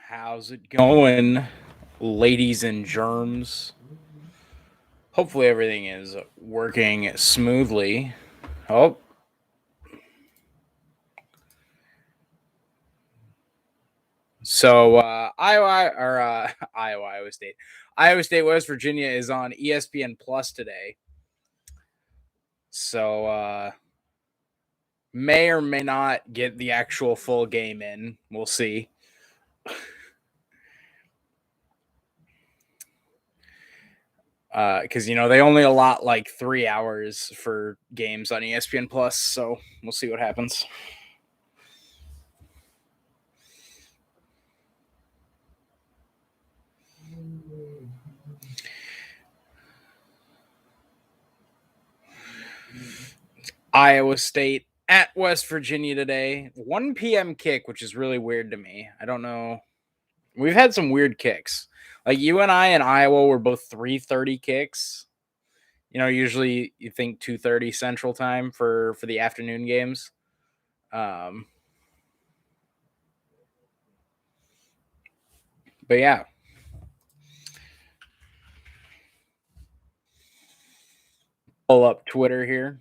How's it going, ladies and germs? Hopefully everything is working smoothly. Oh, so Iowa State, West Virginia is on ESPN Plus today. So may or may not get the actual full game in. We'll see. Because they only allot like 3 hours for games on ESPN Plus, so we'll see what happens. Iowa State at West Virginia today. 1 p.m. kick, which is really weird to me. I don't know. We've had some weird kicks. Like you and I in Iowa were both 3:30 kicks. Usually you think 2:30 Central Time for the afternoon games. But yeah. Pull up Twitter here.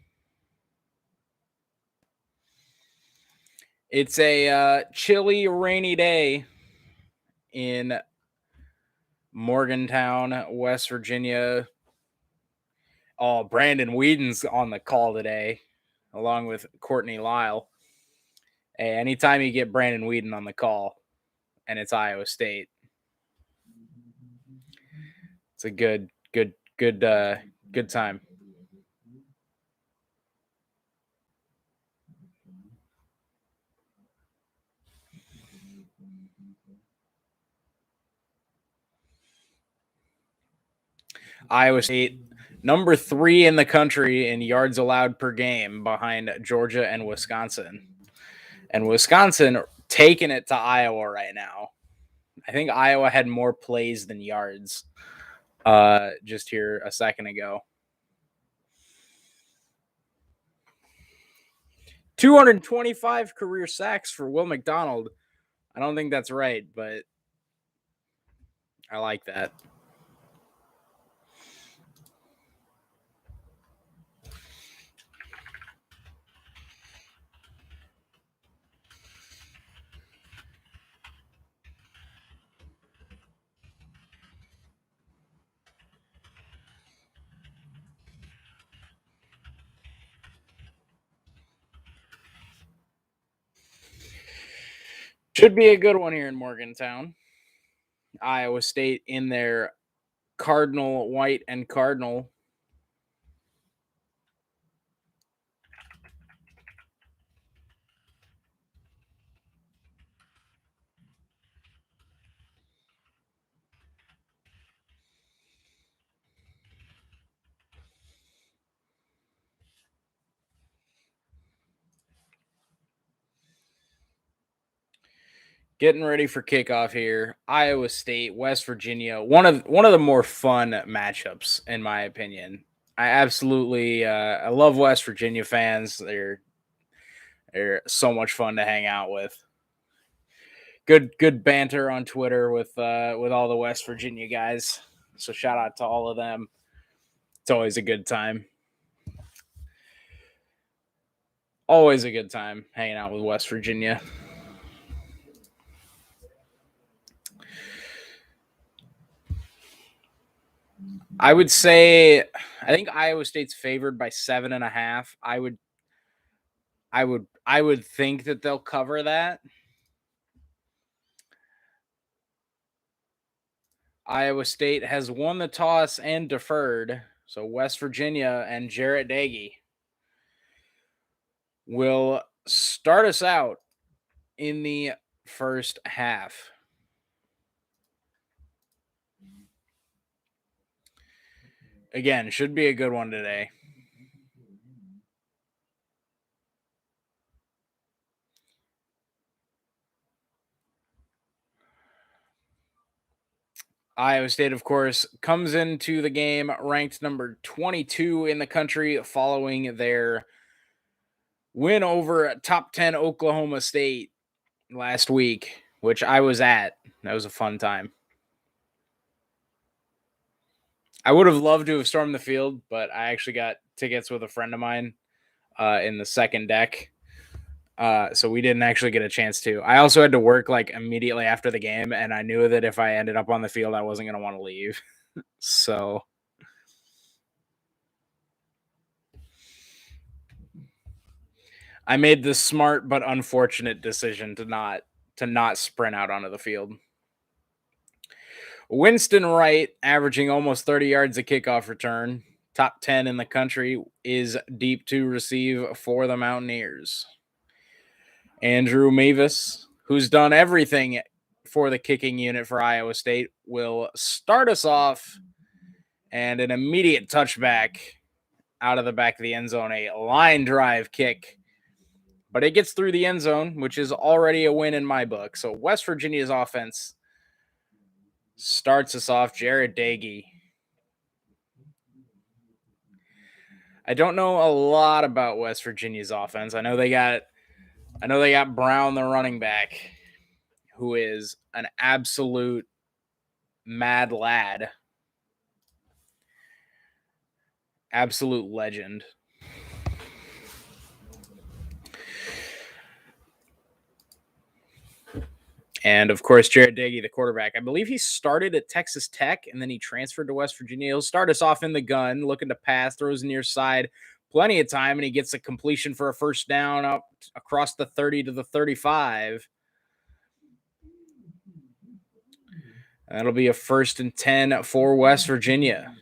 It's a chilly, rainy day in Morgantown, West Virginia. Oh, Brandon Whedon's on the call today, along with Courtney Lyle. Hey, anytime you get Brandon Whedon on the call, and it's Iowa State, it's a good time. Iowa State, number 3 in the country in yards allowed per game, behind Georgia and Wisconsin. And Wisconsin taking it to Iowa right now. I think Iowa had more plays than yards just here a second ago. 225 career sacks for Will McDonald. I don't think that's right, but I like that. Should be a good one here in Morgantown. Iowa State in their Cardinal white and Cardinal. Getting ready for kickoff here. Iowa State, West Virginia. One of the more fun matchups, in my opinion. I love West Virginia fans. They're so much fun to hang out with. Good banter on Twitter with all the West Virginia guys. So shout out to all of them. It's always a good time. Always a good time hanging out with West Virginia. I would say I think Iowa State's favored by 7.5. I would think that they'll cover that. Iowa State has won the toss and deferred. So West Virginia and Jarrett Dagey will start us out in the first half. Again, should be a good one today. Iowa State, of course, comes into the game ranked number 22 in the country following their win over top 10 Oklahoma State last week. which I was at. That was a fun time. I would have loved to have stormed the field, but I actually got tickets with a friend of mine in the second deck. So we didn't actually get a chance to. I also had to work like immediately after the game, and I knew that if I ended up on the field, I wasn't going to want to leave. So I made the smart but unfortunate decision to not sprint out onto the field. Winston Wright, averaging almost 30 yards a kickoff return, top 10 in the country, is deep to receive for the Mountaineers. Andrew Mavis, who's done everything for the kicking unit for Iowa State, will start us off, and an immediate touchback out of the back of the end zone, a line drive kick. But it gets through the end zone, which is already a win in my book. So West Virginia's offense starts us off. Jared Dagey. I don't know a lot about West Virginia's offense. I know they got Brown, the running back, who is an absolute mad lad. Absolute legend. And of course, Jared Dagey, the quarterback. I believe he started at Texas Tech and then he transferred to West Virginia. He'll start us off in the gun, looking to pass, throws near side, plenty of time, and he gets a completion for a first down up across the 30 to the 35. That'll be a 1st and 10 for West Virginia.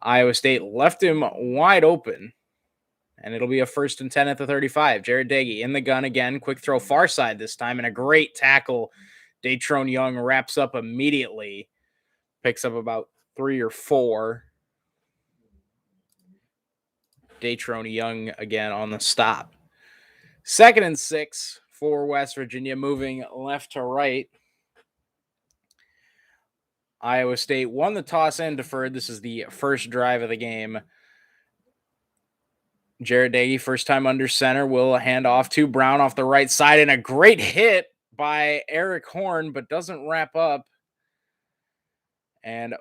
Iowa State left him wide open, and it'll be a 1st and 10 at the 35. Jared Dagey in the gun again. Quick throw far side this time, and a great tackle. Datrone Young wraps up immediately. Picks up about 3 or 4. Datrone Young again on the stop. 2nd and 6 for West Virginia, moving left to right. Iowa State won the toss and deferred. This is the first drive of the game. Jared Dagey, first time under center, will hand off to Brown off the right side, and a great hit by Eric Horn, but doesn't wrap up. And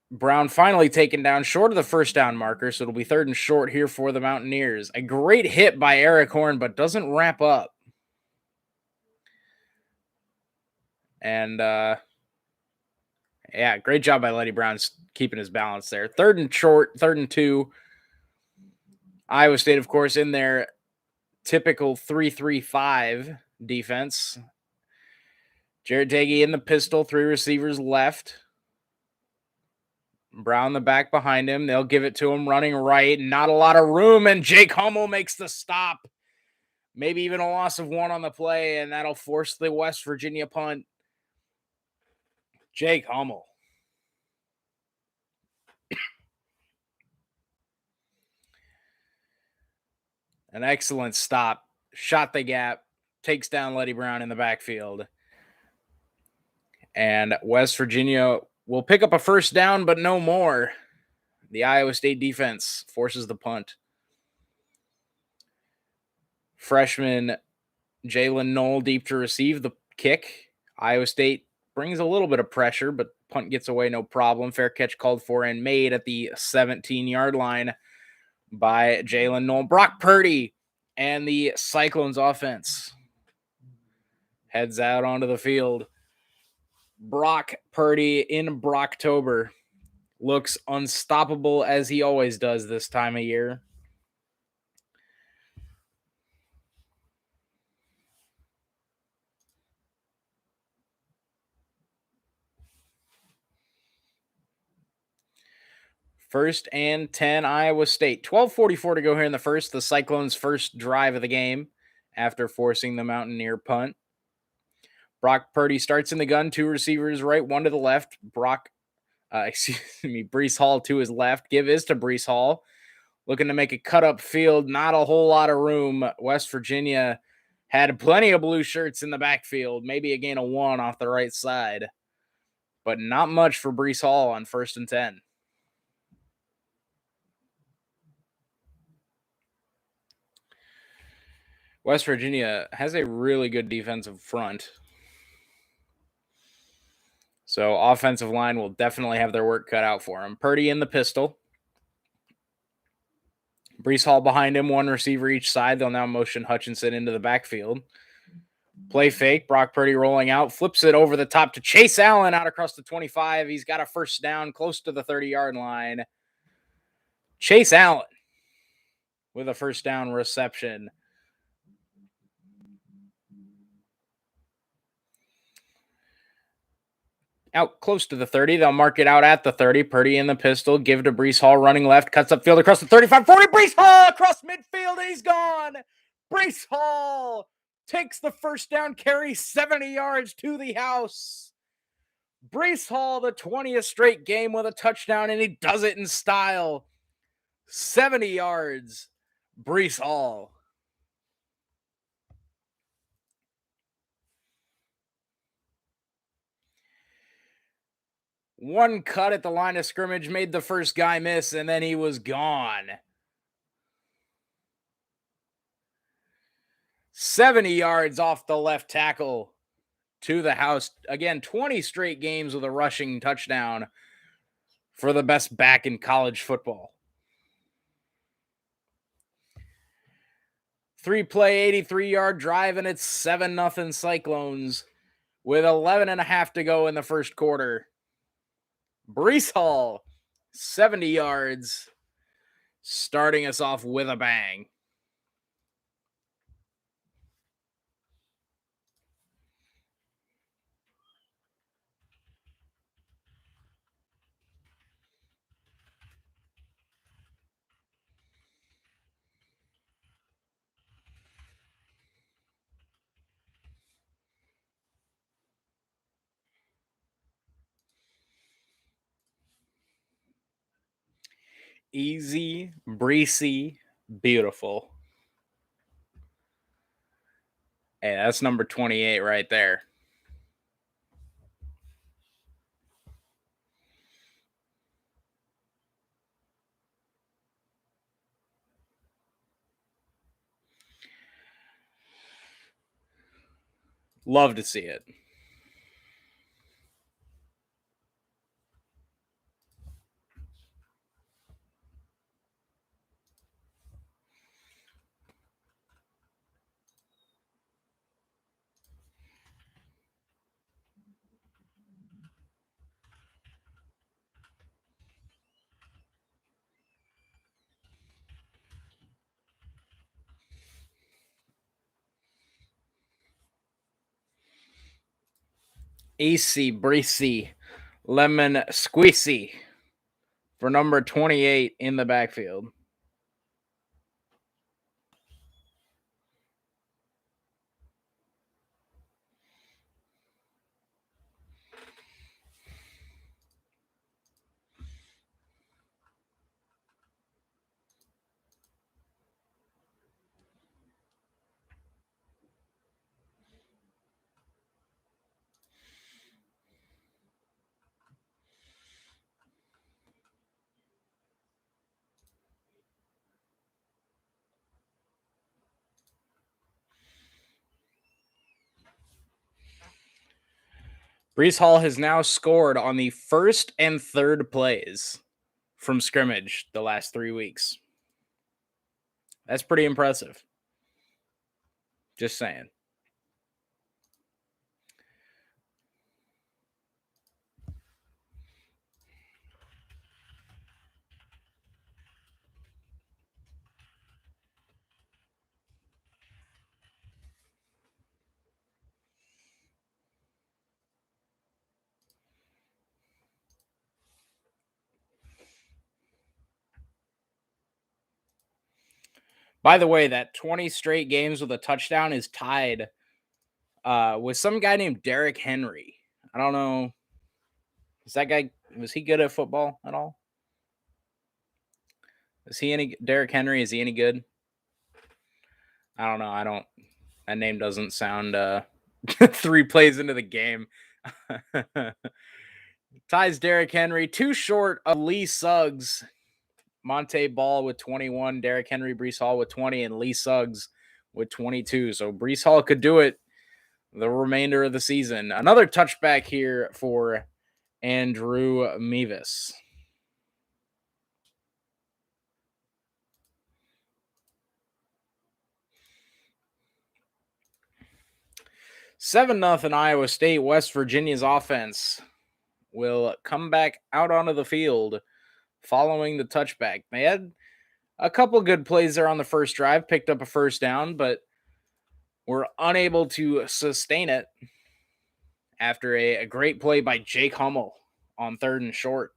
Brown finally taken down short of the first down marker, so it'll be 3rd and short here for the Mountaineers. A great hit by Eric Horn, but doesn't wrap up. And yeah, great job by Letty Brown keeping his balance there. 3rd and short, 3rd and 2. Iowa State, of course, in their typical 3-3-5 defense. Jared Dagey in the pistol, 3 receivers left. Brown the back behind him. They'll give it to him running right. Not a lot of room, and Jake Hummel makes the stop. Maybe even a loss of 1 on the play, and that'll force the West Virginia punt. Jake Hummel. An excellent stop. Shot the gap. Takes down Letty Brown in the backfield. And West Virginia will pick up a first down, but no more. The Iowa State defense forces the punt. Freshman Jalen Knoll deep to receive the kick. Iowa State brings a little bit of pressure, but punt gets away no problem. Fair catch called for and made at the 17-yard line by Jalen Knoll. Brock Purdy and the Cyclones offense heads out onto the field. Brock Purdy in Brocktober looks unstoppable as he always does this time of year. First and 10, Iowa State. 12:44 to go here in the first. The Cyclones' first drive of the game after forcing the Mountaineer punt. Brock Purdy starts in the gun. 2 receivers right, 1 to the left. Breece Hall to his left. Give is to Breece Hall. Looking to make a cut up field. Not a whole lot of room. West Virginia had plenty of blue shirts in the backfield. Maybe a gain of 1 off the right side. But not much for Breece Hall on 1st and 10. West Virginia has a really good defensive front. So offensive line will definitely have their work cut out for them. Purdy in the pistol. Brees Hall behind him, one receiver each side. They'll now motion Hutchinson into the backfield. Play fake. Brock Purdy rolling out. Flips it over the top to Chase Allen out across the 25. He's got a first down close to the 30-yard line. Chase Allen with a first down reception. Out close to the 30. They'll mark it out at the 30. Purdy in the pistol. Give to Brees Hall running left. Cuts upfield across the 35. 40. Brees Hall across midfield. And he's gone. Brees Hall takes the first down carry 70 yards to the house. Brees Hall, the 20th straight game with a touchdown, and he does it in style. 70 yards. Brees Hall. One cut at the line of scrimmage made the first guy miss, and then he was gone. 70 yards off the left tackle to the house. Again, 20 straight games with a rushing touchdown for the best back in college football. 3-play, 83-yard drive, and it's 7-0 Cyclones with 11.5 to go in the first quarter. Brees Hall, 70 yards, starting us off with a bang. Easy, breezy, beautiful. Hey, that's number 28 right there. Love to see it. Easy, breezy, lemon squeezy for number 28 in the backfield. Brees Hall has now scored on the first and third plays from scrimmage the last 3 weeks. That's pretty impressive. Just saying. By the way, that 20 straight games with a touchdown is tied with some guy named Derrick Henry. I don't know. Was he good at football at all? Derrick Henry? Is he any good? I don't know. That name doesn't sound 3 plays into the game. Ties Derrick Henry, too short of Lee Suggs. Monte Ball with 21, Derrick Henry, Brees Hall with 20, and Lee Suggs with 22. So Brees Hall could do it the remainder of the season. Another touchback here for Andrew Mevis. Seven nothing Iowa State. West Virginia's offense will come back out onto the field following the touchback. They had a couple good plays there on the first drive, picked up a first down, but were unable to sustain it after a great play by Jake Hummel on 3rd and short.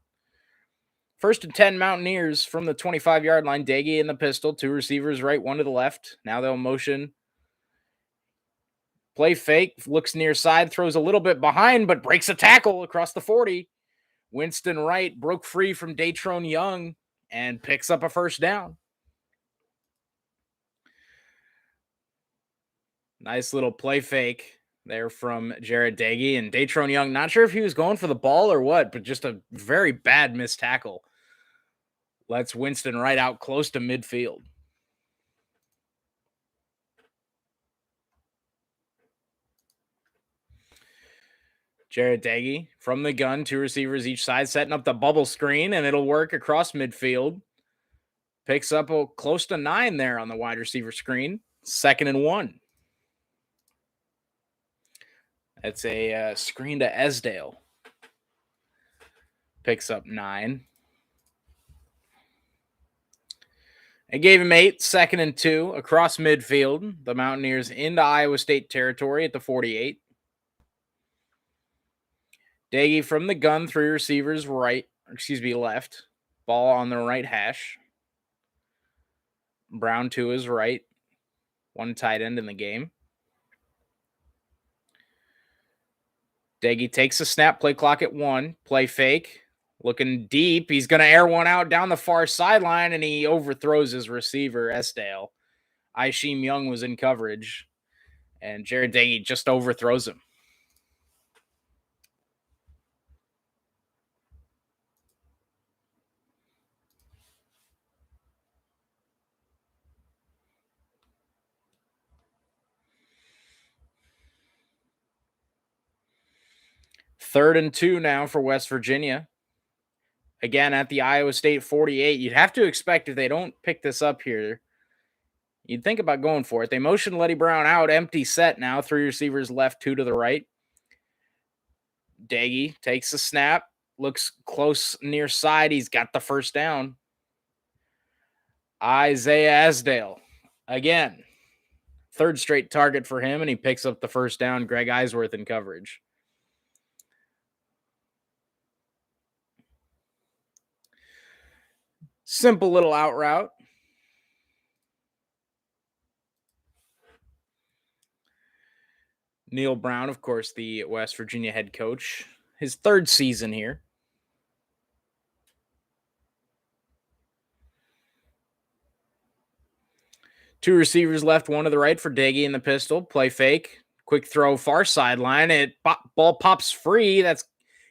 1st and 10 Mountaineers from the 25-yard line. Daggy in the pistol, 2 receivers right, 1 to the left. Now they'll motion. Play fake, looks near side, throws a little bit behind, but breaks a tackle across the 40. Winston Wright broke free from Datrone Young and picks up a first down. Nice little play fake there from Jared Daggy. And Datrone Young, not sure if he was going for the ball or what, but just a very bad missed tackle. Lets Winston Wright out close to midfield. Jared Daggy from the gun, 2 receivers each side, setting up the bubble screen, and it'll work across midfield. Picks up close to 9 there on the wide receiver screen. 2nd and 1. That's a screen to Esdale. Picks up 9. It gave him 8, 2nd and 2 across midfield. The Mountaineers into Iowa State territory at the 48. Daggy from the gun, 3 receivers left. Ball on the right hash. Brown to his right. 1 tight end in the game. Daggy takes a snap, play clock at 1. Play fake. Looking deep. He's going to air one out down the far sideline, and he overthrows his receiver, Esdale. Isheem Young was in coverage, and Jared Daggy just overthrows him. Third and 2 now for West Virginia. Again, at the Iowa State 48. You'd have to expect if they don't pick this up here, you'd think about going for it. They motion Letty Brown out. Empty set now. 3 receivers left, 2 to the right. Daggy takes a snap. Looks close near side. He's got the first down. Isaiah Esdale. Again, 3rd straight target for him, and he picks up the first down. Greg Eisworth in coverage. Simple little out route. Neil Brown, of course, the West Virginia head coach. His 3rd season here. Two receivers left, 1 to the right for Daggy in the pistol. Play fake. Quick throw, far sideline. Ball pops free. That's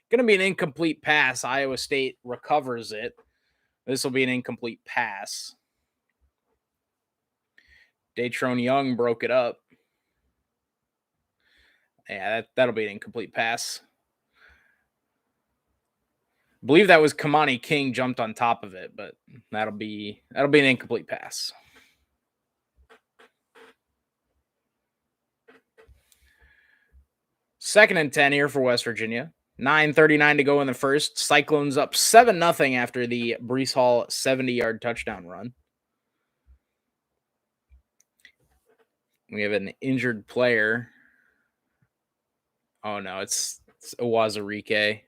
going to be an incomplete pass. Iowa State recovers it. This will be an incomplete pass. Datrone Young broke it up. Yeah, that'll be an incomplete pass. I believe that was Kamani King jumped on top of it, but that'll be an incomplete pass. Second and 10 here for West Virginia. 9:39 to go in the first. Cyclones up 7-0 after the Brees Hall 70-yard touchdown run. We have an injured player. Oh, no, it's Iwazurike.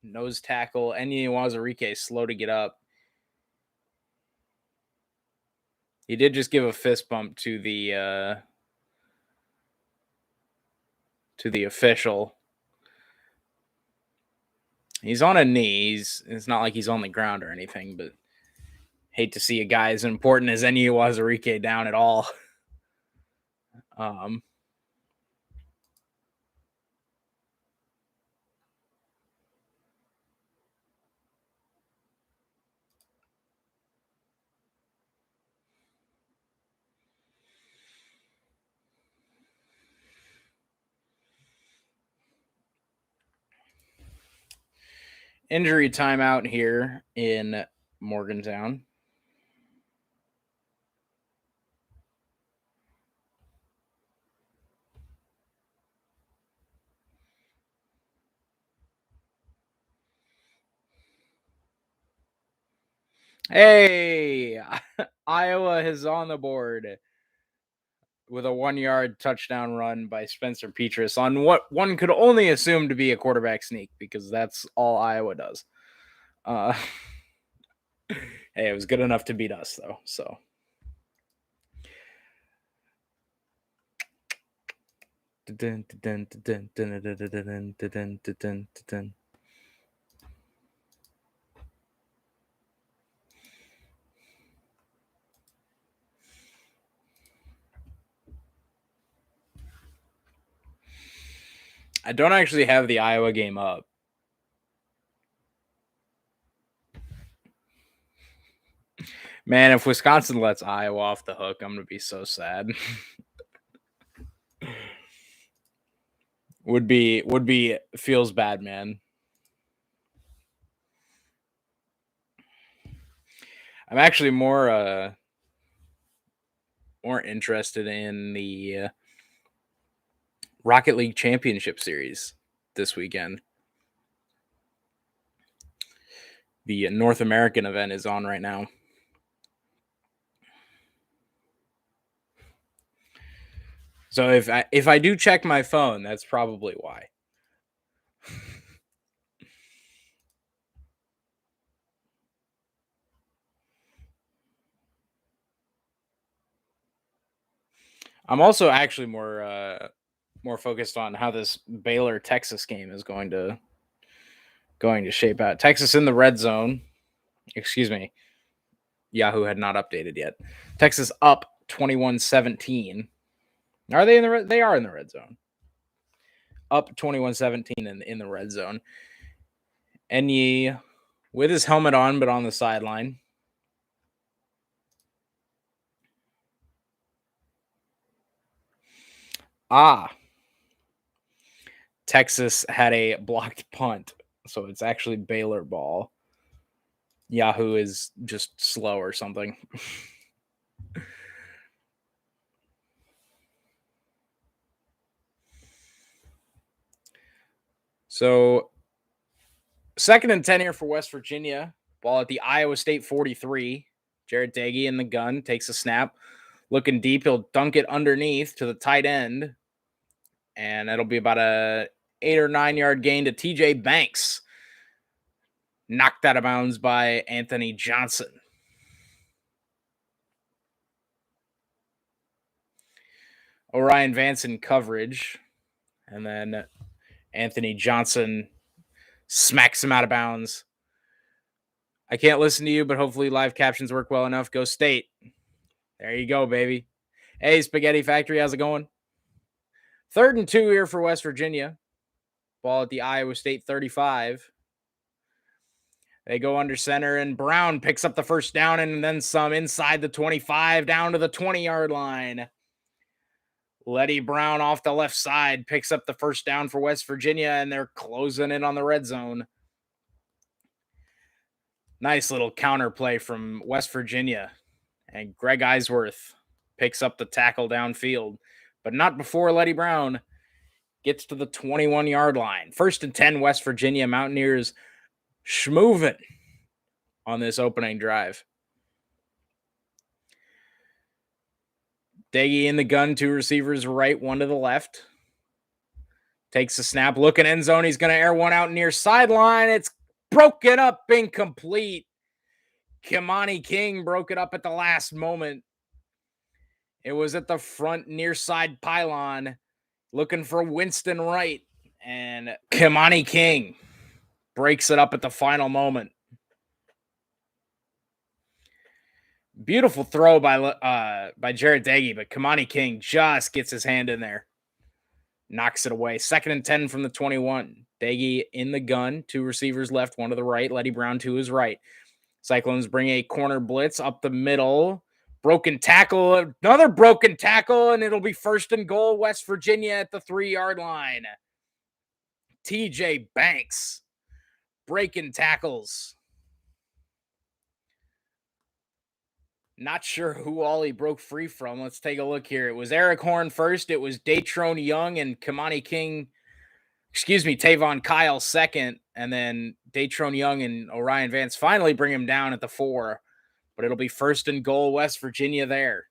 Nose tackle. Enyi Iwazurike slow to get up. He did just give a fist bump to the official. He's on a knee. It's not like he's on the ground or anything, but hate to see a guy as important as Enyi Iwazurike down at all. Injury timeout here in Morgantown. Hey, Iowa is on the board with a 1-yard touchdown run by Spencer Petras on what one could only assume to be a quarterback sneak, because that's all Iowa does. Hey, it was good enough to beat us, though. So. I don't actually have the Iowa game up. Man, if Wisconsin lets Iowa off the hook, I'm going to be so sad. would be feels bad, man. I'm actually more interested in the Rocket League Championship Series this weekend. The North American event is on right now. So if I do check my phone, that's probably why. I'm also actually more focused on how this Baylor Texas game is going to shape out. Texas in the red zone. Excuse me. Yahoo had not updated yet. Texas up 21-17. Are they in the red? They are in the red zone. Up 21-17 in the red zone. Enyi with his helmet on, but on the sideline. Texas had a blocked punt, so it's actually Baylor ball. Yahoo is just slow or something. So 2nd and 10 here for West Virginia. Ball at the Iowa State 43. Jarrett Dagey in the gun, takes a snap. Looking deep, he'll dunk it underneath to the tight end. And that'll be about a 8 or 9 yard gain to TJ Banks. Knocked out of bounds by Anthony Johnson. Orion Vance in coverage. And then Anthony Johnson smacks him out of bounds. I can't listen to you, but hopefully live captions work well enough. Go State. There you go, baby. Hey, Spaghetti Factory, how's it going? 3rd and 2 here for West Virginia. Ball at the Iowa State 35. They go under center, and Brown picks up the first down and then some inside the 25 down to the 20-yard line. Letty Brown off the left side picks up the first down for West Virginia, and they're closing in on the red zone. Nice little counter play from West Virginia. And Greg Eisworth picks up the tackle downfield, but not before Letty Brown gets to the 21-yard line. 1st and 10, West Virginia. Mountaineers schmovin' on this opening drive. Daggy in the gun, 2 receivers right, 1 to the left. Takes a snap, looking end zone. He's going to air one out near sideline. It's broken up, incomplete. Kimani King broke it up at the last moment. It was at the front near side pylon, looking for Winston Wright. And Kimani King breaks it up at the final moment. Beautiful throw by Jarrett Dagey, but Kimani King just gets his hand in there. Knocks it away. 2nd and 10 from the 21. Dagey in the gun. 2 receivers left, 1 to the right. Letty Brown to his right. Cyclones bring a corner blitz up the middle. Broken tackle. Another broken tackle, and it'll be 1st and goal, West Virginia at the 3-yard line. TJ Banks breaking tackles. Not sure who all he broke free from. Let's take a look here. It was Eric Horn first. It was Datrone Young and Kamani King. Tavon Kyle second. And then Datrone Young and Orion Vance finally bring him down at the 4. But it'll be first and goal, West Virginia there.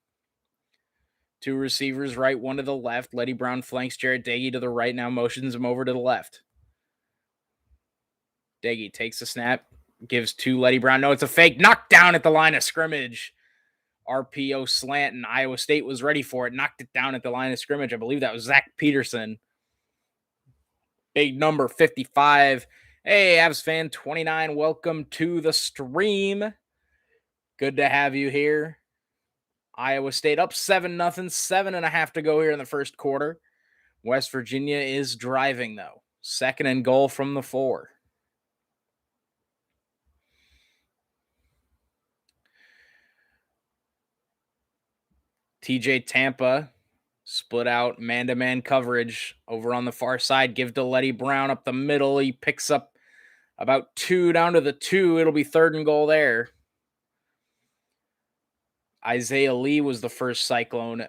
2 receivers right, 1 to the left. Letty Brown flanks Jarret Doege to the right, now motions him over to the left. Doege takes the snap, gives to Letty Brown. No, it's a fake. Knocked down at the line of scrimmage. RPO slant, and Iowa State was ready for it. Knocked it down at the line of scrimmage. I believe that was Zach Peterson. Big number 55. Hey, Avs fan 29, welcome to the stream. Good to have you here. Iowa State up 7-0, 7.5 to go here in the first quarter. West Virginia is driving, though. Second and goal from the 4. TJ Tampa split out man-to-man coverage over on the far side. Give to Letty Brown up the middle. He picks up about 2 down to the 2. It'll be third and goal there. Isaiah Lee was the first Cyclone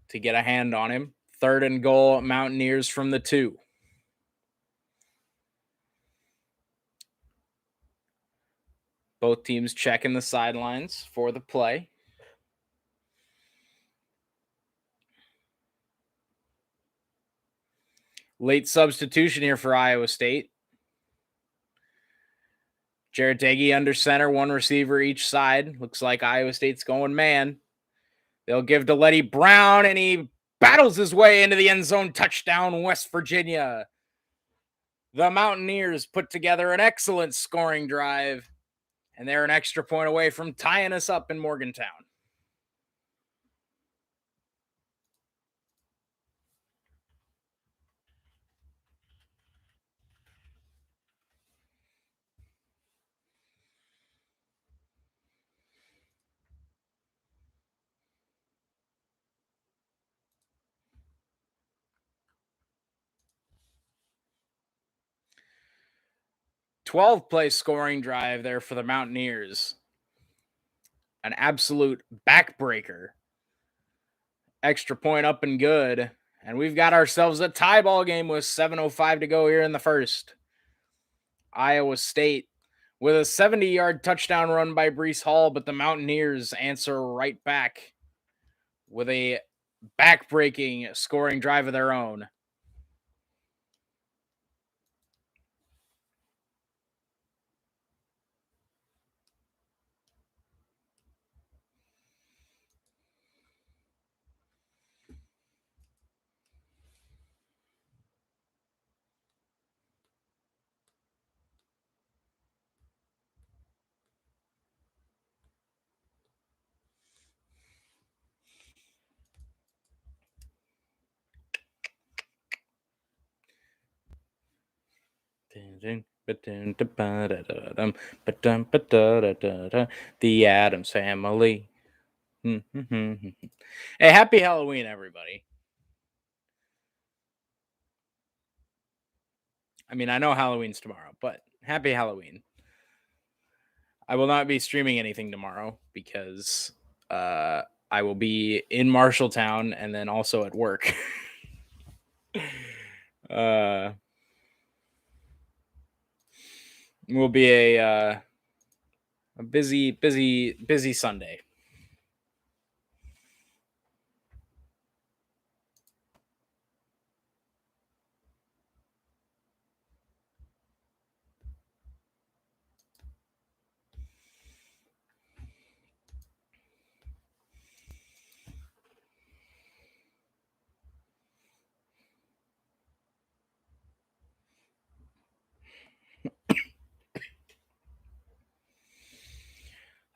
to get a hand on him. Third and goal, Mountaineers from the 2. Both teams checking the sidelines for the play. Late substitution here for Iowa State. Jarret Doege under center, 1 receiver each side. Looks like Iowa State's going man. They'll give to Letty Brown, and he battles his way into the end zone. Touchdown, West Virginia. The Mountaineers put together an excellent scoring drive, and they're an extra point away from tying us up in Morgantown. Play scoring drive there for the Mountaineers. An absolute backbreaker. Extra point up and good. And we've got ourselves a tie ball game with 7:05 to go here in the first. Iowa State with a 70-yard touchdown run by Breece Hall, but the Mountaineers answer right back with a backbreaking scoring drive of their own. The Addams Family. Hey, happy Halloween, everybody. I mean, I know Halloween's tomorrow, but happy Halloween. I will not be streaming anything tomorrow because I will be in Marshalltown and then also at work. Will be a busy Sunday.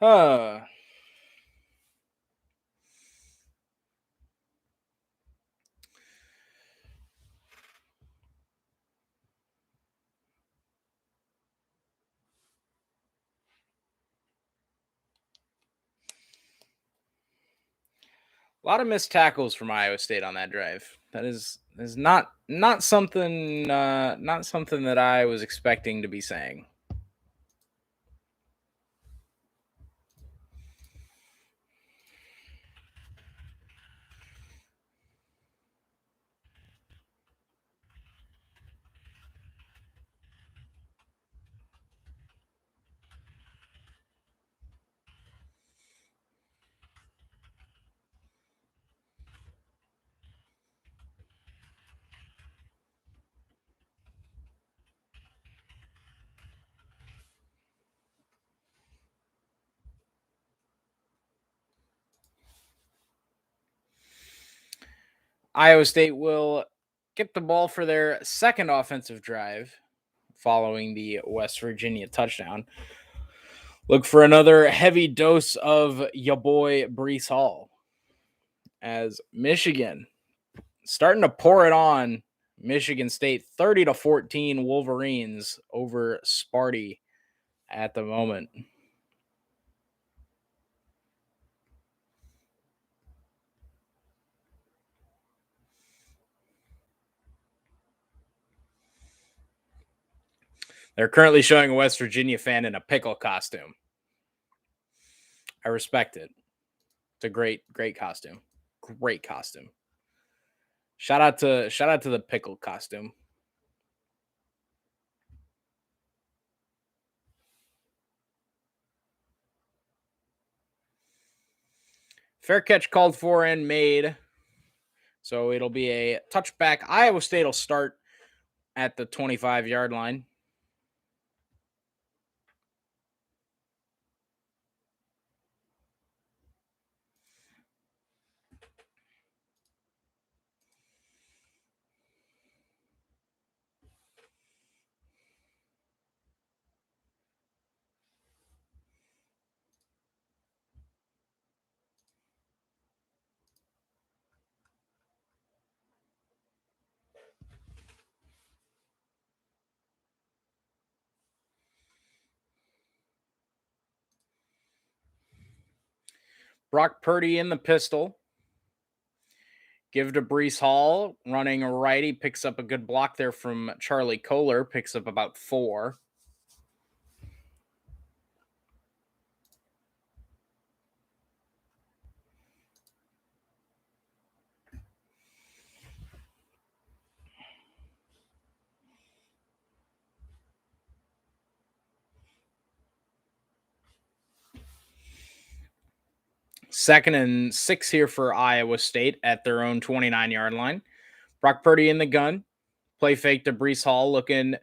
A lot of missed tackles from Iowa State on that drive. That is not something not something that I was expecting to be saying. Iowa State will get the ball for their second offensive drive following the West Virginia touchdown. Look for another heavy dose of ya boy Brees Hall as Michigan starting to pour it on Michigan State 30-14 Wolverines over Sparty at the moment. They're currently showing a West Virginia fan in a pickle costume. I respect it. It's a great costume. Great costume. Shout out to the pickle costume. Fair catch called for and made. So it'll be a touchback. Iowa State will start at the 25-yard line. Brock Purdy in the pistol. Give to Brees Hall, running a righty, picks up a good block there from Charlie Kohler, picks up about 4. Second and 6 here for Iowa State at their own 29-yard line. Brock Purdy in the gun. Play fake to Brees Hall, looking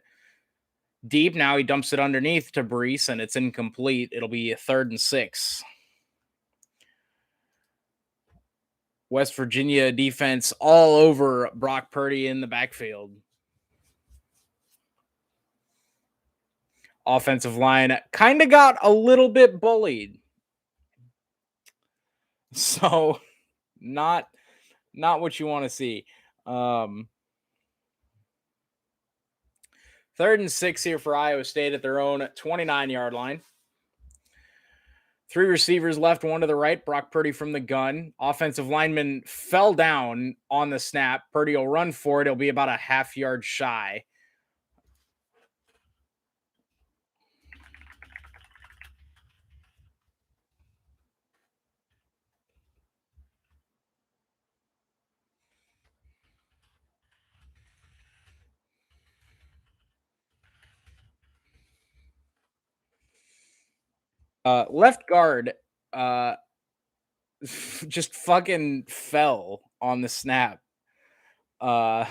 deep. Now he dumps it underneath to Brees, and it's incomplete. It'll be a 3rd and 6. West Virginia defense all over Brock Purdy in the backfield. Offensive line kind of got a little bit bullied. So not what you want to see. 3rd and 6 here for Iowa State at their own 29-yard line. 3 receivers left, 1 to the right. Brock Purdy from the gun. Offensive lineman fell down on the snap. Purdy will run for it. It'll be about a half yard shy. Left guard just fucking fell on the snap. And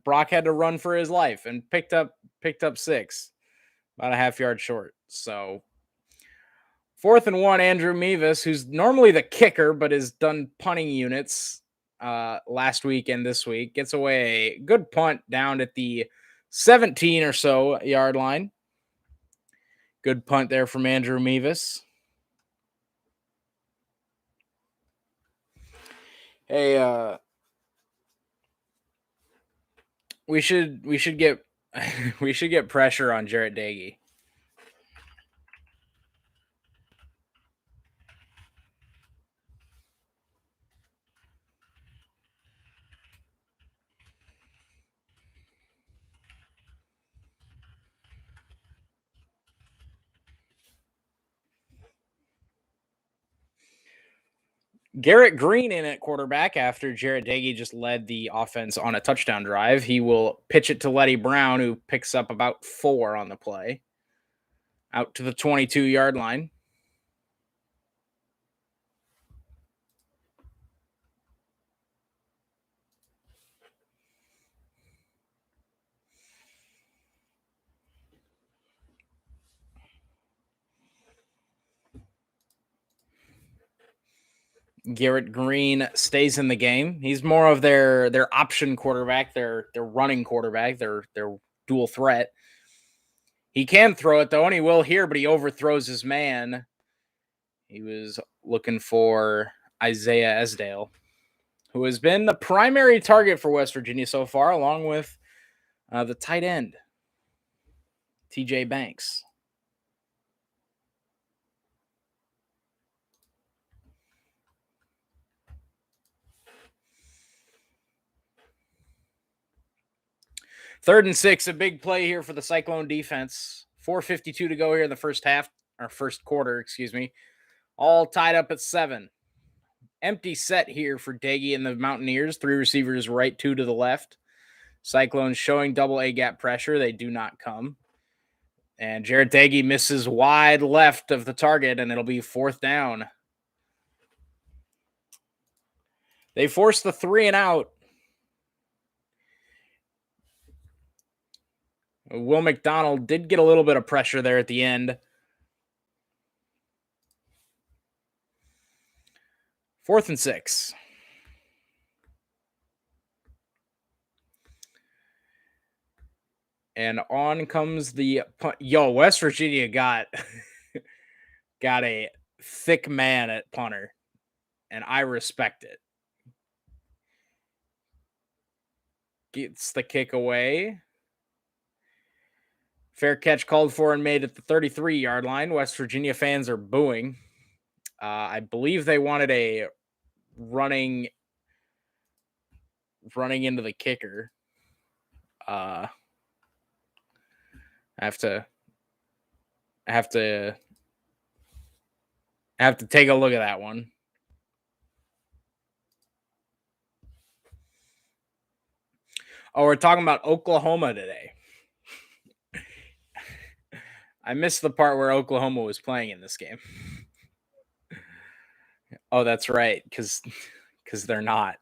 Brock had to run for his life and picked up 6, about a half yard short. So 4th and 1, Andrew Mevis, who's normally the kicker but has done punting units last week and this week, gets away a good punt down at the 17 or so yard line. Good punt there from Andrew Mevis. Hey, we should get we should get pressure on Jarrett Dagey. Garrett Green in at quarterback after Jarrett Doege just led the offense on a touchdown drive. He will pitch it to Letty Brown, who picks up about 4 on the play. Out to the 22-yard line. Garrett Green stays in the game. He's more of their option quarterback, their running quarterback, their dual threat. He can throw it though, and he will here, but he overthrows his man. He was looking for Isaiah Esdale, who has been the primary target for West Virginia so far, along with the tight end, TJ Banks. Third and 6, a big play here for the Cyclone defense. 4:52 to go here in the first half, or first quarter, excuse me. All tied up at 7. Empty set here for Doege and the Mountaineers. 3 receivers right, 2 to the left. Cyclones showing double A gap pressure. They do not come. And Jarrett Doege misses wide left of the target, and it'll be 4th down. They force the 3 and out. Will McDonald did get a little bit of pressure there at the end. 4th and 6. And on comes the punt. Yo, West Virginia got a thick man at punter, and I respect it. Gets the kick away. Fair catch called for and made at the 33-yard line. West Virginia fans are booing. I believe they wanted a running into the kicker. I have to take a look at that one. Oh, we're talking about Oklahoma today. I missed the part where Oklahoma was playing in this game. Oh, that's right, because they're not.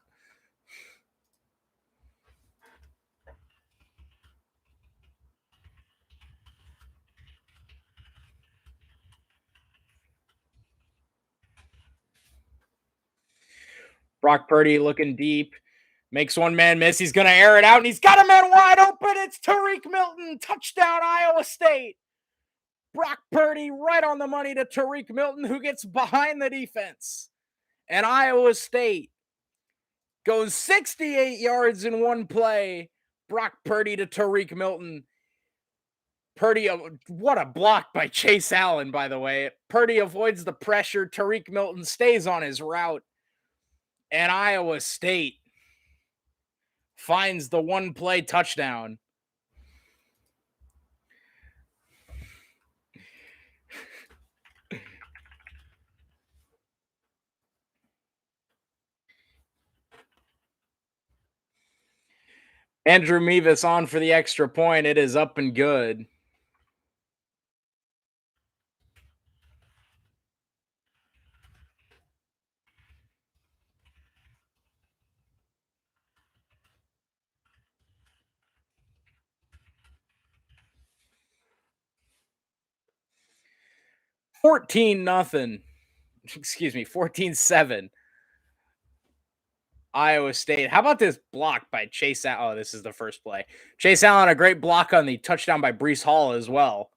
Brock Purdy looking deep. Makes one man miss. He's going to air it out, and he's got a man wide open. It's Tariq Milton. Touchdown, Iowa State. Brock Purdy right on the money to Tariq Milton, who gets behind the defense. And Iowa State goes 68 yards in one play. Brock Purdy to Tariq Milton. Purdy, what a block by Chase Allen, by the way. Purdy avoids the pressure. Tariq Milton stays on his route. And Iowa State finds the one play touchdown. Andrew Mevis on for the extra point. It is up and good. $14-0. Excuse me, 14-7. Iowa State. How about this block by Chase Allen? Oh, this is the first play. Chase Allen, a great block on the touchdown by Breece Hall as well.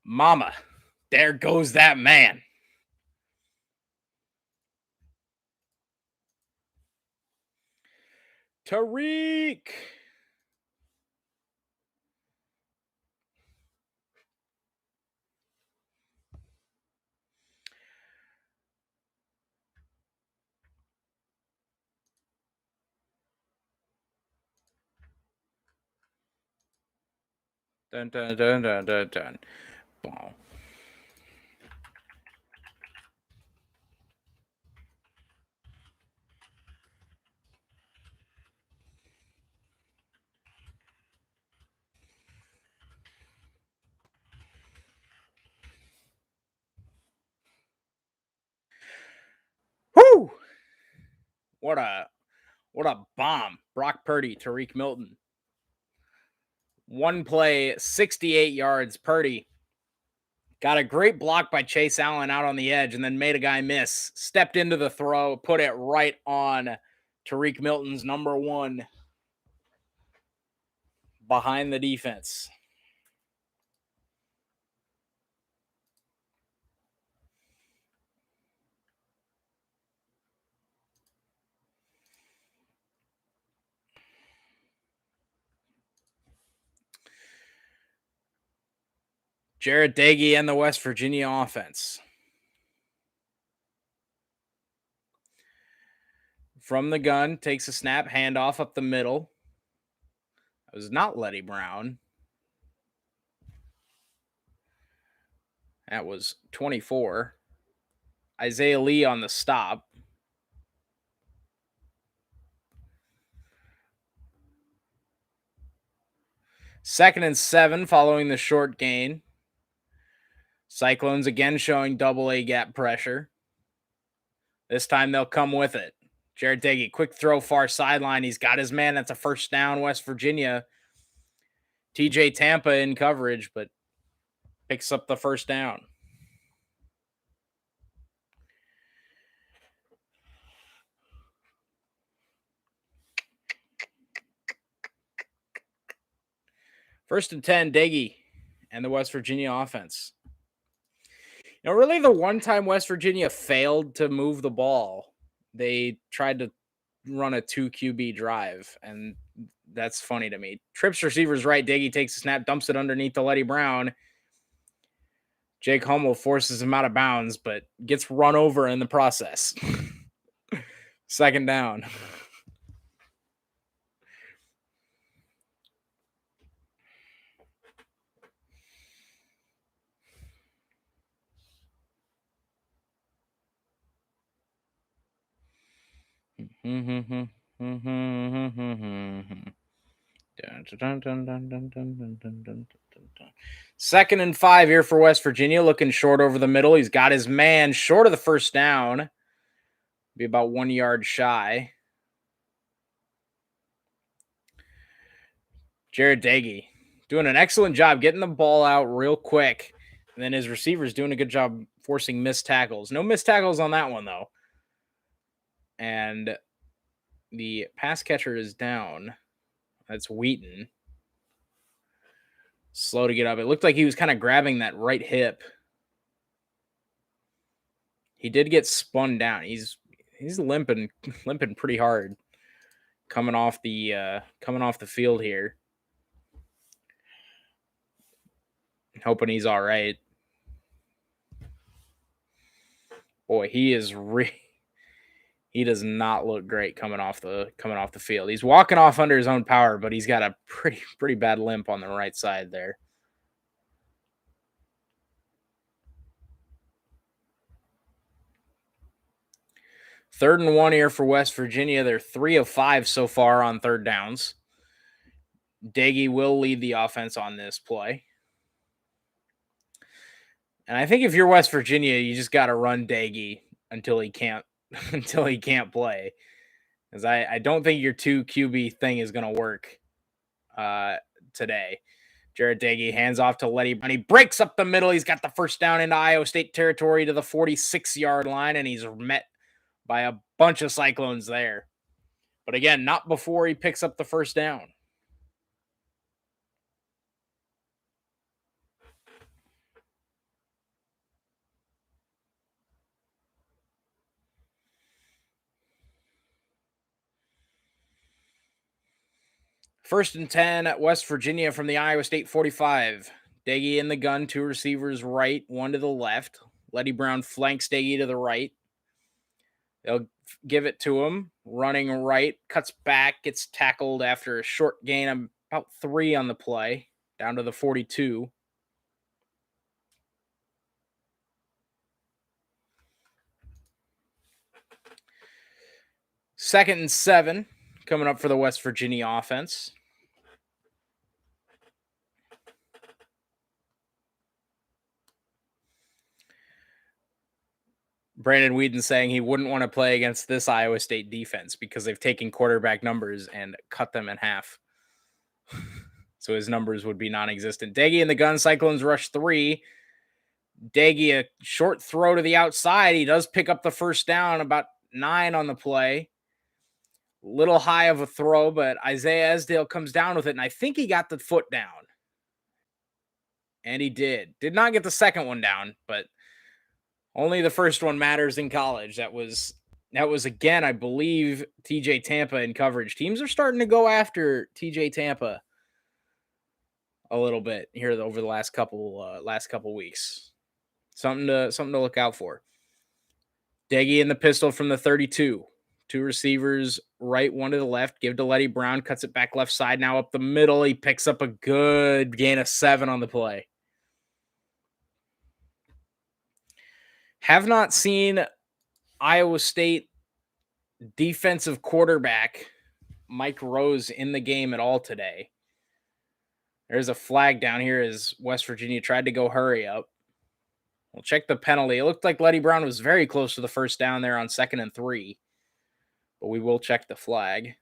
Mama, there goes that man. Tariq. Dun, dun, dun, dun, dun, dun. Boom. What a bomb. Brock Purdy, Tariq Milton. One play, 68 yards. Purdy got a great block by Chase Allen out on the edge and then made a guy miss. Stepped into the throw, put it right on Tariq Milton's number one behind the defense. Jarrett Dagey and the West Virginia offense. From the gun, takes a snap, handoff up the middle. It was not Letty Brown. That was 24. Isaiah Lee on the stop. Second and 7 following the short gain. Cyclones again showing double A gap pressure. This time they'll come with it. Jarrett Dagey, quick throw far sideline. He's got his man. That's a first down, West Virginia. TJ Tampa in coverage, but picks up the first down. First and 10, Dagey and the West Virginia offense. You know, really the one time West Virginia failed to move the ball, they tried to run a 2 QB drive, and that's funny to me. Trips receivers right. Dagey takes a snap, dumps it underneath to Letty Brown. Jake Hummel forces him out of bounds, but gets run over in the process. Second down. Second and 5 here for West Virginia, looking short over the middle. He's got his man short of the first down. Be about 1 yard shy. Jarrett Dagey doing an excellent job getting the ball out real quick. And then his receivers doing a good job forcing missed tackles. No missed tackles on that one, though. And the pass catcher is down. That's Wheaton. Slow to get up. It looked like he was kind of grabbing that right hip. He did get spun down. He's limping pretty hard coming off the field here. Hoping he's all right. Boy, he does not look great coming off the field. He's walking off under his own power, but he's got a pretty bad limp on the right side there. Third and 1 here for West Virginia. They're 3 of 5 so far on third downs. Dagey will lead the offense on this play. And I think if you're West Virginia, you just got to run Dagey until he can't play. Because I don't think your 2 QB thing is going to work today. Jarrett Dagey hands off to Letty Brown. He breaks up the middle. He's got the first down into Iowa State territory to the 46-yard line, and he's met by a bunch of Cyclones there. But again, not before he picks up the first down. First and 10 at West Virginia from the Iowa State 45. Dagey in the gun, 2 receivers right, 1 to the left. Letty Brown flanks Dagey to the right. They'll give it to him, running right, cuts back, gets tackled after a short gain of about 3 on the play, down to the 42. Second and 7 coming up for the West Virginia offense. Brandon Whedon saying he wouldn't want to play against this Iowa State defense because they've taken quarterback numbers and cut them in half. So his numbers would be non-existent. Deggy in the gun. Cyclones rush 3. Deggy, a short throw to the outside. He does pick up the first down, about 9 on the play. Little high of a throw, but Isaiah Esdale comes down with it, and I think he got the foot down. And he did. Did not get the second one down, but only the first one matters in college. That was again, I believe, TJ Tampa in coverage. Teams are starting to go after TJ Tampa a little bit here over the last couple weeks. Something to look out for. Deggy in the pistol from the 32. 2 receivers, right, 1 to the left. Give to Letty Brown, cuts it back left side. Now up the middle. He picks up a good gain of 7 on the play. Have not seen Iowa State defensive quarterback Mike Rose in the game at all today. There's a flag down here as West Virginia tried to go hurry up. We'll check the penalty. It looked like Letty Brown was very close to the first down there on 2nd and 3. But we will check the flag.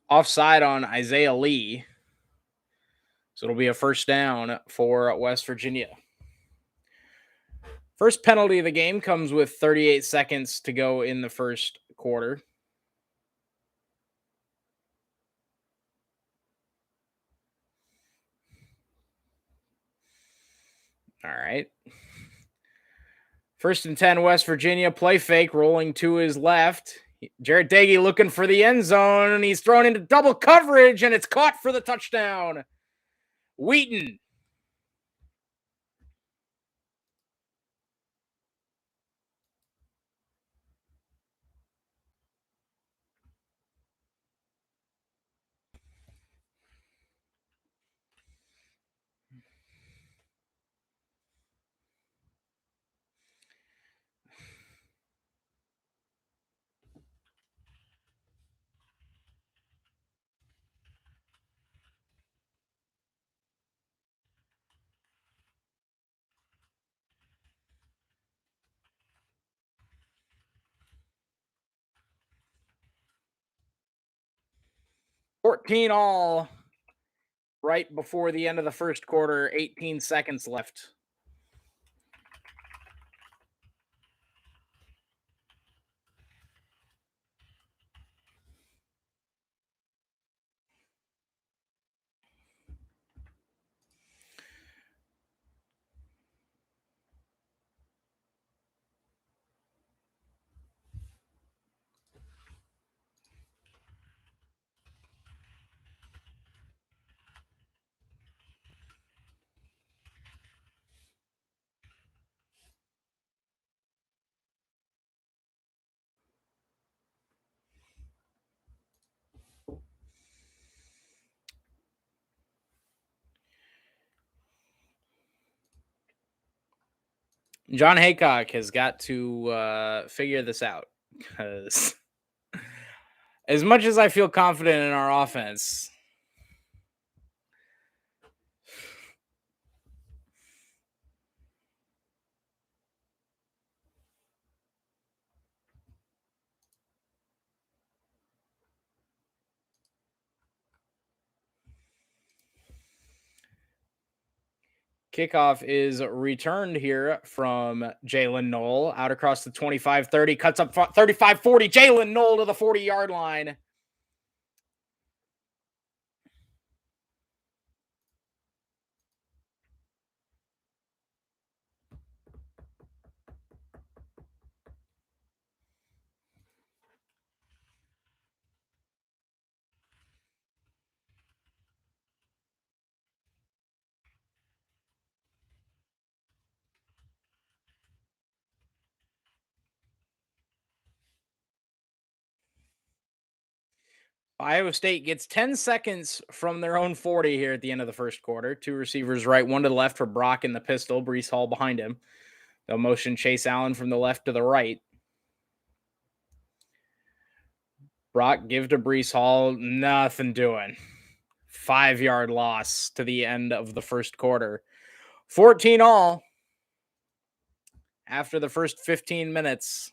Offside on Isaiah Lee. So it'll be a first down for West Virginia. First penalty of the game comes with 38 seconds to go in the first quarter. All right. 1st and 10, West Virginia. Play fake, rolling to his left. Jarret Doege looking for the end zone, and he's thrown into double coverage, and it's caught for the touchdown. Wheaton. $14-all right before the end of the first quarter. 18 seconds left. John Haycock has got to figure this out, because as much as I feel confident in our offense, kickoff is returned here from Jalen Knoll out across the 25-30, cuts up 35-40. Jalen Knoll to the 40-yard line. Iowa State gets 10 seconds from their own 40 here at the end of the first quarter. Two receivers right, one to the left for Brock in the pistol. Brees Hall behind him. They'll motion Chase Allen from the left to the right. Brock give to Brees Hall. Nothing doing. 5-yard loss to the end of the first quarter. 14 all after the first 15 minutes.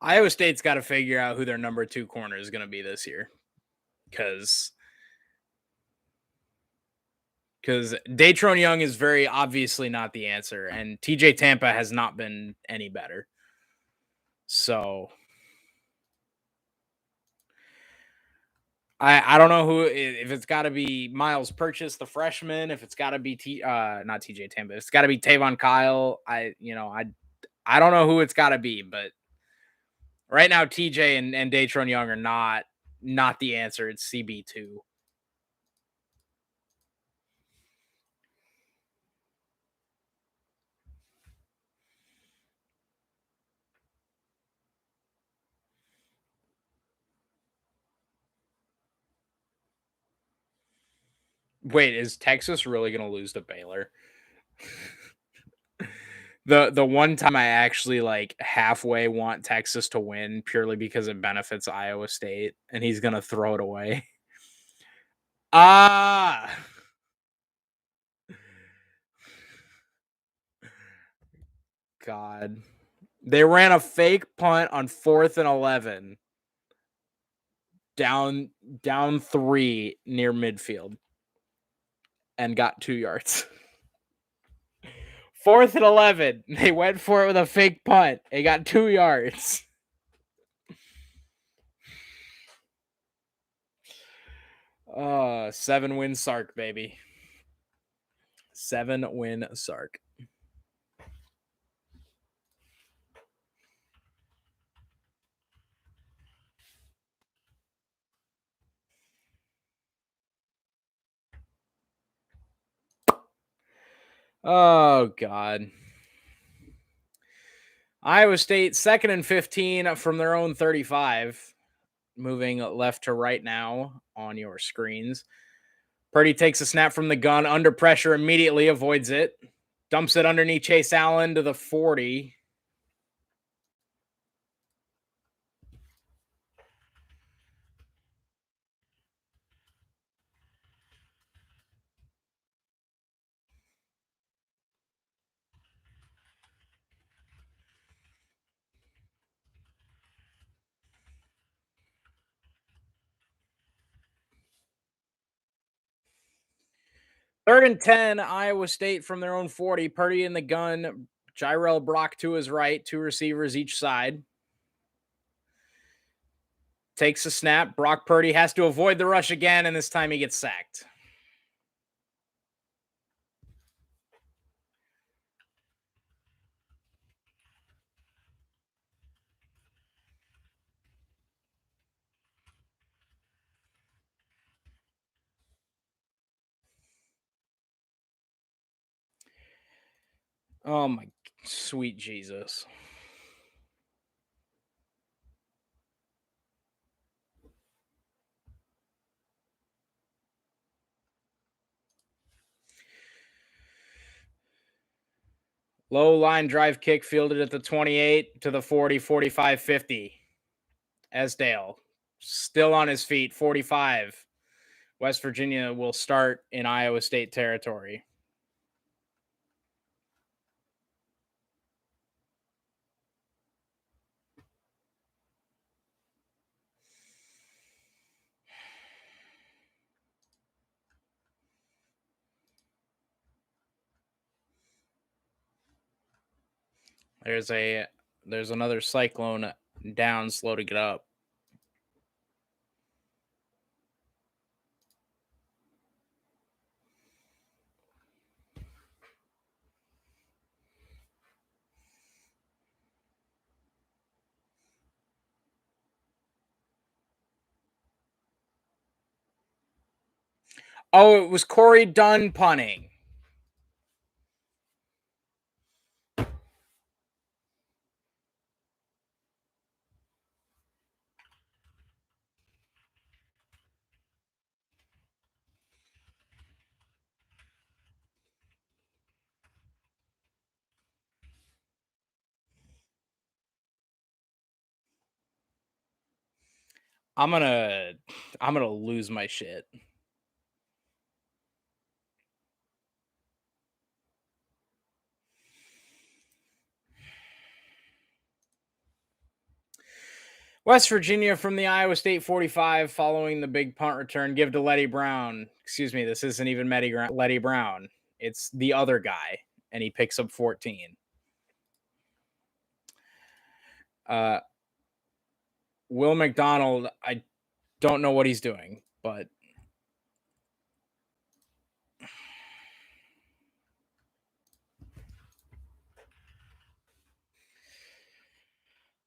Iowa State's got to figure out who their number 2 corner is going to be this year. Because Datron Young is very obviously not the answer, and TJ Tampa has not been any better. So I don't know who, if it's got to be Miles Purchase, the freshman, if it's got to be not TJ Tampa, it's got to be Tavon Kyle. I don't know who it's got to be, but right now TJ and Datron Young are not the answer. It's CB2. Wait, is Texas really going to lose to Baylor? The one time I actually like halfway want Texas to win purely because it benefits Iowa State, and he's going to throw it away. God. They ran a fake punt on 4th and 11. Down 3 near midfield and got 2 yards. 4th and 11. They went for it with a fake punt. They got 2 yards. Oh, 7-win Sark, baby. 7-win Sark. Oh, God. Iowa State, 2nd and 15 from their own 35. Moving left to right now on your screens. Purdy takes a snap from the gun, under pressure, immediately avoids it. Dumps it underneath Chase Allen to the 40. Third and 10, Iowa State from their own 40. Purdy in the gun. Jirel Brock to his right. 2 receivers each side. Takes a snap. Brock Purdy has to avoid the rush again, and this time he gets sacked. Oh my sweet Jesus. Low line drive kick fielded at the 28 to the 40, 45, 50. Esdale still on his feet, 45. West Virginia will start in Iowa State territory. There's another cyclone down, slow to get up. Oh, it was Corey Dunn punting. I'm gonna lose my shit. West Virginia from the Iowa State 45 following the big punt return. Give to Letty Brown. Excuse me, this isn't even Letty Brown. It's the other guy, and he picks up 14. Will McDonald, I don't know what he's doing, but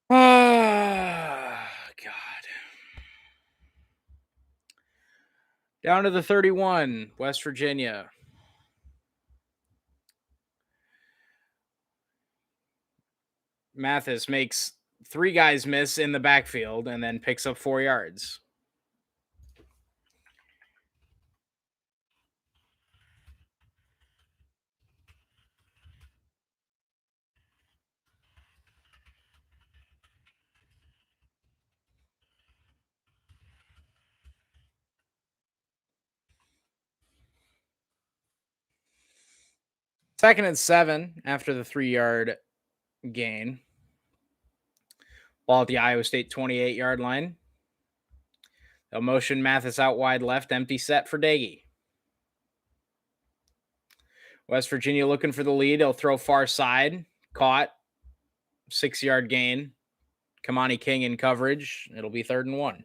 God. Down to the 31, West Virginia. Mathis makes 3 guys miss in the backfield and then picks up 4 yards. Second and 7 after the 3-yard gain. Ball at the Iowa State 28-yard line. They'll motion Mathis out wide left, empty set for Daggy. West Virginia looking for the lead. He'll throw far side. Caught. 6-yard gain. Kamani King in coverage. It'll be 3rd and 1.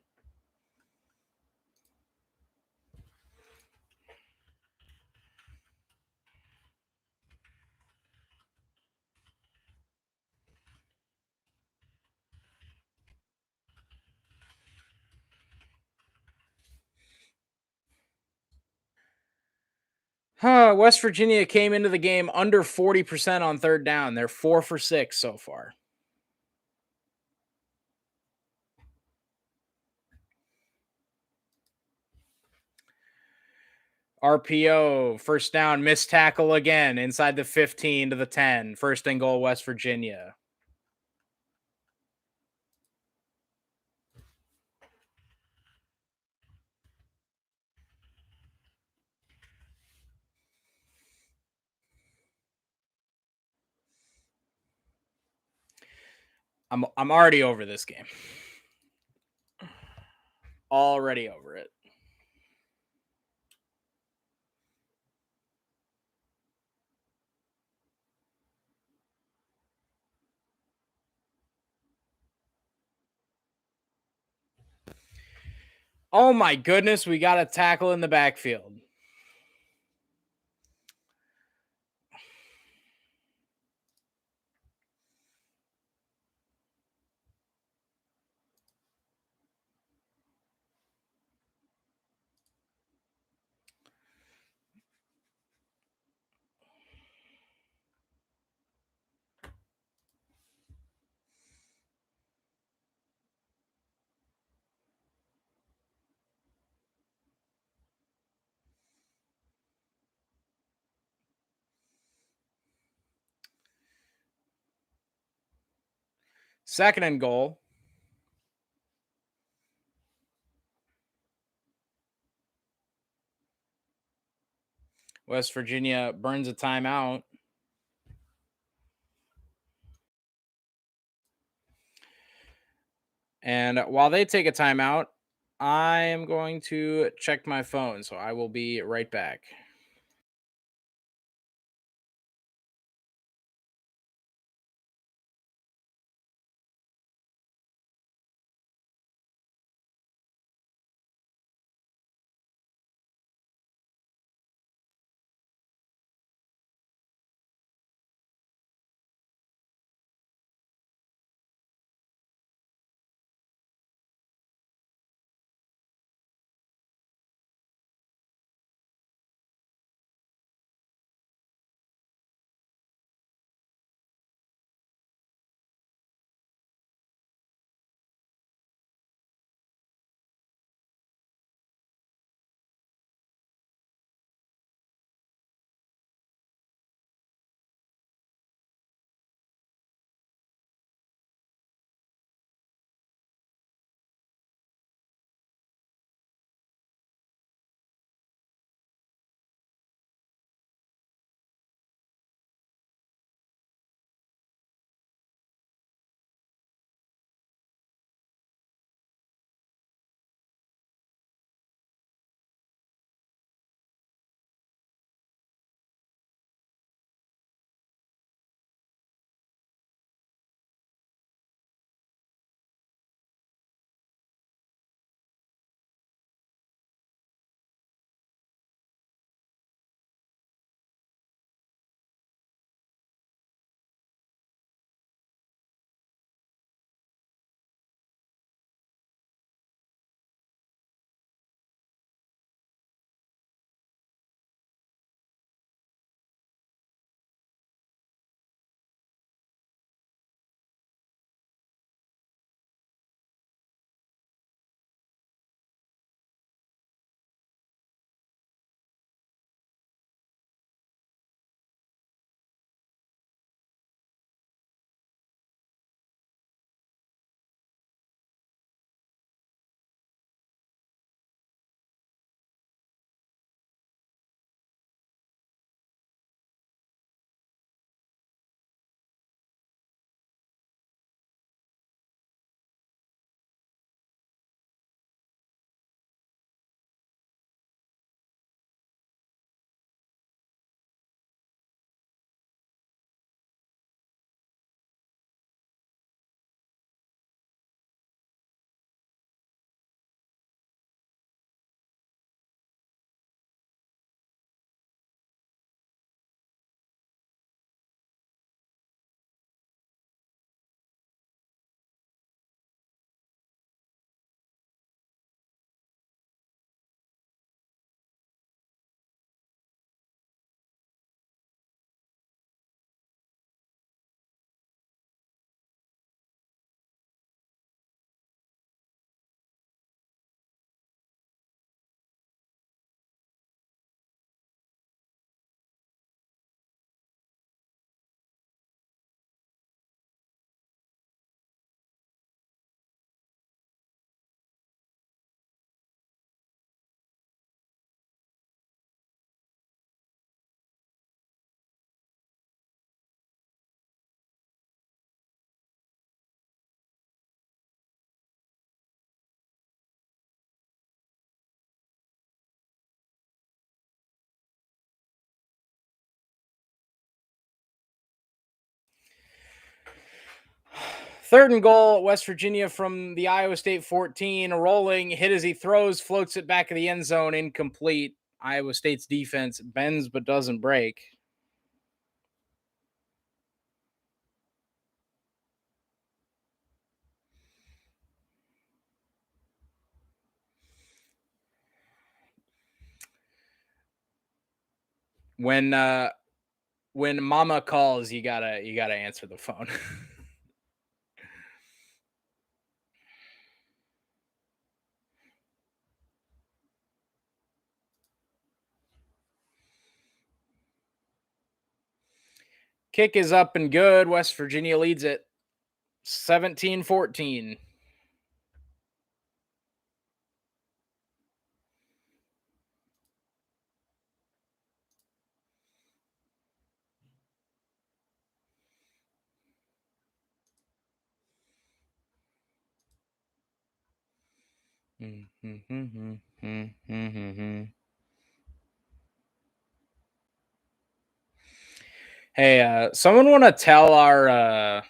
West Virginia came into the game under 40% on 3rd down. They're 4 for 6 so far. RPO, first down, missed tackle again inside the 15 to the 10. 1st and goal, West Virginia. I'm already over this game. Already over it. Oh my goodness, we got a tackle in the backfield. Second and goal. West Virginia burns a timeout. And while they take a timeout, I am going to check my phone. So I will be right back. Third and goal, West Virginia from the Iowa State 14, rolling, hit as he throws, floats it back of the end zone, incomplete. Iowa State's defense bends but doesn't break. When mama calls, you gotta answer the phone. Kick is up and good. West Virginia leads it. 17-14. Hey, someone want to tell our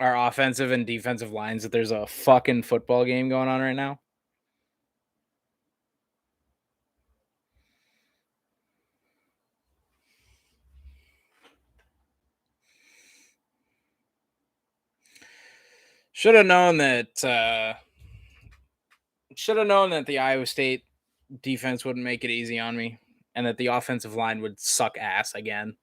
offensive and defensive lines that there's a fucking football game going on right now? Should have known that. Should have known that the Iowa State defense wouldn't make it easy on me, and that the offensive line would suck ass again.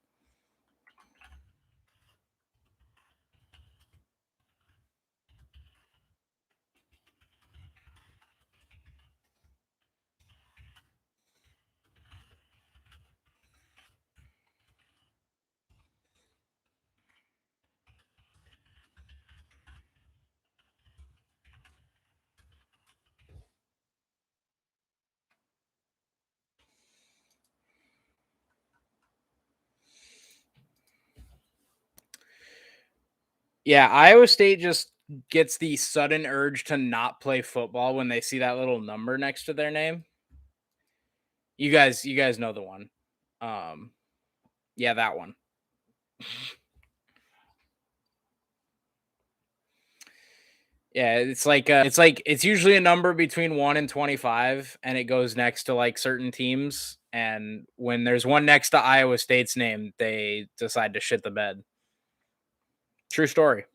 Yeah, Iowa State just gets the sudden urge to not play football when they see that little number next to their name. You guys know the one. Um, yeah, that one. Yeah, it's usually a number between 1 and 25, and it goes next to like certain teams, and when there's one next to Iowa State's name, they decide to shit the bed. True story.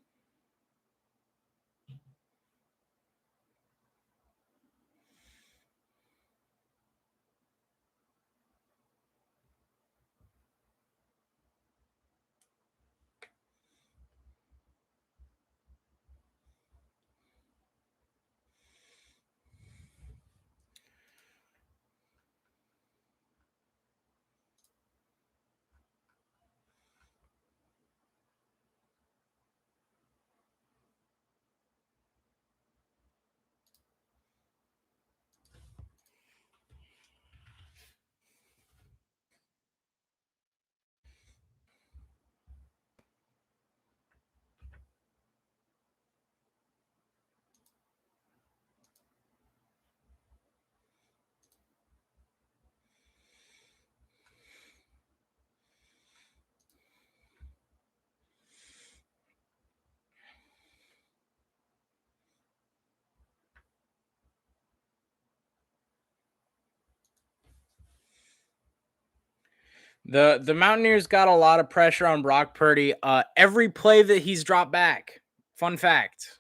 The Mountaineers got a lot of pressure on Brock Purdy. Every play that he's dropped back. Fun fact.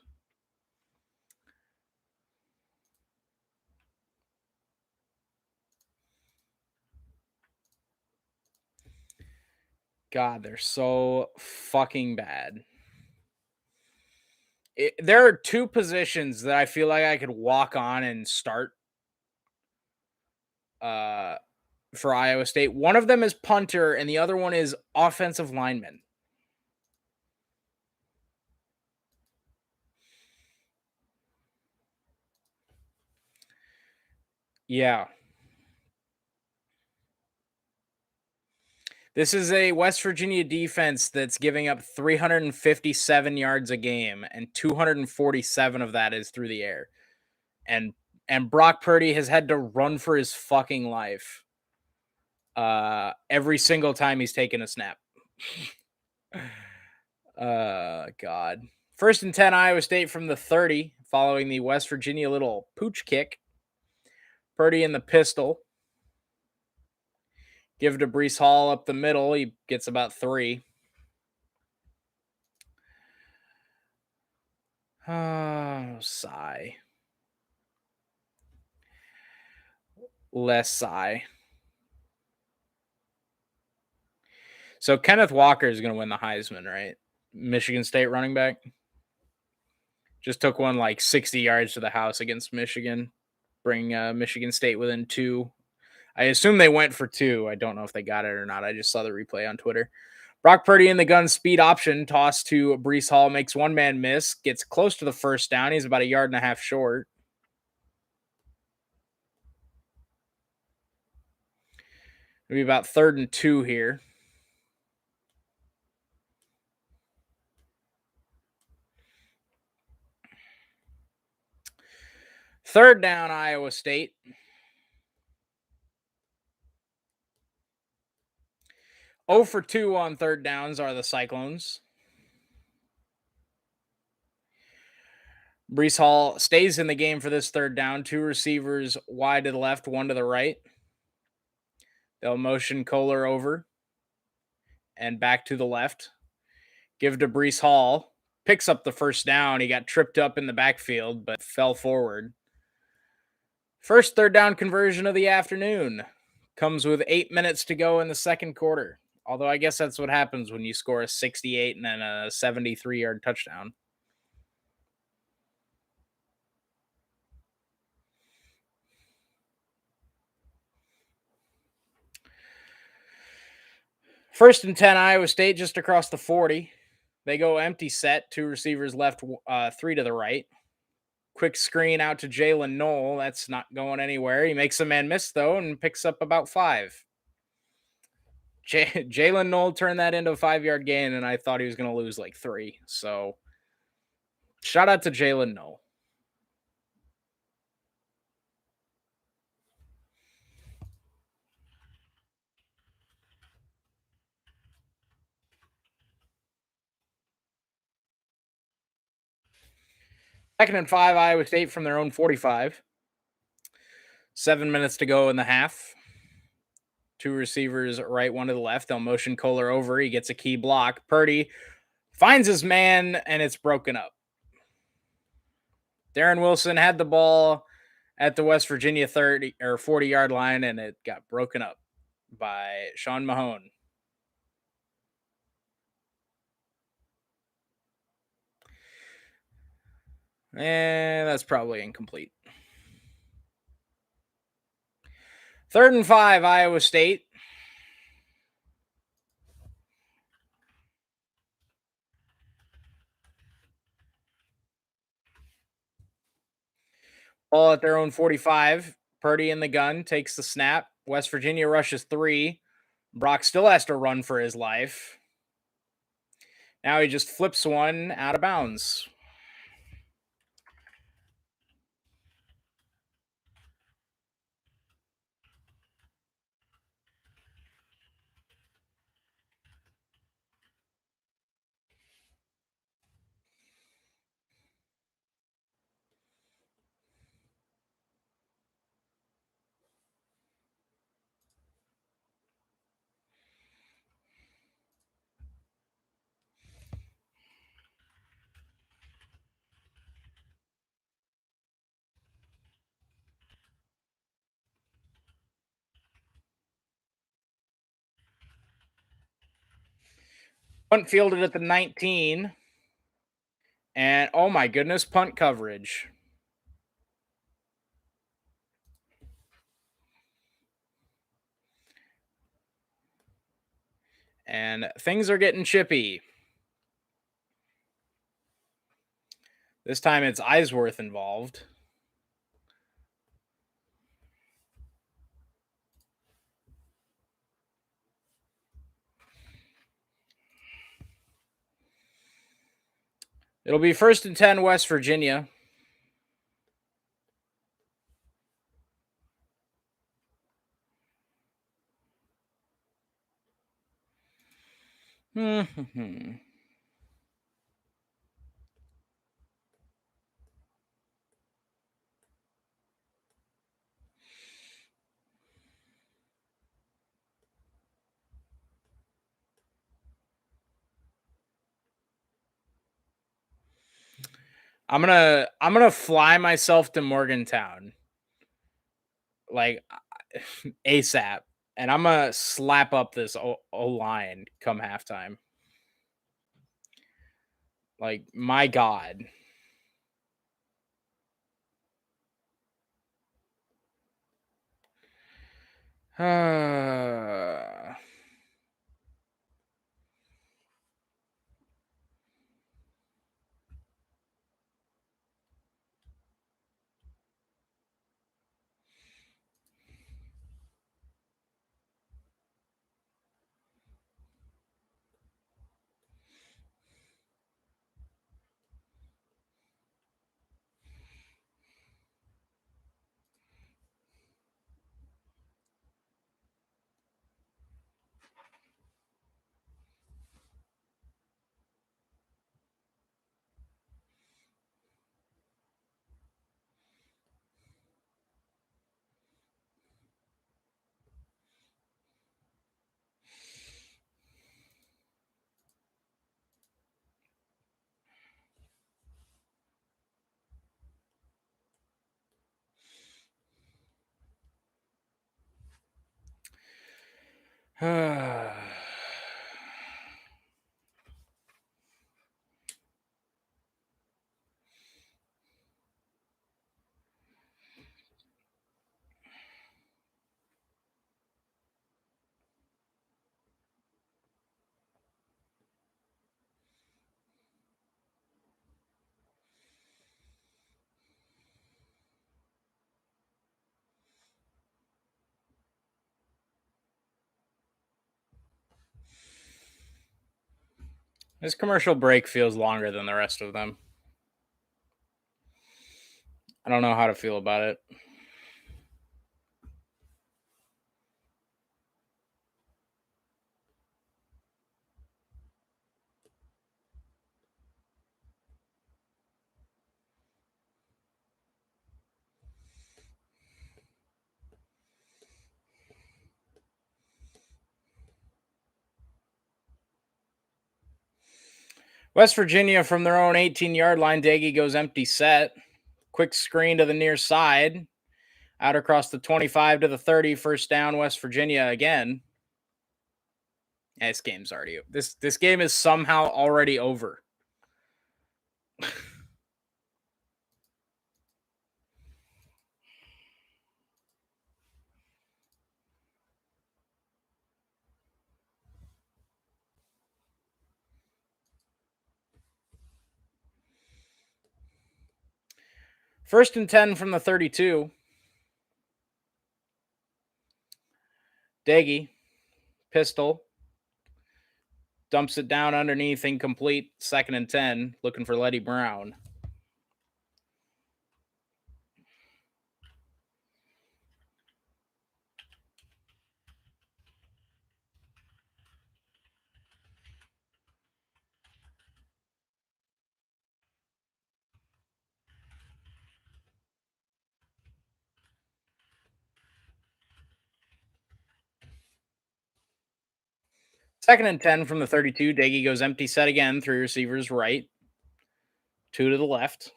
God, they're so fucking bad. There are two positions that I feel like I could walk on and start uh, for Iowa State. One of them is punter, and the other one is offensive lineman. Yeah. This is a West Virginia defense that's giving up 357 yards a game, and 247 of that is through the air. And Brock Purdy has had to run for his fucking life every single time he's taken a snap. God. 1st and 10, Iowa State from the 30, following the West Virginia little pooch kick. Purdy in the pistol. Give to Brees Hall up the middle. He gets about 3. Oh, sigh. Less sigh. So Kenneth Walker is going to win the Heisman, right? Michigan State running back. Just took one like 60 yards to the house against Michigan. Bring Michigan State within 2. I assume they went for 2. I don't know if they got it or not. I just saw the replay on Twitter. Brock Purdy in the gun speed option toss to Brees Hall makes one man miss, gets close to the first down. He's about a yard and a half short. It'll be about 3rd and 2 here. Third down, Iowa State. 0 for 2 on third downs are the Cyclones. Brees Hall stays in the game for this third down. 2 receivers wide to the left, 1 to the right. They'll motion Kohler over and back to the left. Give to Brees Hall. Picks up the first down. He got tripped up in the backfield, but fell forward. First third down conversion of the afternoon comes with 8 minutes to go in the second quarter. Although I guess that's what happens when you score a 68 and then a 73-yard touchdown. First and 10, Iowa State just across the 40. They go empty set. 2 receivers left, 3 to the right. Quick screen out to Jalen Knoll. That's not going anywhere. He makes a man miss, though, and picks up about 5. Jalen Knoll turned that into a 5-yard gain, and I thought he was going to lose like 3. So shout out to Jalen Knoll. Second and 5, Iowa State from their own 45. 7 minutes to go in the half. 2 receivers right, 1 to the left. They'll motion Kohler over. He gets a key block. Purdy finds his man, and it's broken up. Darren Wilson had the ball at the West Virginia 30 or 40-yard line, and it got broken up by Sean Mahone. And that's probably incomplete. 3rd and 5, Iowa State. Ball at their own 45. Purdy in the gun takes the snap. West Virginia rushes 3. Brock still has to run for his life. Now he just flips one out of bounds. Punt fielded at the 19. And oh my goodness, punt coverage. And things are getting chippy. This time it's Eisworth involved. It'll be 1st and 10, West Virginia. I'm gonna fly myself to Morgantown, like ASAP, and I'm gonna slap up this O line come halftime. Like, my God. This commercial break feels longer than the rest of them. I don't know how to feel about it. West Virginia from their own 18-yard line. Daggy goes empty set. Quick screen to the near side. Out across the 25 to the 30. First down, West Virginia again. This game's already this game is somehow already over. First and 10 from the 32. Daggy, pistol, dumps it down underneath, incomplete. Second and 10, looking for Letty Brown. Second and 10 from the 32. Daggy goes empty set again. Three receivers right, two to the left.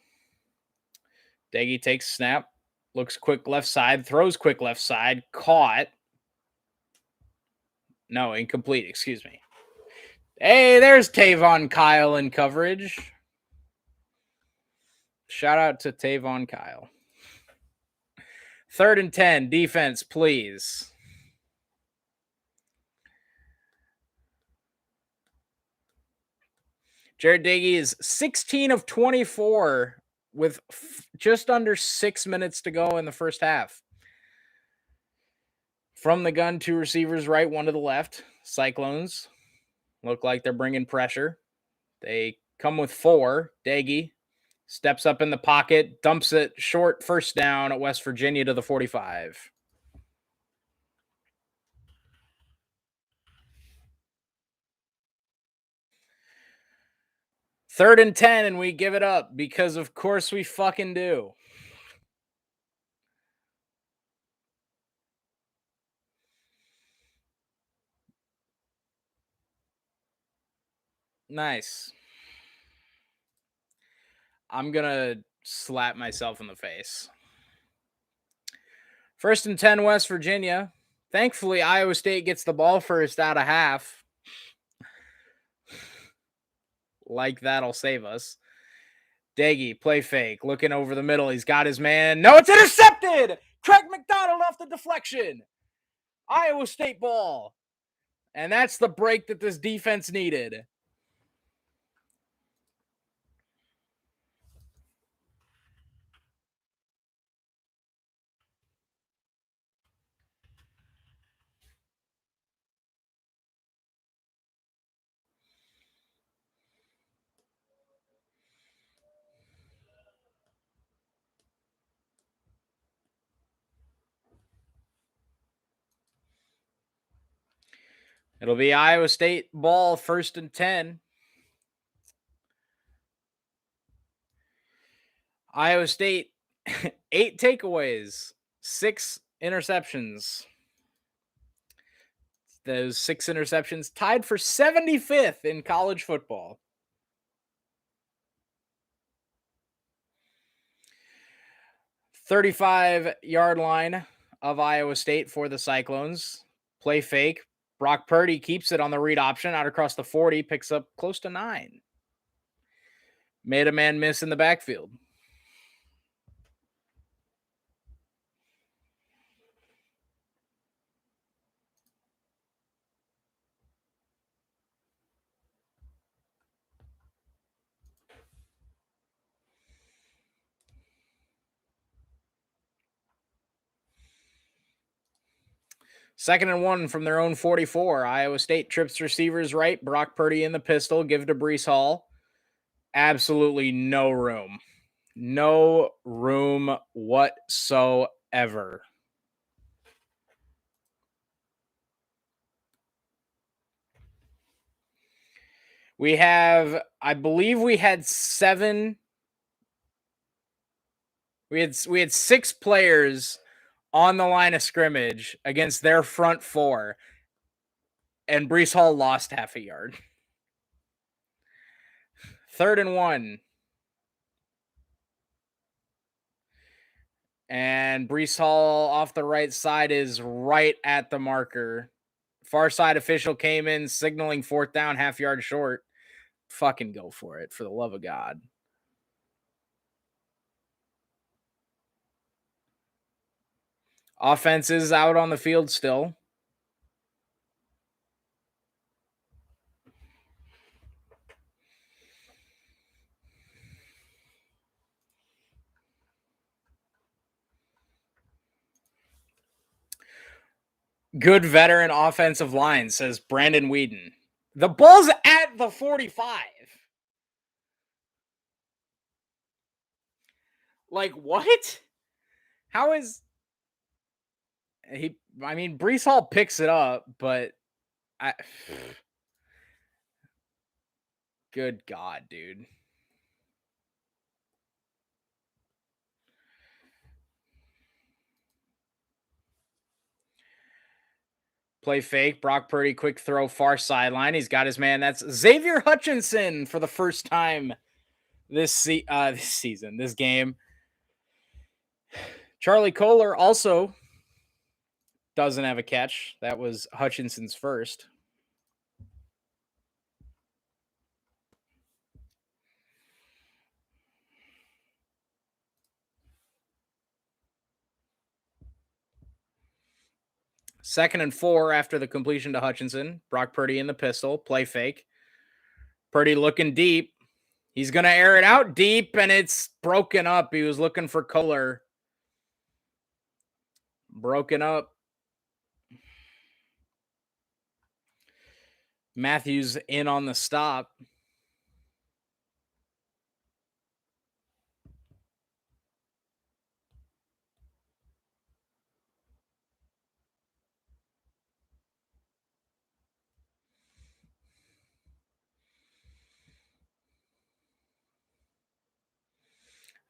Daggy takes snap, looks quick left side, throws quick left side, caught. No, incomplete, excuse me. Hey, there's Tavon Kyle in coverage. Shout out to Tavon Kyle. Third and 10, defense, please. Jared Daggy is 16 of 24 with just under 6 minutes to go in the first half. From the gun, two receivers right, one to the left. Cyclones look like they're bringing pressure. They come with four. Daggy steps up in the pocket, dumps it short, first down at West Virginia to the 45. Third and 10, and we give it up because, of course, we fucking do. Nice. I'm going to slap myself in the face. First and 10, West Virginia. Thankfully, Iowa State gets the ball first out of half. Like that'll save us. Daggy, play fake, looking over the middle. He's got his man. No, it's intercepted! Craig McDonald off the deflection. Iowa State ball. And that's the break that this defense needed. It'll be Iowa State ball, first and 10. Iowa State, 8 takeaways, 6 interceptions. Those 6 interceptions tied for 75th in college football. 35-yard line of Iowa State for the Cyclones. Play fake, Brock Purdy keeps it on the read option out across the 40, picks up close to 9. Made a man miss in the backfield. Second and 1 from their own 44. Iowa State trips receivers right. Brock Purdy in the pistol. Give to Breece Hall. Absolutely no room. No room whatsoever. We have, I believe we had 7. We had 6 players on the line of scrimmage against their front 4, and Breece Hall lost half a yard. Third and 1. And Breece Hall off the right side is right at the marker. Far side official came in signaling 4th down, half yard short. Fucking go for it, for the love of God. Offense is out on the field still. Good veteran offensive line, says Brandon Whedon. The ball's at the 45. Like, what? How is he? I mean, Breece Hall picks it up, but good God, dude. Play fake. Brock Purdy, quick throw, far sideline. He's got his man. That's Xavier Hutchinson for the first time this game. Charlie Kohler also doesn't have a catch. That was Hutchinson's first. Second and 4 after the completion to Hutchinson. Brock Purdy in the pistol. Play fake. Purdy looking deep. He's going to air it out deep, and it's broken up. He was looking for Kohler. Broken up. Matthews in on the stop.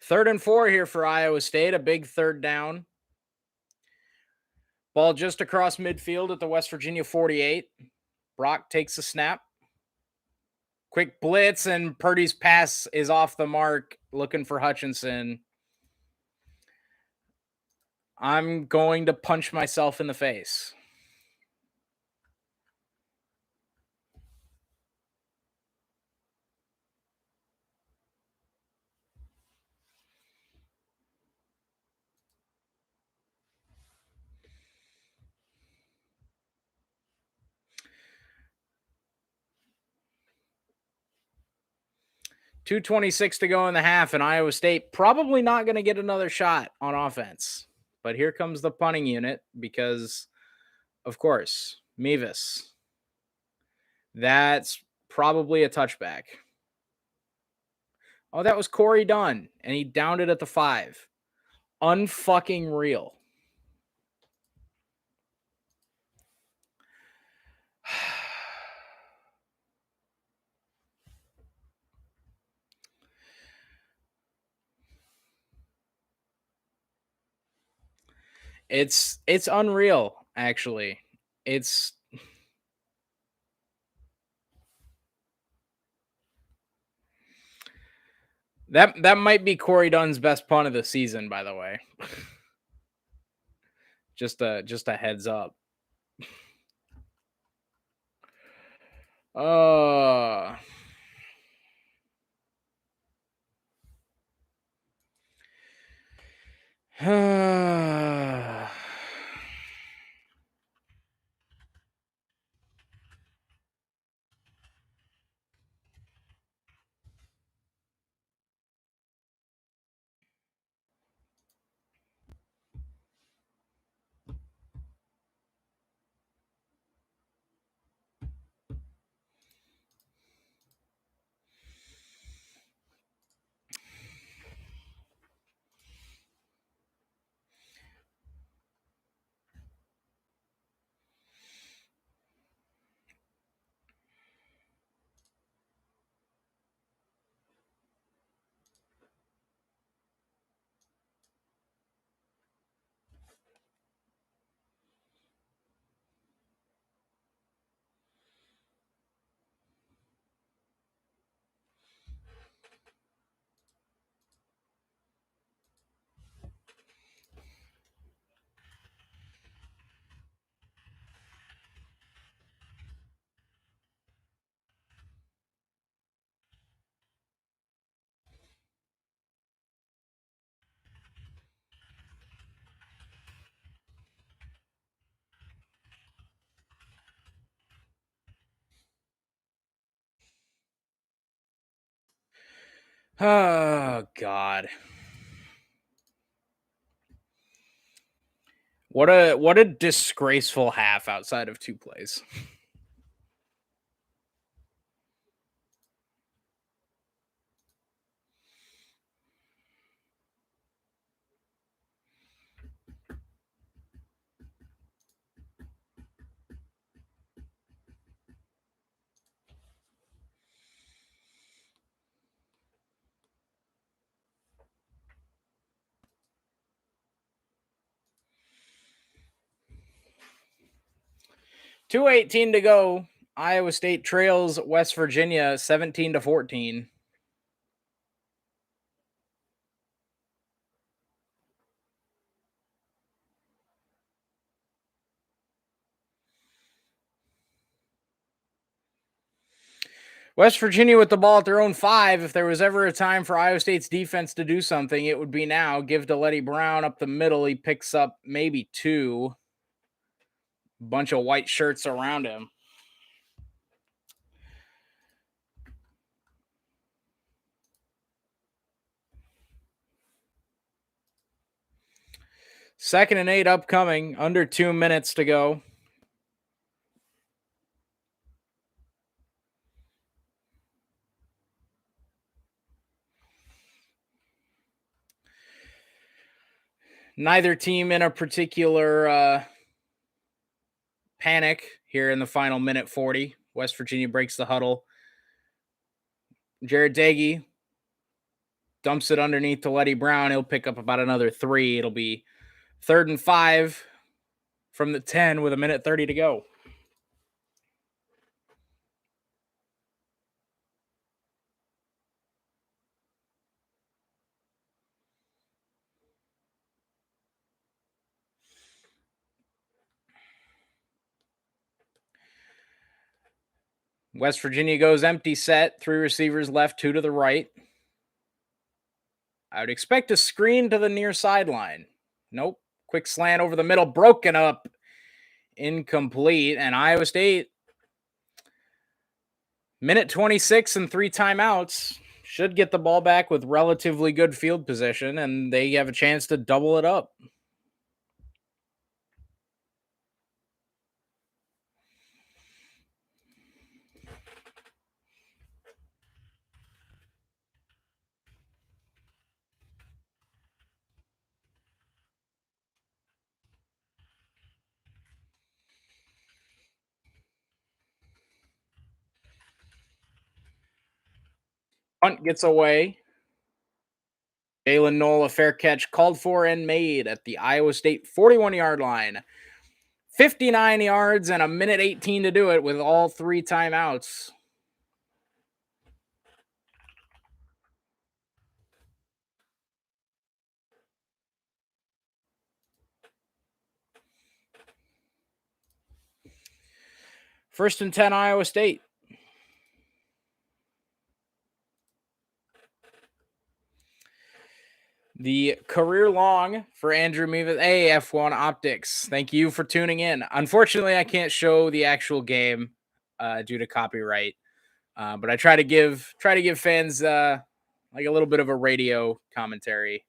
Third and 4 here for Iowa State. A big third down. Ball just across midfield at the West Virginia 48. Brock takes a snap. Quick blitz, and Purdy's pass is off the mark, looking for Hutchinson. I'm going to punch myself in the face. .226 to go in the half, and Iowa State probably not going to get another shot on offense. But here comes the punting unit because, of course, Mevis. That's probably a touchback. Oh, that was Corey Dunn, and he downed it at the 5. Unfucking real. It's unreal, actually. It's that might be Corey Dunn's best punt of the season, by the way. just a heads up. Uh oh God. What a disgraceful half outside of two plays. 2:18 to go. Iowa State trails West Virginia 17-14. West Virginia with the ball at their own 5. If there was ever a time for Iowa State's defense to do something, it would be now. Give to Letty Brown up the middle. He picks up maybe 2. Bunch of white shirts around him. Second and 8 upcoming. Under 2 minutes to go. Neither team in a particular panic here in the final minute 40. West Virginia breaks the huddle. Jared Dagey dumps it underneath to Letty Brown. He'll pick up about another 3. It'll be 3rd and 5 from the 10 with a minute 30 to go. West Virginia goes empty set. 3 receivers left, 2 to the right. I would expect a screen to the near sideline. Nope. Quick slant over the middle, broken up. Incomplete. And Iowa State, minute 26 and 3 timeouts, should get the ball back with relatively good field position, and they have a chance to double it up. Punt gets away. Jalen Knoll, a fair catch called for and made at the Iowa State 41-yard line. 59 yards and a minute 18 to do it with all 3 timeouts. First and 10, Iowa State. The career long for Andrew Mevis. Hey, F1 Optics. Thank you for tuning in. Unfortunately, I can't show the actual game due to copyright, but I try to give fans like a little bit of a radio commentary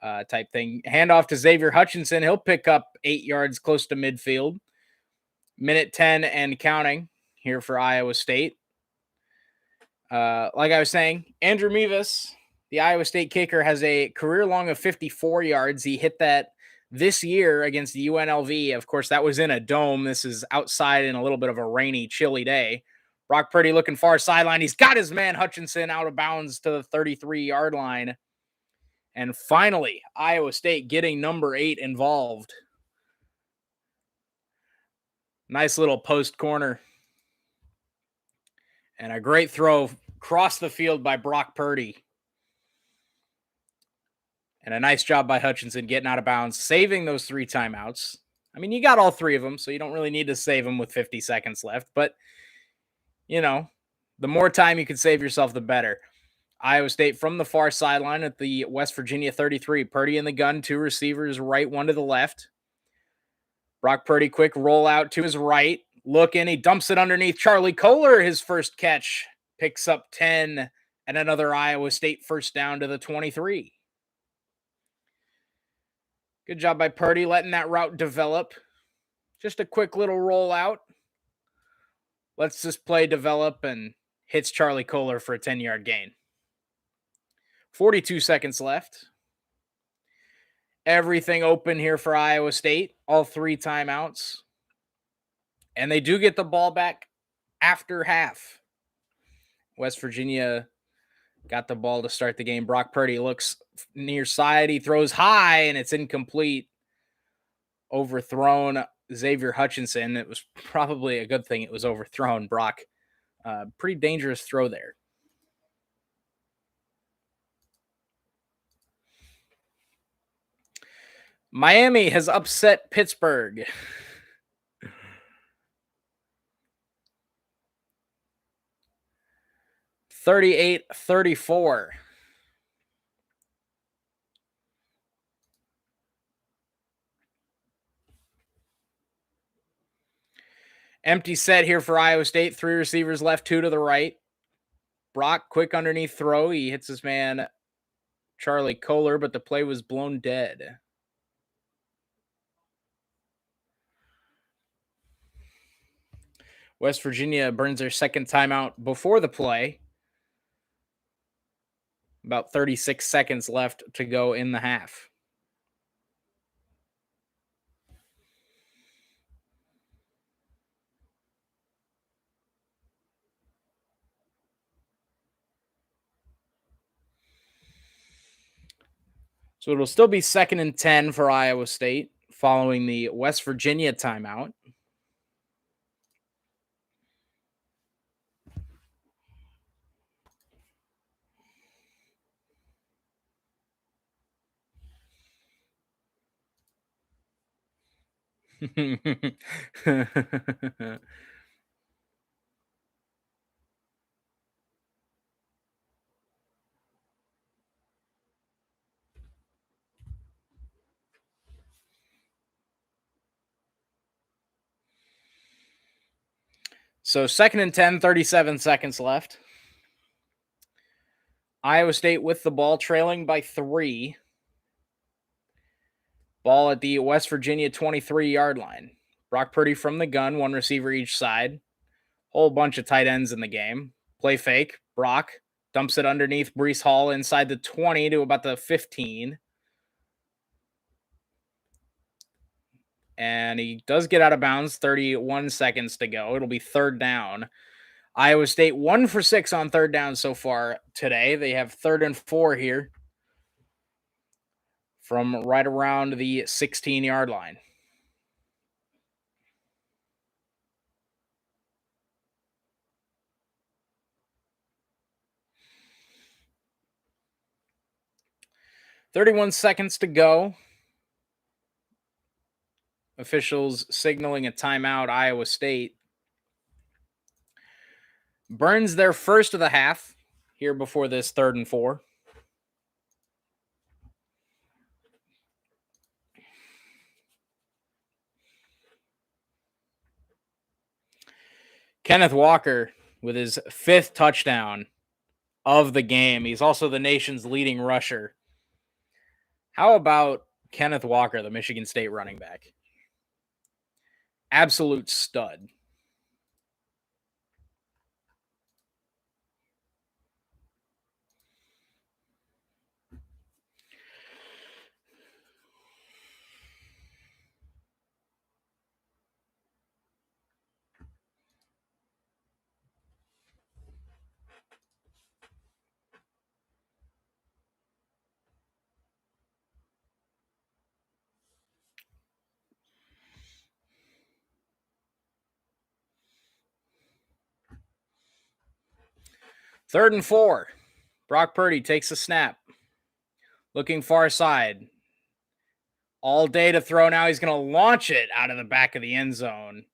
type thing. Handoff to Xavier Hutchinson. He'll pick up 8 yards close to midfield. Minute 10 and counting here for Iowa State. Like I was saying, Andrew Mevis, the Iowa State kicker, has a career long of 54 yards. He hit that this year against the UNLV. Of course, that was in a dome. This is outside in a little bit of a rainy, chilly day. Brock Purdy looking far sideline. He's got his man Hutchinson out of bounds to the 33-yard line. And finally, Iowa State getting number 8 involved. Nice little post corner. And a great throw across the field by Brock Purdy. And a nice job by Hutchinson getting out of bounds, saving those 3 timeouts. I mean, you got all 3 of them, so you don't really need to save them with 50 seconds left. But, you know, the more time you can save yourself, the better. Iowa State from the far sideline at the West Virginia 33. Purdy in the gun, 2 receivers right, 1 to the left. Brock Purdy, quick rollout to his right. Looking, he dumps it underneath Charlie Kohler. His first catch, picks up 10, and another Iowa State first down to the 23. Good job by Purdy letting that route develop. Just a quick little rollout. Lets this play develop and hits Charlie Kohler for a 10-yard gain. 42 seconds left. Everything open here for Iowa State. All 3 timeouts. And they do get the ball back after half. West Virginia got the ball to start the game. Brock Purdy looks near side. He throws high, and it's incomplete. Overthrown Xavier Hutchinson. It was probably a good thing it was overthrown. Brock, pretty dangerous throw there. Miami has upset Pittsburgh. 38-34. Empty set here for Iowa State. 3 receivers left, 2 to the right. Brock, quick underneath throw. He hits his man Charlie Kohler, but the play was blown dead. West Virginia burns their second timeout before the play. About 36 seconds left to go in the half. So it'll still be 2nd and 10 for Iowa State following the West Virginia timeout. So 2nd and 10, 37 seconds left. Iowa State with the ball, trailing by 3. Ball at the West Virginia 23-yard line. Brock Purdy from the gun, 1 receiver each side. Whole bunch of tight ends in the game. Play fake. Brock dumps it underneath Breece Hall inside the 20 to about the 15. And he does get out of bounds, 31 seconds to go. It'll be 3rd down. Iowa State 1 for 6 on 3rd down so far today. They have 3rd and 4 here from right around the 16-yard line. "31 seconds to go." Officials signaling a timeout. Iowa State burns their first of the half here before this 3rd and 4. Kenneth Walker with his 5th touchdown of the game. He's also the nation's leading rusher. How about Kenneth Walker, the Michigan State running back? Absolute stud. Third and 4. Brock Purdy takes a snap. Looking far side. All day to throw. Now he's going to launch it out of the back of the end zone.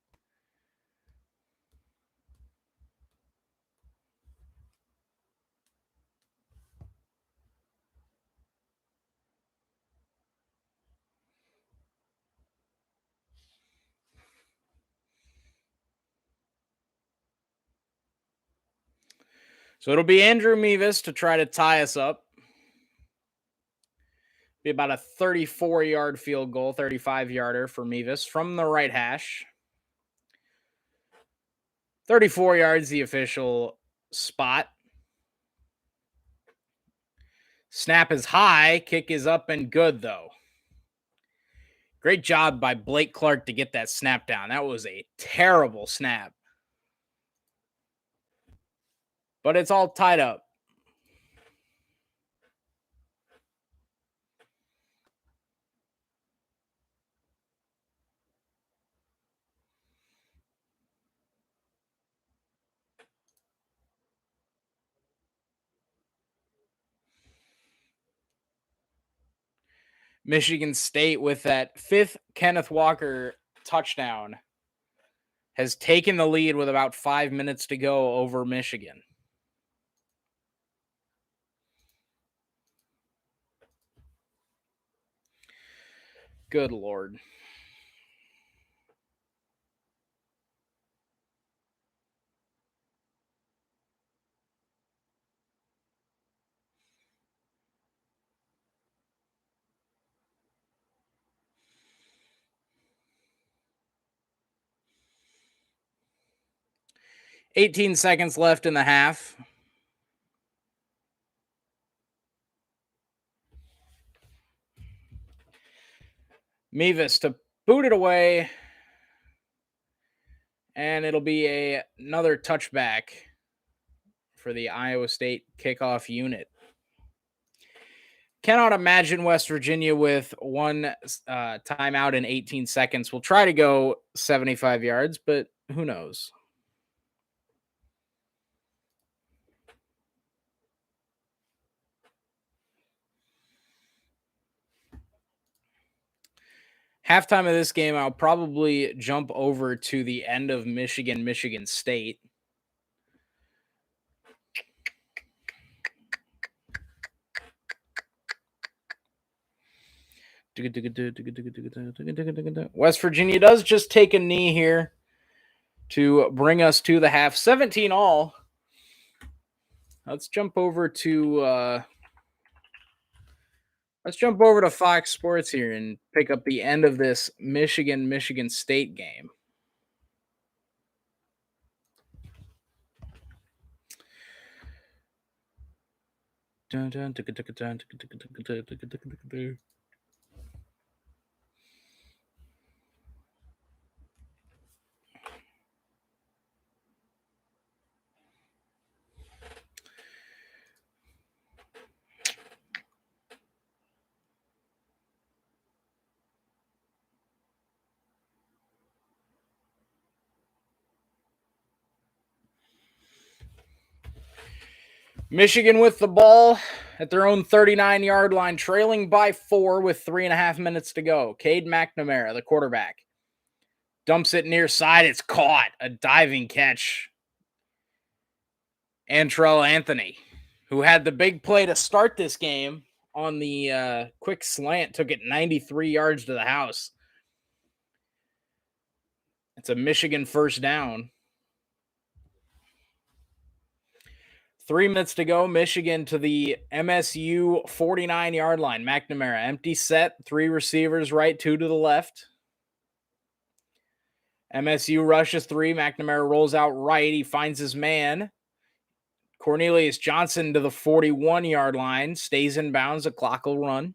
So it'll be Andrew Mevis to try to tie us up. Be about a 34-yard field goal, 35-yarder for Mevis from the right hash. 34 yards, the official spot. Snap is high. Kick is up and good, though. Great job by Blake Clark to get that snap down. That was a terrible snap. But it's all tied up. Michigan State, with that 5th Kenneth Walker touchdown, has taken the lead with about 5 minutes to go over Michigan. Good Lord. $18 seconds left in the half. Mevis to boot it away. And it'll be another touchback for the Iowa State kickoff unit. Cannot imagine West Virginia with one timeout in 18 seconds. We'll try to go 75 yards, but who knows? Halftime of this game, I'll probably jump over to the end of Michigan State. West Virginia does just take a knee here to bring us to the half. 17 all. Let's jump over to Fox Sports here and pick up the end of this Michigan State game. Michigan with the ball at their own 39-yard line, trailing by 4 with 3.5 minutes to go. Cade McNamara, the quarterback, dumps it near side. It's caught. A diving catch. Antrell Anthony, who had the big play to start this game on the quick slant, took it 93 yards to the house. It's a Michigan first down. 3 minutes to go. Michigan to the MSU 49-yard line. McNamara, empty set, 3 receivers right, 2 to the left. MSU rushes 3. McNamara rolls out right. He finds his man. Cornelius Johnson to the 41-yard line. Stays in bounds. The clock will run.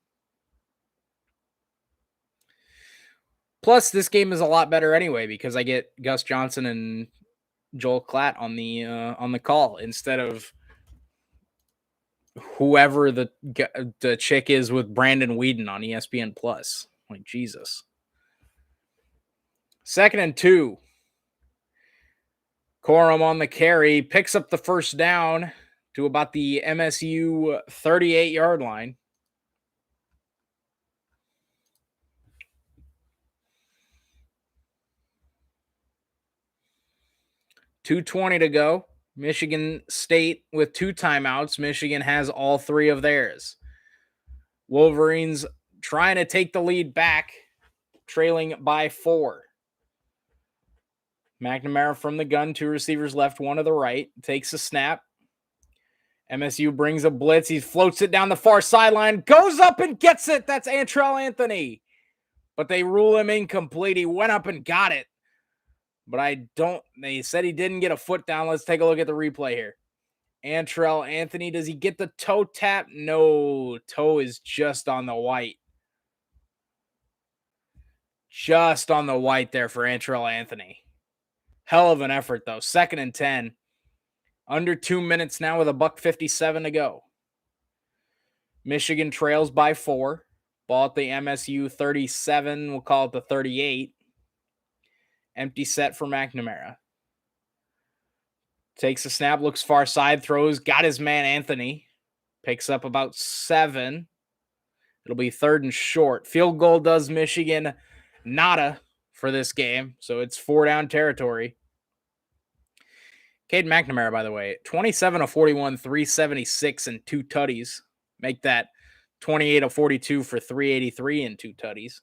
Plus, this game is a lot better anyway because I get Gus Johnson and Joel Klatt on the call instead of whoever the chick is with Brandon Whedon on ESPN Plus. Like, Jesus. 2nd and 2. Corum on the carry, picks up the first down to about the MSU 38-yard line. .220 to go. Michigan State with 2 timeouts. Michigan has all 3 of theirs. Wolverines trying to take the lead back, trailing by 4. McNamara from the gun, 2 receivers left, 1 to the right, takes a snap. MSU brings a blitz. He floats it down the far sideline, goes up and gets it. That's Antrell Anthony. But they rule him incomplete. He went up and got it. But they said he didn't get a foot down. Let's take a look at the replay here. Antrell Anthony, does he get the toe tap? No, toe is just on the white. Just on the white there for Antrell Anthony. Hell of an effort, though. 2nd and 10. Under 2 minutes now with $1:57 to go. Michigan trails by 4. Ball at the MSU 37. We'll call it the 38. Empty set for McNamara. Takes a snap, looks far side, throws, got his man Anthony. Picks up about 7. It'll be 3rd and short. Field goal does Michigan nada for this game, so it's 4 down territory. Cade McNamara, by the way, 27 of 41, 376 and 2 tutties. Make that 28 of 42 for 383 and 2 tutties.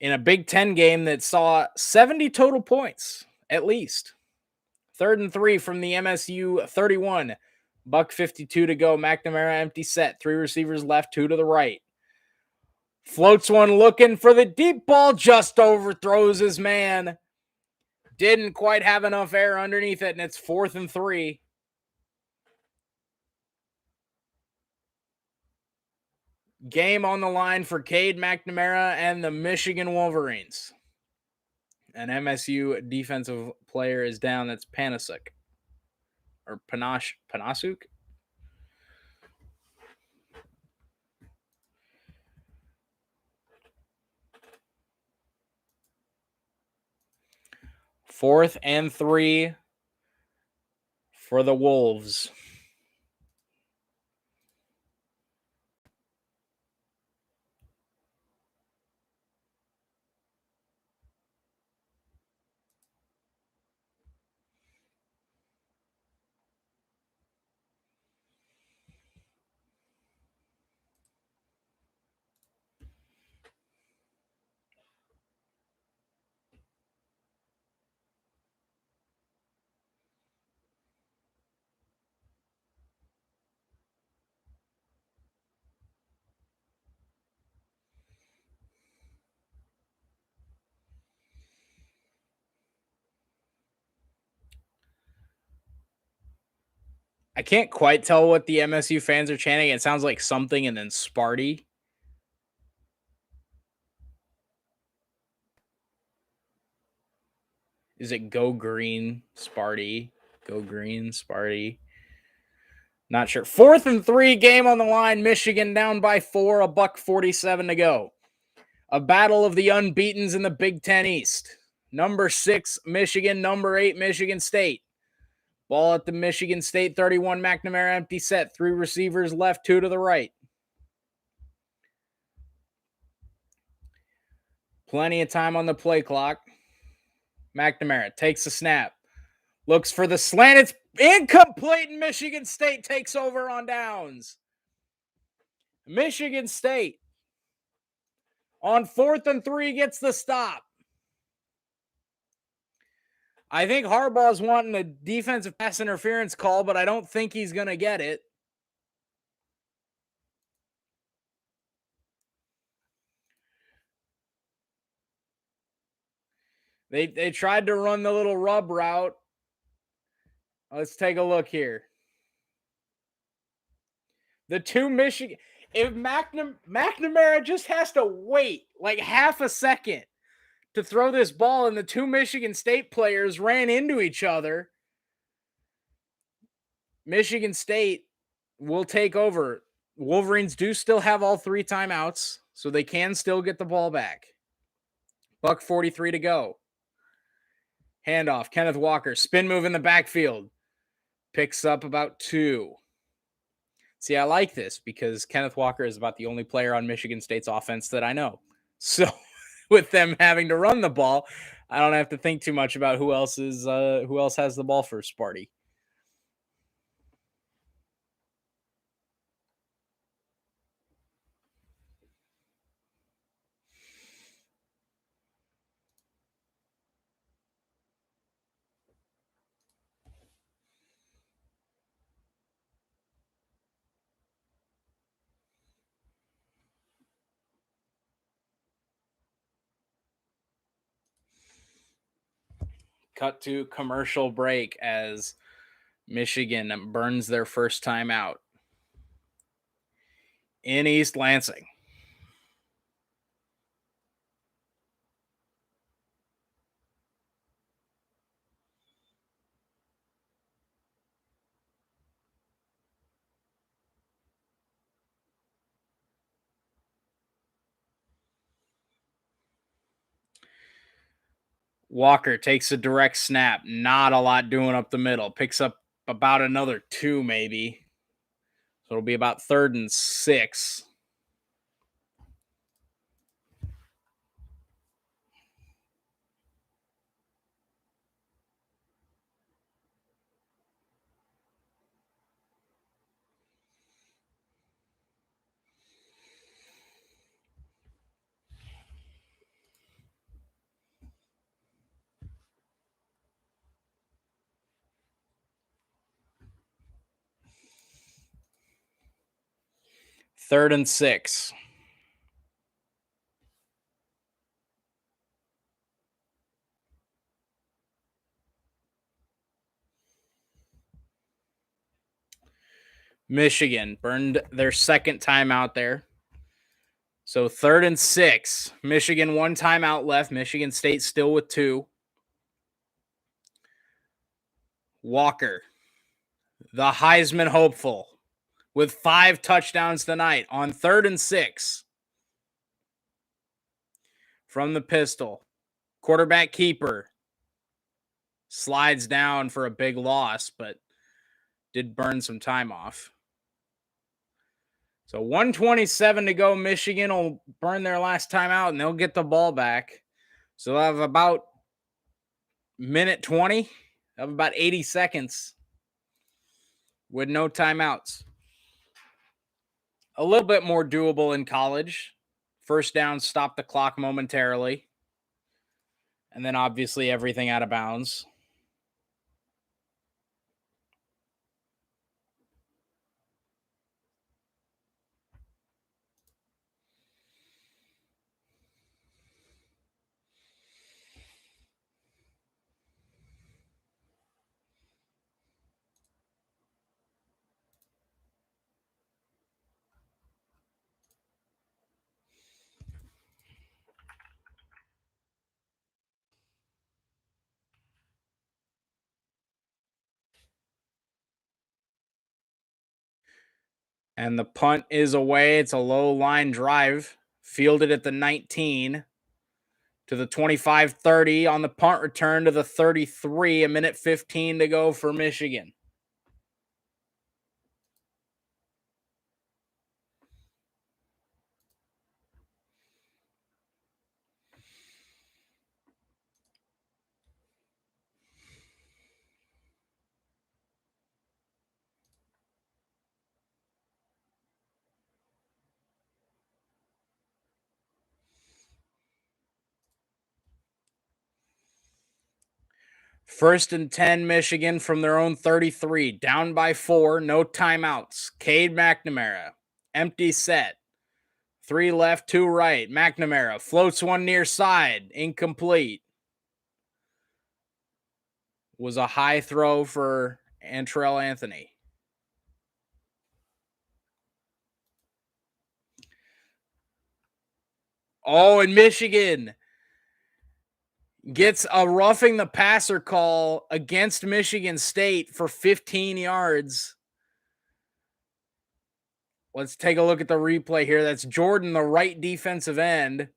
In a Big Ten game that saw 70 total points, at least. 3rd and 3 from the MSU 31. $1:52 to go. McNamara empty set. 3 receivers left, 2 to the right. Floats one looking for the deep ball. Just overthrows his man. Didn't quite have enough air underneath it, and it's 4th and 3. Game on the line for Cade McNamara and the Michigan Wolverines. An MSU defensive player is down. That's Panasiuk. Or Panasiuk? Fourth and 3 for the Wolves. I can't quite tell what the MSU fans are chanting. It sounds like something and then Sparty. Is it Go Green, Sparty? Go Green, Sparty. Not sure. 4th and 3, game on the line. Michigan down by 4, $1:47 to go. A battle of the unbeatens in the Big Ten East. Number 6, Michigan. Number 8, Michigan State. Ball at the Michigan State 31. McNamara empty set. 3 receivers left, 2 to the right. Plenty of time on the play clock. McNamara takes the snap. Looks for the slant. It's incomplete, and Michigan State takes over on downs. Michigan State on 4th and 3 gets the stop. I think Harbaugh's wanting a defensive pass interference call, but I don't think he's going to get it. They tried to run the little rub route. Let's take a look here. The two Michigan. If McNamara just has to wait like half a second to throw this ball, and the two Michigan State players ran into each other, Michigan State will take over. Wolverines do still have all three timeouts, so they can still get the ball back. Buck 43 to go. Handoff, Kenneth Walker, spin move in the backfield. Picks up about 2. See, I like this because Kenneth Walker is about the only player on Michigan State's offense that I know. So with them having to run the ball, I don't have to think too much about who else has the ball for Sparty. Cut to commercial break as Michigan burns their first timeout in East Lansing. Walker takes a direct snap. Not a lot doing up the middle. Picks up about another 2 maybe. So it'll be about 3rd and 6. Third and 6. Michigan burned their second timeout there. So 3rd and 6. Michigan 1 timeout left. Michigan State still with 2. Walker, the Heisman hopeful, with 5 touchdowns tonight on 3rd and 6. From the pistol. Quarterback keeper slides down for a big loss, but did burn some time off. So 1:27 to go. Michigan will burn their last timeout and they'll get the ball back. So they'll have about minute 20 of about 80 seconds with no timeouts. A little bit more doable in college. First down, stop the clock momentarily. And then obviously everything out of bounds. And the punt is away. It's a low line drive. Fielded at the 19 to the 25-30 on the punt return to the 33. A minute 15 to go for Michigan. First and 10, Michigan from their own 33. Down by 4. No timeouts. Cade McNamara. Empty set. 3 left, 2 right. McNamara floats one near side. Incomplete. Was a high throw for Antrell Anthony. Oh, and Michigan gets a roughing the passer call against Michigan State for 15 yards. Let's take a look at the replay here. That's Jordan, the right defensive end.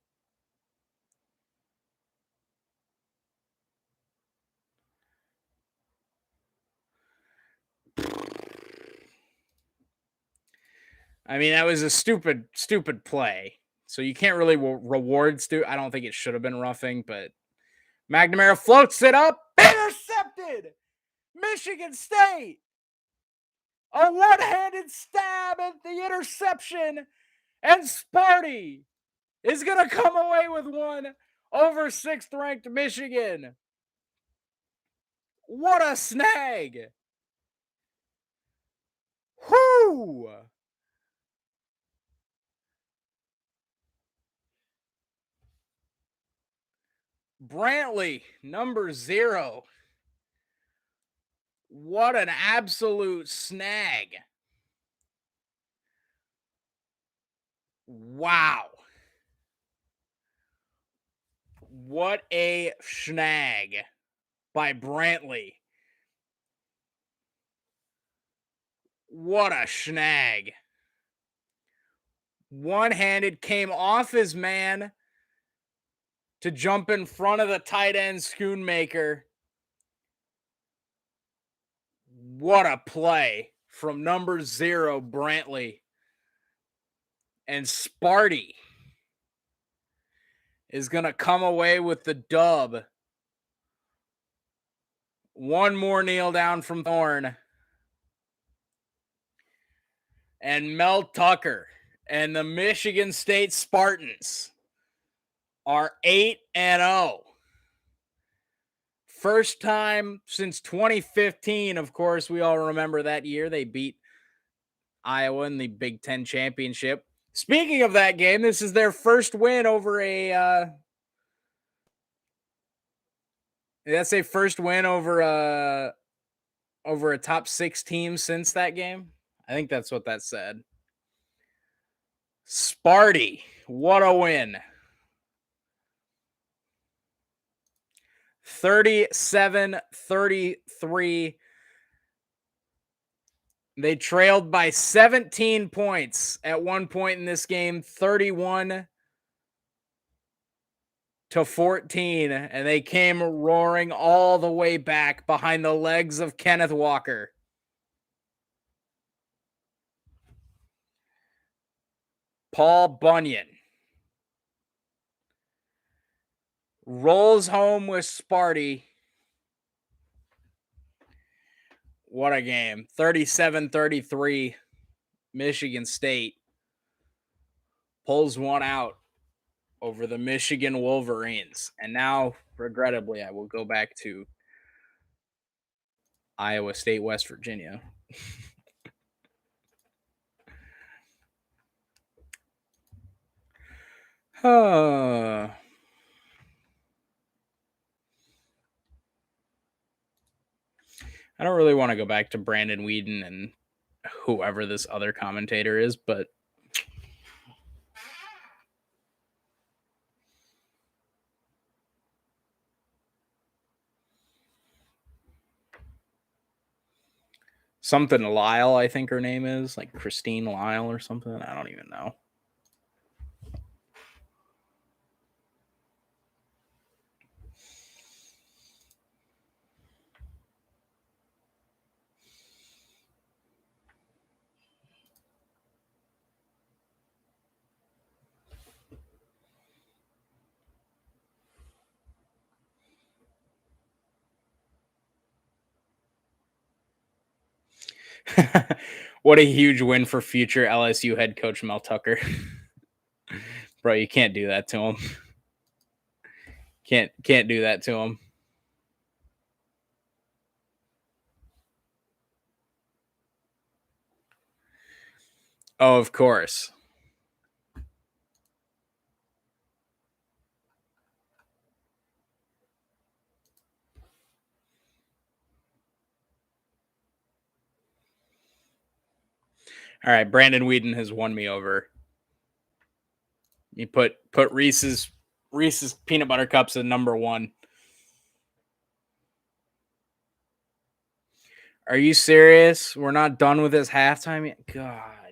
I mean, that was a stupid play. So you can't really reward I don't think it should have been roughing, but McNamara floats it up. Intercepted! Michigan State! A one-handed stab at the interception, and Sparty is going to come away with one over 6th-ranked Michigan. What a snag! Whoo! Brantley, number 0. What an absolute snag. Wow. What a snag by Brantley. What a snag. One-handed, came off his man to jump in front of the tight end Schoonmaker. What a play from number 0, Brantley. And Sparty is going to come away with the dub. One more kneel down from Thorne. And Mel Tucker and the Michigan State Spartans are 8-0. First time since 2015, of course, we all remember that year. They beat Iowa in the Big Ten championship. Speaking of that game, this is their first win over a first win over a top 6 team since that game. I think that's what that said. Sparty, what a win. 37-33. They trailed by 17 points at one point in this game, 31-14, and they came roaring all the way back behind the legs of Kenneth Walker. Paul Bunyan rolls home with Sparty. What a game. 37-33. Michigan State pulls one out over the Michigan Wolverines. And now, regrettably, I will go back to Iowa State, West Virginia. I don't really want to go back to Brandon Whedon and whoever this other commentator is, but something Lyle, I think her name is, like Christine Lyle or something. I don't even know. What a huge win for future LSU head coach Mel Tucker. Bro, you can't do that to him. Can't do that to him. Oh, of course. All right, Brandon Whedon has won me over. You put Reese's peanut butter cups at number one. Are you serious? We're not done with this halftime yet? God.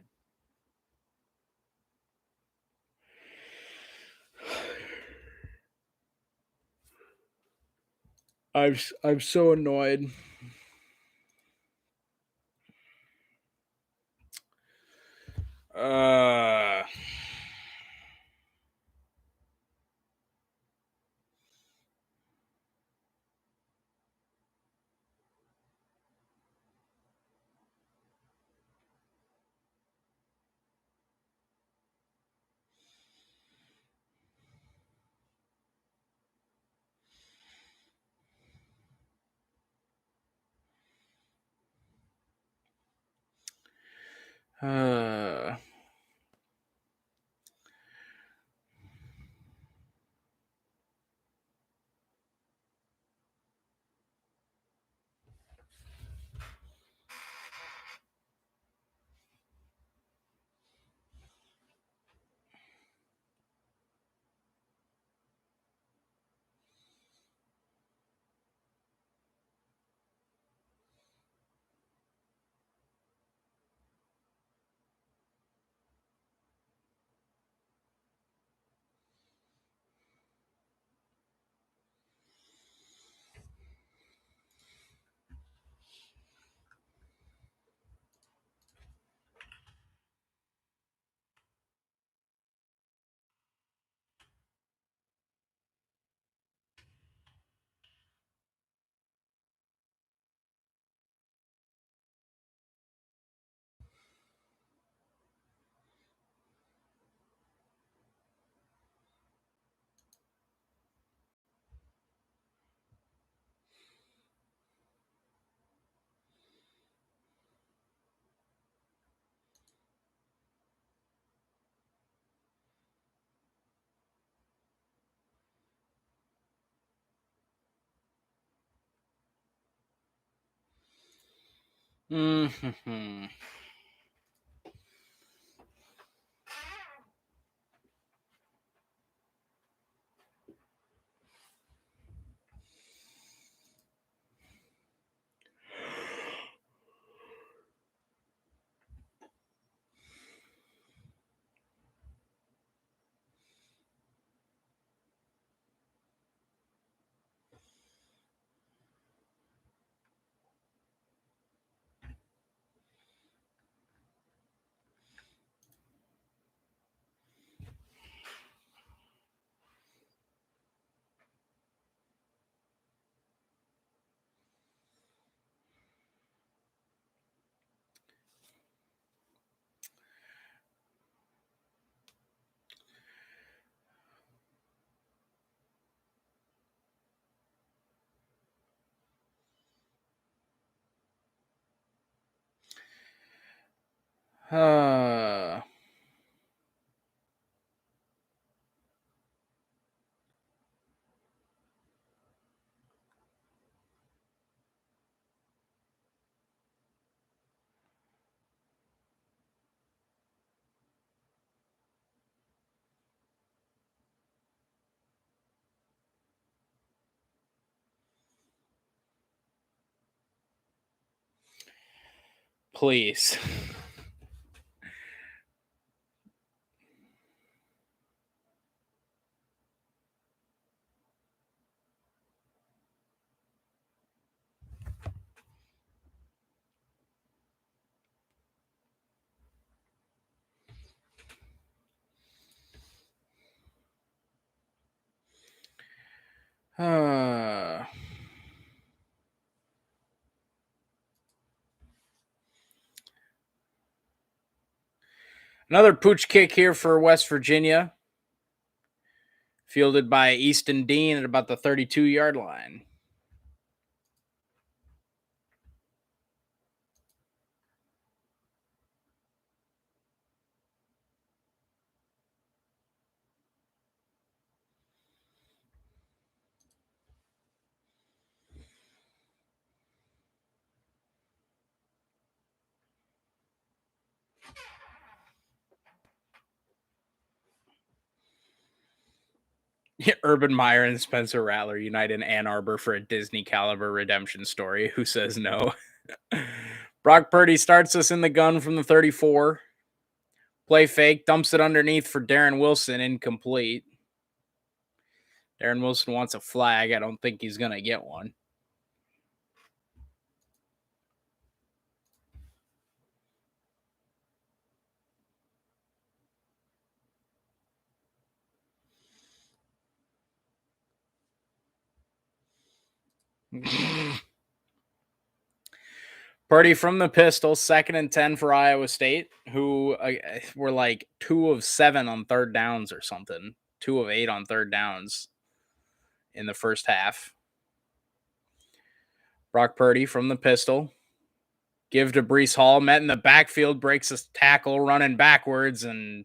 I'm so annoyed. Uh uh mhm. Uh please. Uh Another pooch kick here for West Virginia, fielded by Easton Dean at about the 32-yard line. Urban Meyer and Spencer Rattler unite in Ann Arbor for a Disney caliber redemption story. Who says no? Brock Purdy starts us in the gun from the 34. Play fake, dumps it underneath for Darren Wilson, incomplete. Darren Wilson wants a flag. I don't think he's going to get one. Purdy from the pistol, 2nd and 10 for Iowa State, who were like 2 of 7 on third downs or something. 2 of 8 on third downs in the first half. Brock Purdy from the pistol. Give to Breece Hall. Met in the backfield, breaks a tackle, running backwards, and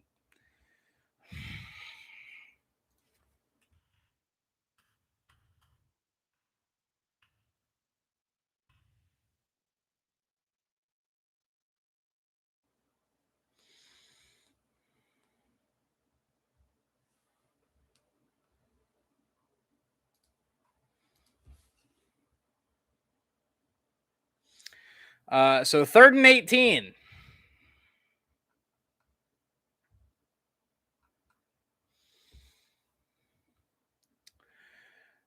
so 3rd and 18.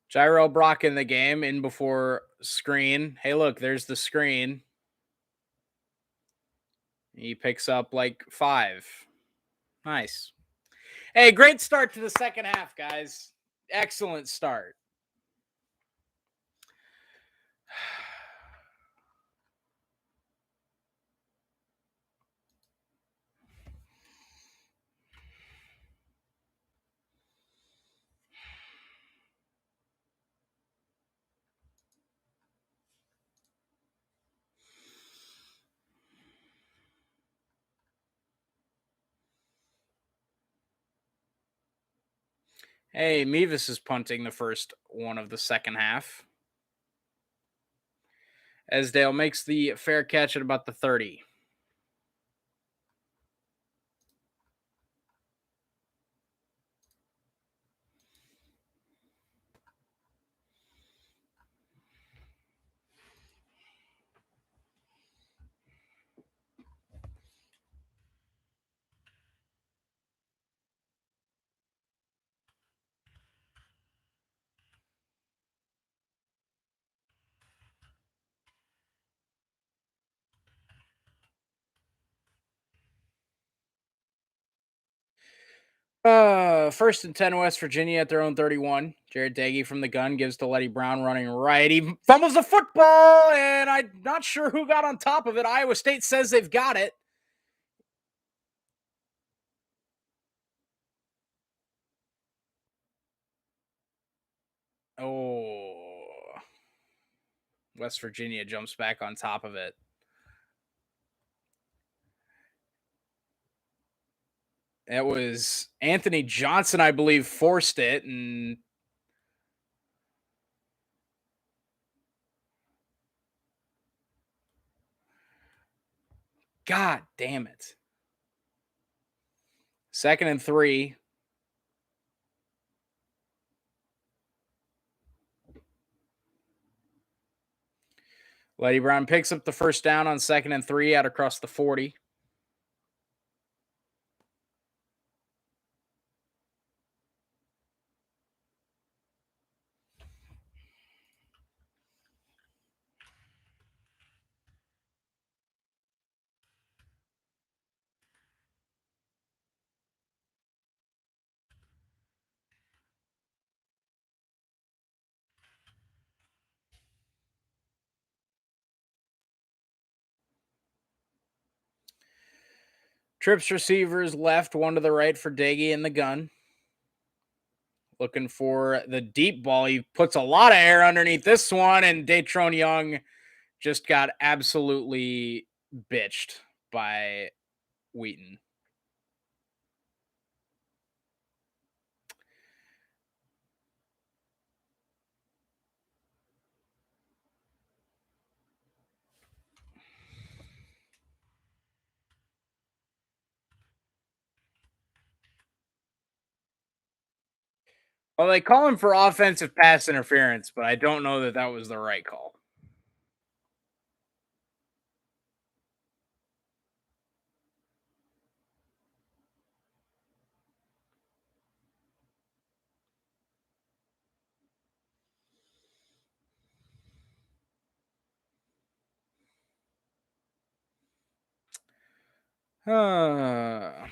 Gyro Brock in the game, in before screen. Hey, look, there's the screen. He picks up like 5. Nice. Hey, great start to the second half, guys. Excellent start. Hey, Mevis is punting the first one of the second half. Esdale makes the fair catch at about the 30. First and 10 West Virginia at their own 31. Jared Dagey from the gun gives to Letty Brown running right. He fumbles the football, and I'm not sure who got on top of it. Iowa State says they've got it. Oh. West Virginia jumps back on top of it. It was Anthony Johnson, I believe, forced it, and God damn it. 2nd and 3. Letty Brown picks up the first down on 2nd and 3 out across the 40. Trips receivers left, one to the right for Daggy in the gun. Looking for the deep ball. He puts a lot of air underneath this one, and Datrone Young just got absolutely bitched by Wheaton. Well, they call him for offensive pass interference, but I don't know that that was the right call. Uh,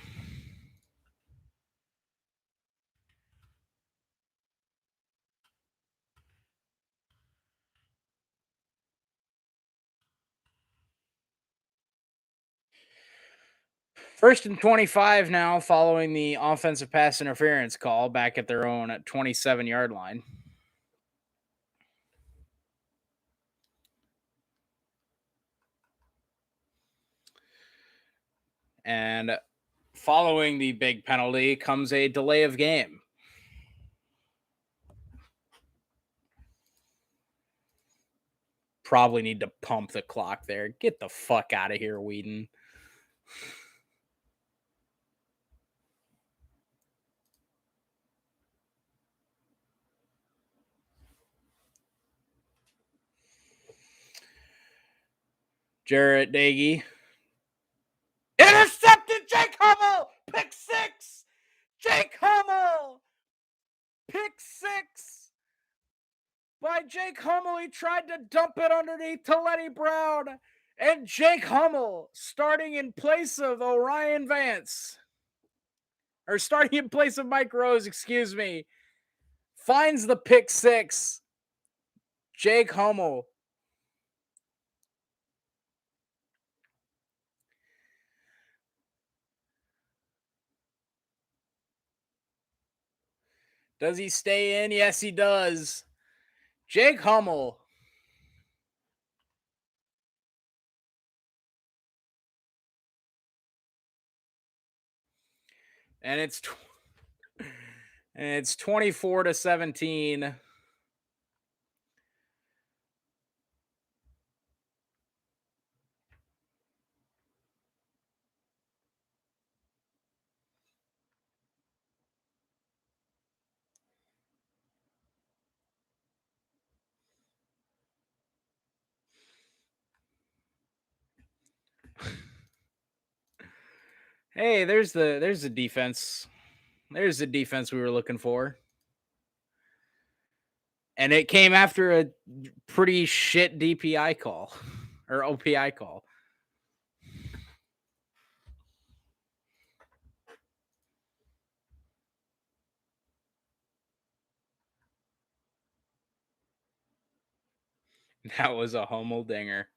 First and 25 now, following the offensive pass interference call back at their own at 27-yard line. And following the big penalty comes a delay of game. Probably need to pump the clock there. Get the fuck out of here, Whedon. Jarrett Dagey. Intercepted Jake Hummel! Pick six! Jake Hummel! Pick six! By Jake Hummel. He tried to dump it underneath to Lenny Brown. And Jake Hummel, starting in place of Orion Vance, or starting in place of Mike Rose, excuse me, finds the pick six. Jake Hummel. Does he stay in? Yes, he does. Jake Hummel. And it's 24-17. Hey, there's the defense. There's the defense we were looking for. And it came after a pretty shit DPI call or OPI call. That was a Hummel dinger.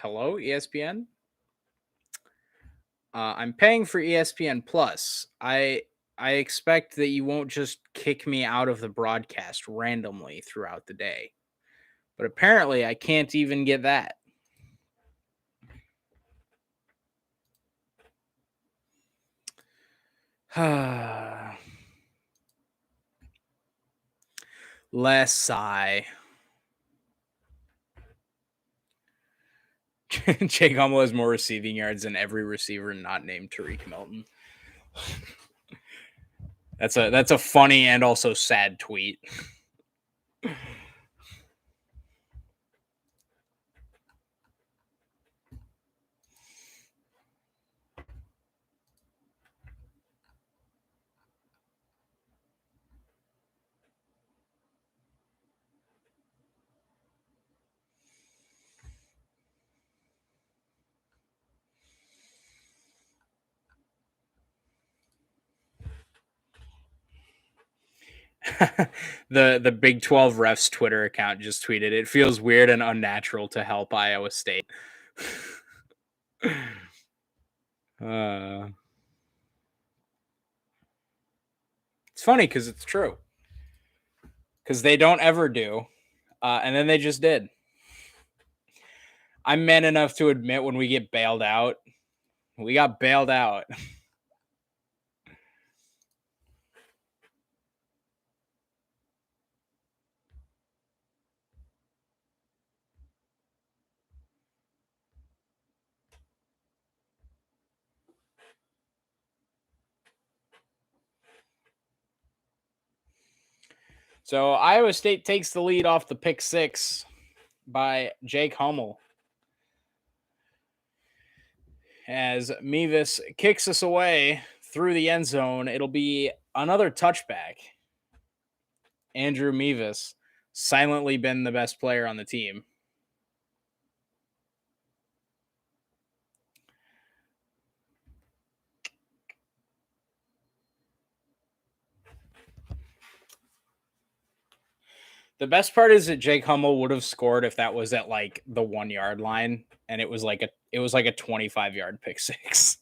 Hello, ESPN. I'm paying for ESPN Plus. I expect that you won't just kick me out of the broadcast randomly throughout the day. But apparently I can't even get that. Less sigh. Jake Hummel has more receiving yards than every receiver not named Tariq Milton. That's a funny and also sad tweet. The Big 12 refs Twitter account just tweeted, "It feels weird and unnatural to help Iowa State." It's funny because it's true. because they don't ever do. And then they just did. I'm man enough to admit when we get bailed out. We got bailed out. So Iowa State takes the lead off the pick six by Jake Hummel as Mevis kicks us away through the end zone. It'll be another touchback. Andrew Mevis silently been the best player on the team. The best part is that Jake Hummel would have scored if that was at like the 1 yard line, and it was like a 25-yard pick six.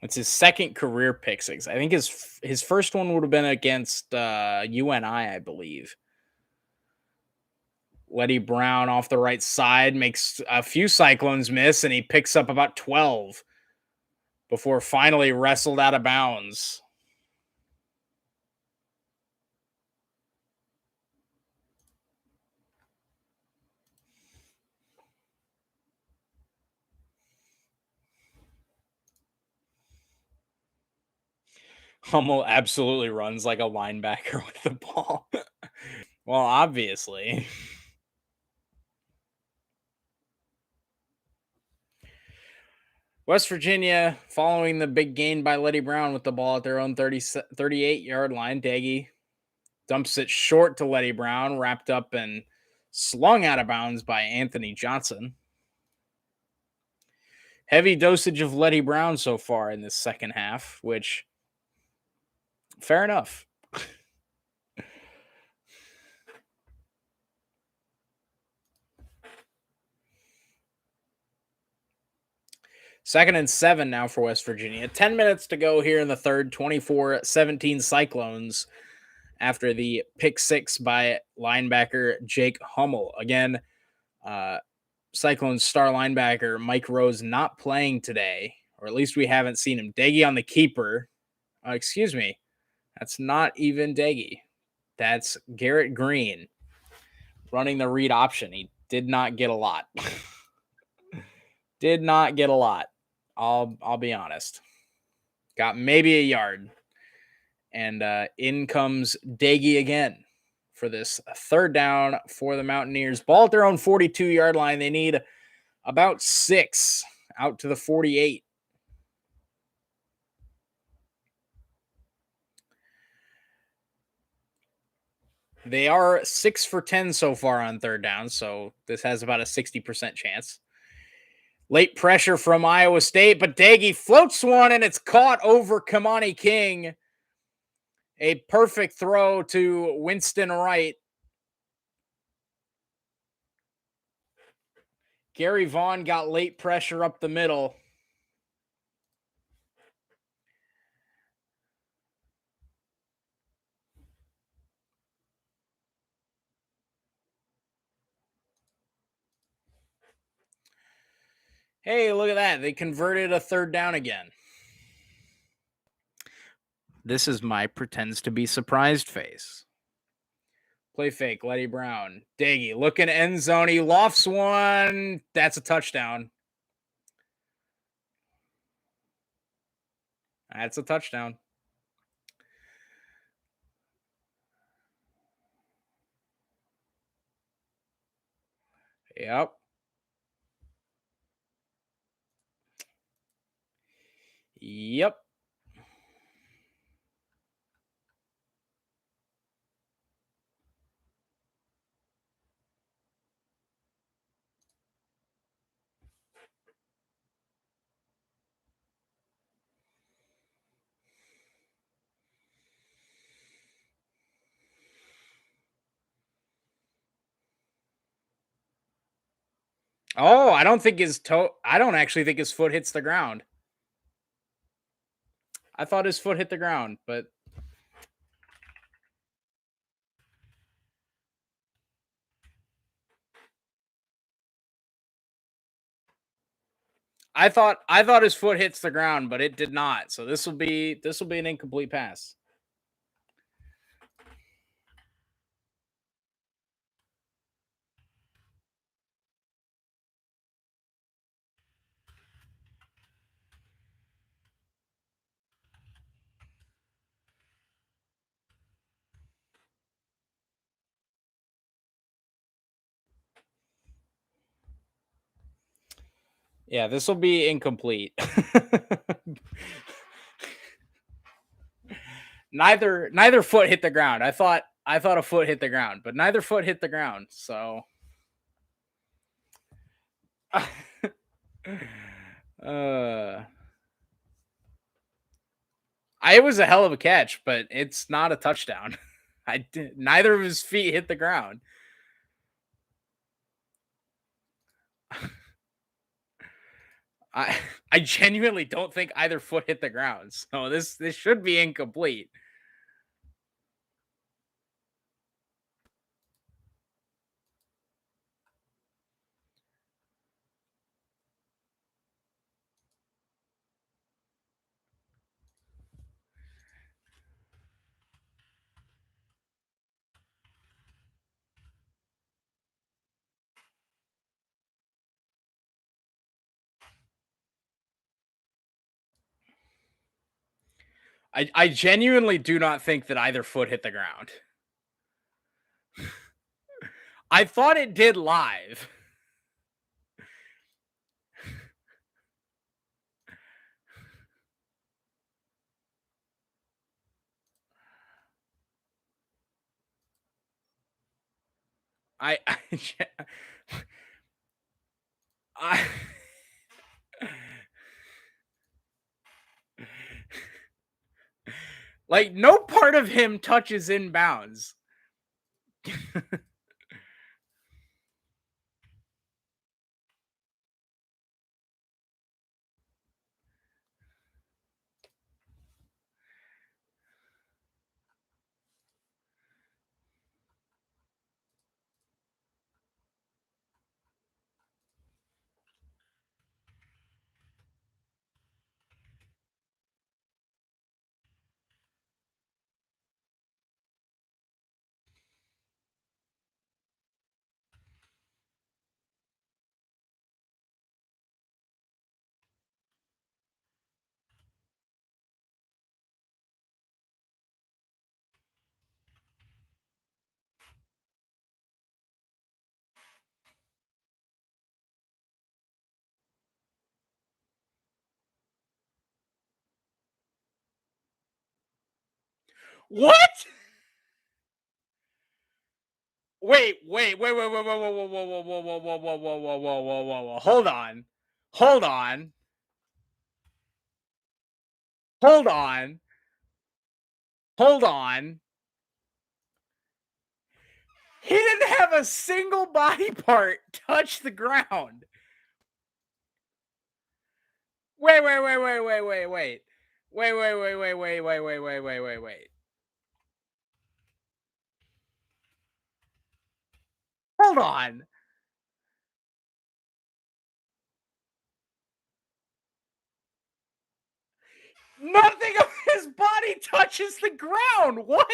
It's his second career pick six. I think his first one would have been against UNI, I believe. Letty Brown off the right side makes a few Cyclones miss, and he picks up about 12 before finally wrestled out of bounds. Hummel absolutely runs like a linebacker with the ball. Well, obviously. West Virginia following the big gain by Letty Brown with the ball at their own 38-yard line. Daggy dumps it short to Letty Brown, wrapped up and slung out of bounds by Anthony Johnson. Heavy dosage of Letty Brown so far in this second half, which, fair enough. Second and 7 now for West Virginia. 10 minutes to go here in the third. 24-17 Cyclones after the pick six by linebacker Jake Hummel. Again, Cyclones star linebacker Mike Rose not playing today, or at least we haven't seen him. Daggy on the keeper. Excuse me. That's not even Daggy. That's Garrett Green running the read option. He did not get a lot. Did not get a lot. I'll be honest. Got maybe a yard. And in comes Daggy again for this third down for the Mountaineers. Ball at their own 42-yard line. They need about 6 out to the 48. They are 6 for 10 so far on third down, so this has about a 60% chance. Late pressure from Iowa State, but Daggy floats one, and it's caught over Kamani King. A perfect throw to Winston Wright. Gary Vaughn got late pressure up the middle. Hey, look at that. They converted a third down again. This is my pretends to be surprised face. Play fake, Letty Brown. Daggy looking end zone. He lofts one. That's a touchdown. That's a touchdown. Yep. Yep. Oh, I don't actually think his foot hits the ground. I thought his foot hit the ground, but I thought his foot hits the ground, but it did not. So this will be an incomplete pass. Yeah, this will be incomplete. Neither foot hit the ground. I thought a foot hit the ground, but neither foot hit the ground. So uh it was a hell of a catch, but it's not a touchdown. Neither of his feet hit the ground. I I genuinely don't think either foot hit the ground. So this should be incomplete. I genuinely do not think that either foot hit the ground. I thought it did live. I I like no part of him touches inbounds. What? Wait. Hold on. Hold on. Hold on. Hold on. He didn't have a single body part touch the ground. Wait. Wait. Hold on. Nothing of his body touches the ground. What?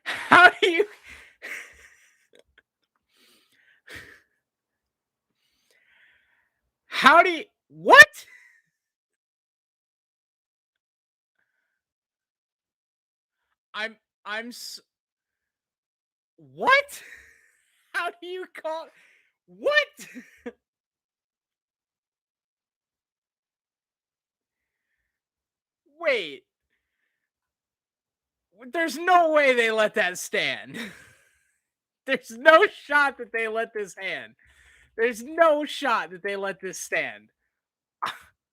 How do you How do you what? I'm I'm what? How do you call What? Wait. There's no way they let that stand. There's no shot that they let this stand. There's no shot that they let this stand.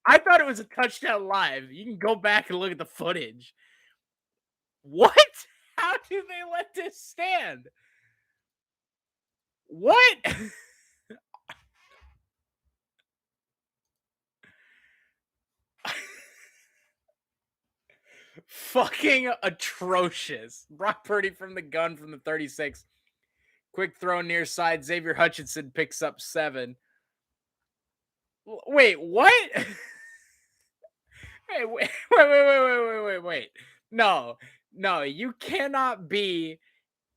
I thought it was a touchdown live. You can go back and look at the footage. What? How do they let this stand? What? Fucking atrocious. Brock Purdy from the gun from the 36. Quick throw near side. Xavier Hutchinson picks up 7. Wait, what? Hey, wait. No, no, you cannot be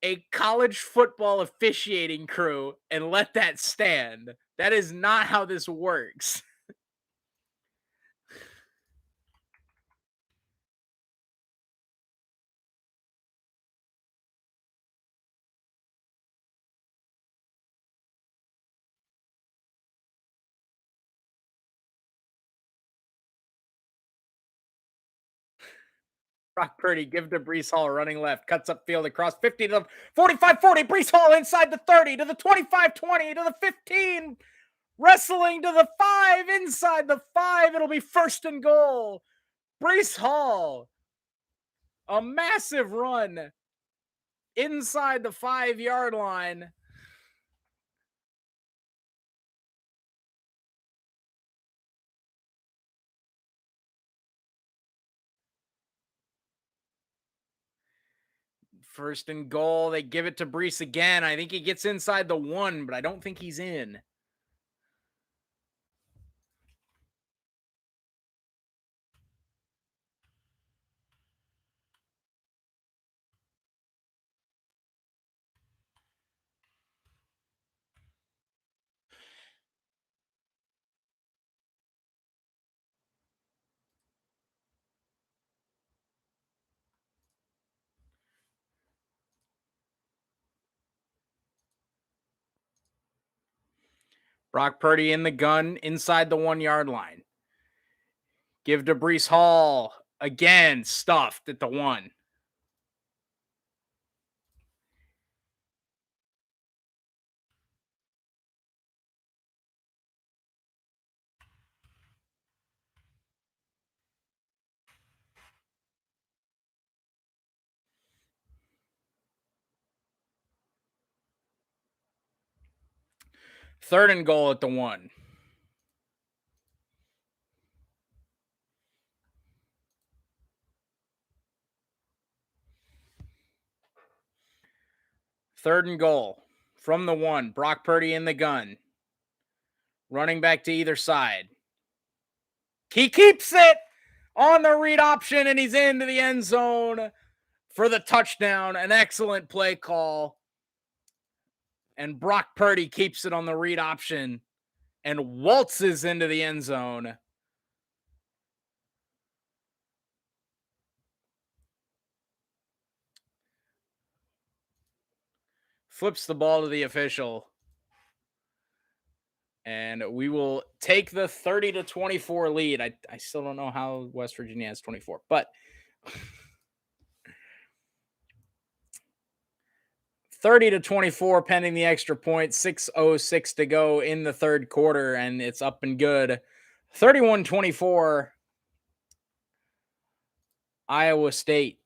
a college football officiating crew and let that stand. That is not how this works. Brock Purdy, give to Brees Hall, running left, cuts up field across 50 to the 45-40. Brees Hall inside the 30 to the 25-20 to the 15. Wrestling to the 5, inside the 5. It'll be first and goal. Brees Hall, a massive run inside the 5-yard line. First and goal. They give it to Brees again. I think he gets inside the 1, but I don't think he's in. Brock Purdy in the gun inside the 1-yard line. Give to Brees Hall. Again, stuffed at the 1. Third and goal at the 1. Third and goal from the 1. Brock Purdy in the gun. Running back to either side. He keeps it on the read option, and he's into the end zone for the touchdown. An excellent play call. And Brock Purdy keeps it on the read option and waltzes into the end zone. Flips the ball to the official. And we will take the 30-24 lead. I still don't know how West Virginia has 24, but 30-24 pending the extra point. 6:06 to go in the third quarter, and it's up and good. 31-24, Iowa State.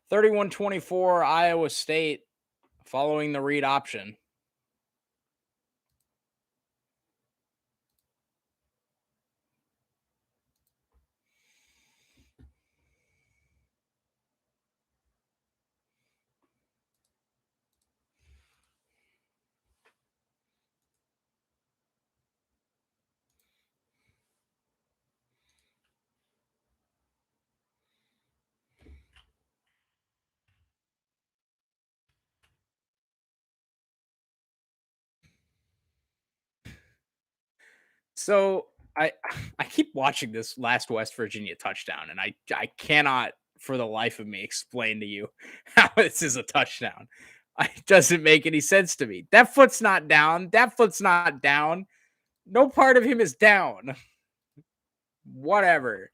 Thirty-one 24, Iowa State following the read option. So I I keep watching this last West Virginia touchdown, and I cannot for the life of me explain to you how this is a touchdown. It doesn't make any sense to me. That foot's not down. That foot's not down. No part of him is down. Whatever.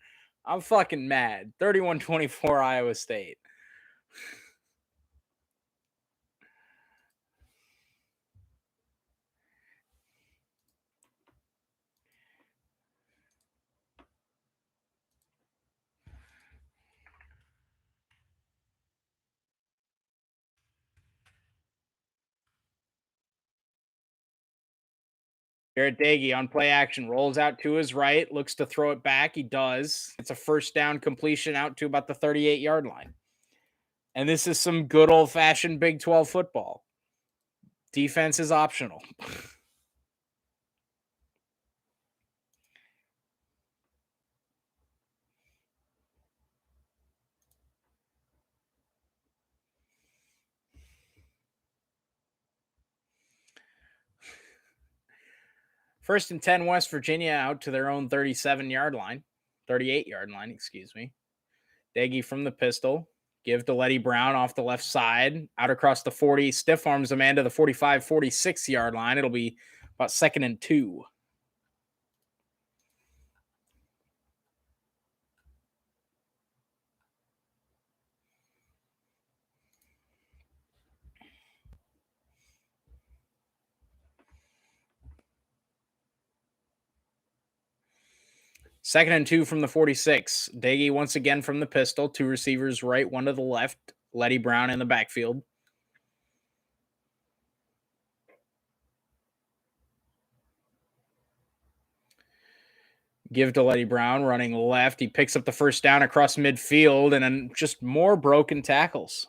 I'm fucking mad. 31-24 Iowa State. Garrett Dagey on play action rolls out to his right, looks to throw it back. He does. It's a first down completion out to about the 38-yard line. And this is some good old fashioned Big 12 football. Defense is optional. First and 10, West Virginia out to their own 37-yard line, 38-yard line, excuse me. Daggy from the pistol. Give to Letty Brown off the left side, out across the 40, stiff arms a man to the 45, 46-yard line. It'll be about 2nd and 2. Second and 2 from the 46. Daggy once again from the pistol. Two receivers right, one to the left. Letty Brown in the backfield. Give to Letty Brown running left. He picks up the first down across midfield and then just more broken tackles.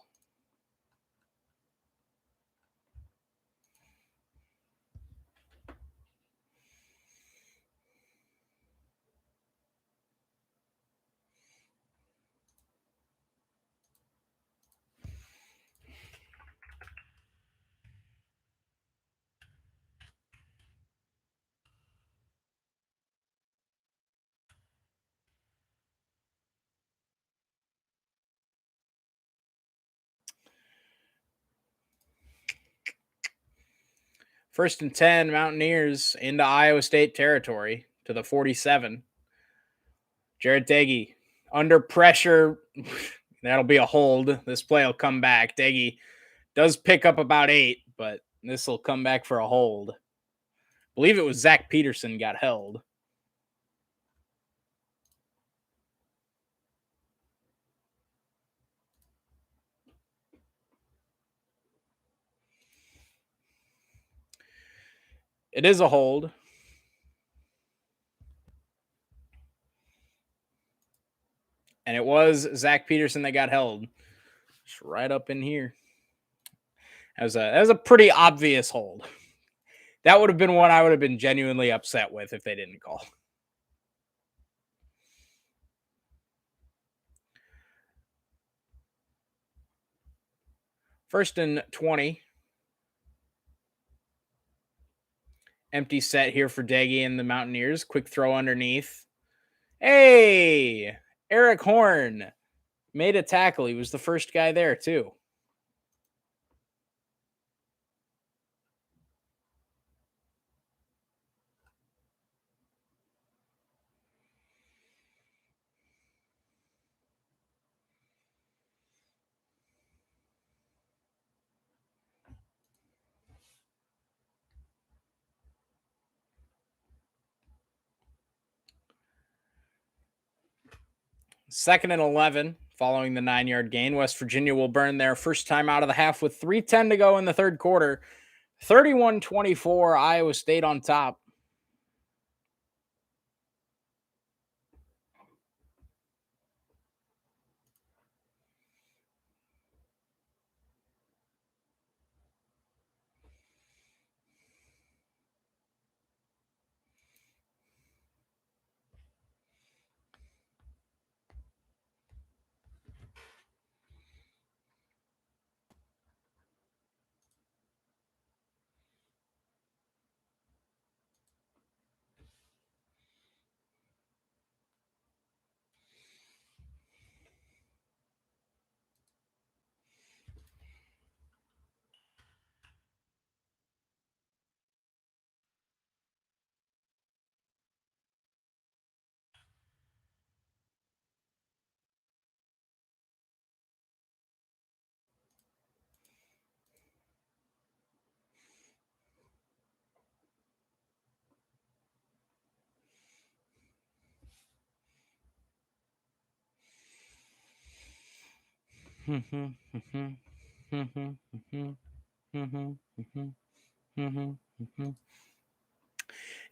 First and 10, Mountaineers into Iowa State territory to the 47. Jarrett Daggy under pressure. That'll be a hold. This play will come back. Daggy does pick up about 8, but this will come back for a hold. I believe it was Zach Peterson got held. It is a hold. And it was Zach Peterson that got held. Just right up in here. That was a pretty obvious hold. That would have been one I would have been genuinely upset with if they didn't call. First and 20. Empty set here for Daggy and the Mountaineers. Quick throw underneath. Hey, Eric Horn made a tackle. He was the first guy there, too. Second and 11, following the 9-yard gain. West Virginia will burn their first time out of the half with 3:10 to go in the third quarter. 31-24, Iowa State on top.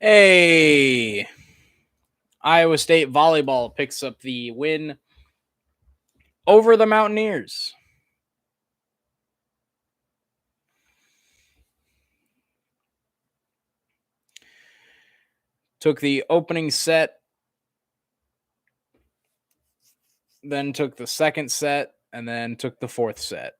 Hey, Iowa State volleyball picks up the win over the Mountaineers. Took the opening set, then took the second set, and then took the fourth set.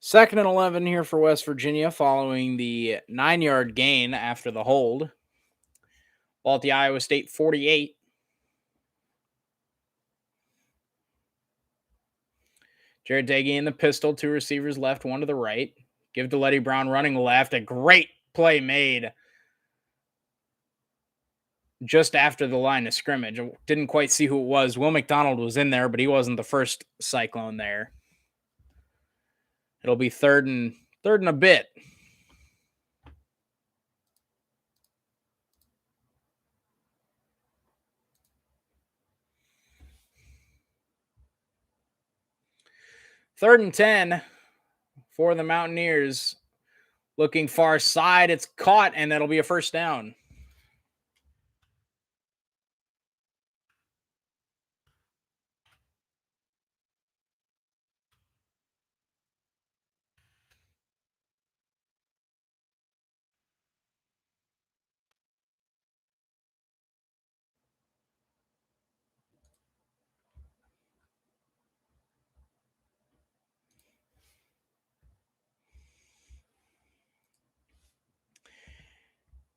Second and 11 here for West Virginia following the 9-yard gain after the hold. Ball at the Iowa State 48. Jared Dagey in the pistol, two receivers left, one to the right. Give to Letty Brown running left. A great play made just after the line of scrimmage. I didn't quite see who it was. Will McDonald was in there, but he wasn't the first Cyclone there. It'll be third and a bit. Third and 10 for the Mountaineers. Looking far side. It's caught, and that'll be a first down.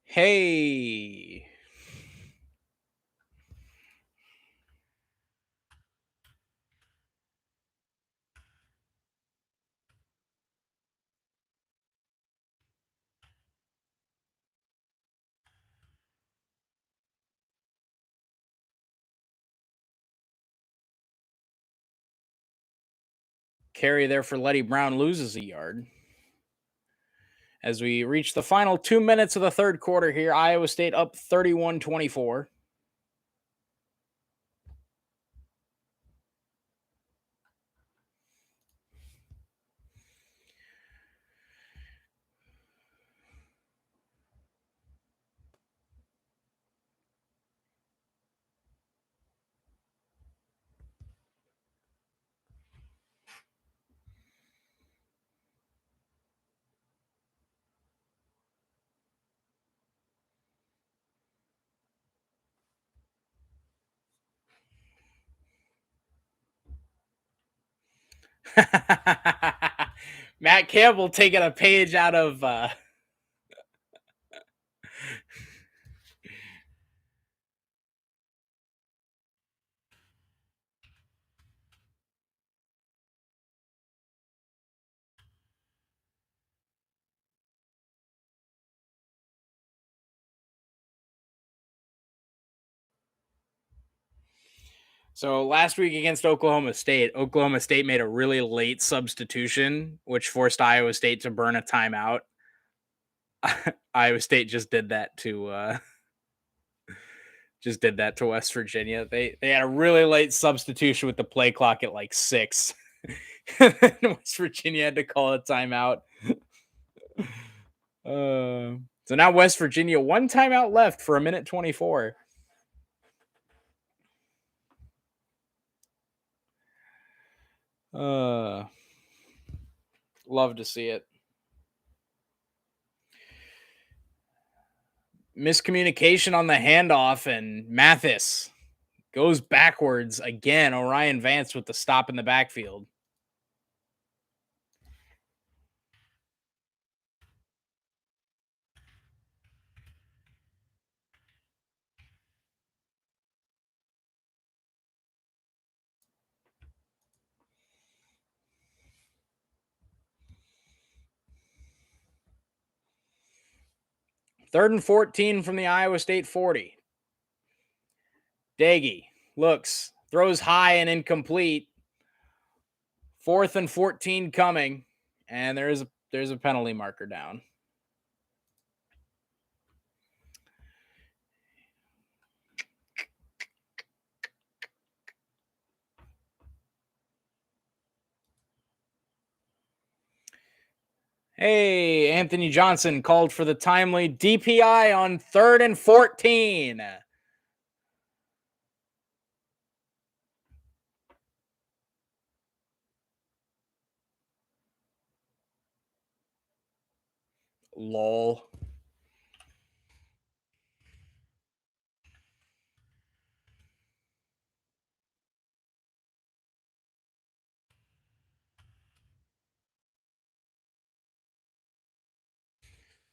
Hey. Carry there for Letty Brown loses a yard. As we reach the final 2 minutes of the third quarter here, Iowa State up 31-24. Matt Campbell taking a page out of So last week against Oklahoma State made a really late substitution, which forced Iowa State to burn a timeout. Iowa State just did that to West Virginia. They had a really late substitution with the play clock at like 6. West Virginia had to call a timeout. So now West Virginia, one timeout left for 1:24. Love to see it. Miscommunication on the handoff, and Mathis goes backwards again. Orion Vance with the stop in the backfield. Third and 14 from the Iowa State 40. Daggy looks, throws high and incomplete. 4th and 14 coming, and there's a penalty marker down. Hey, Anthony Johnson called for the timely DPI on 3rd and 14. Lol.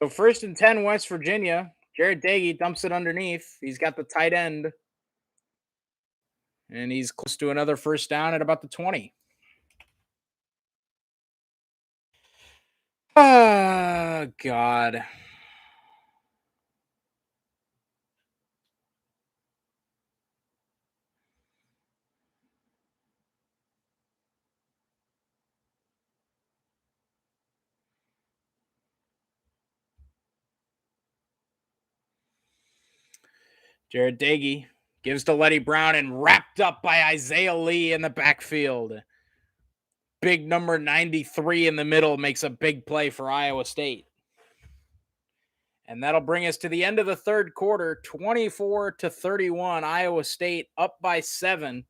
So 1st and 10, West Virginia. Jared Dagey dumps it underneath. He's got the tight end. And he's close to another first down at about the 20. Oh, God. Jared Dagey gives to Letty Brown and wrapped up by Isaiah Lee in the backfield. Big number 93 in the middle makes a big play for Iowa State. And that'll bring us to the end of the third quarter, 24-31. Iowa State up by 7.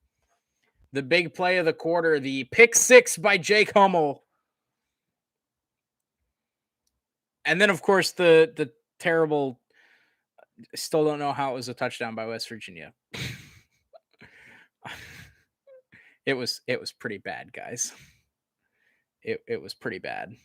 The big play of the quarter, the pick 6 by Jake Hummel. And then, of course, the terrible, still don't know how it was a touchdown by West Virginia. It was pretty bad, guys. It was pretty bad.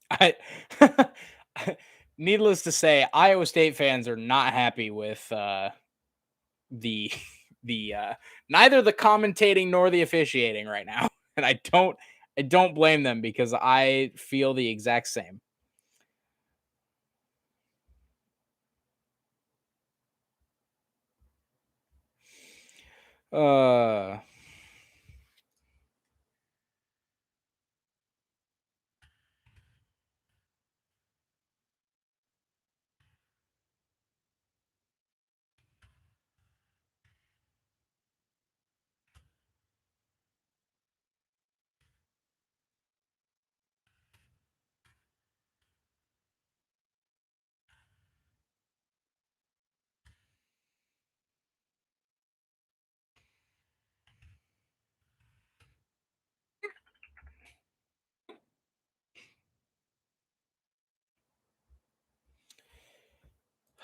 I needless to say, Iowa State fans are not happy with the neither the commentating nor the officiating right now. And I don't blame them, because I feel the exact same. Uh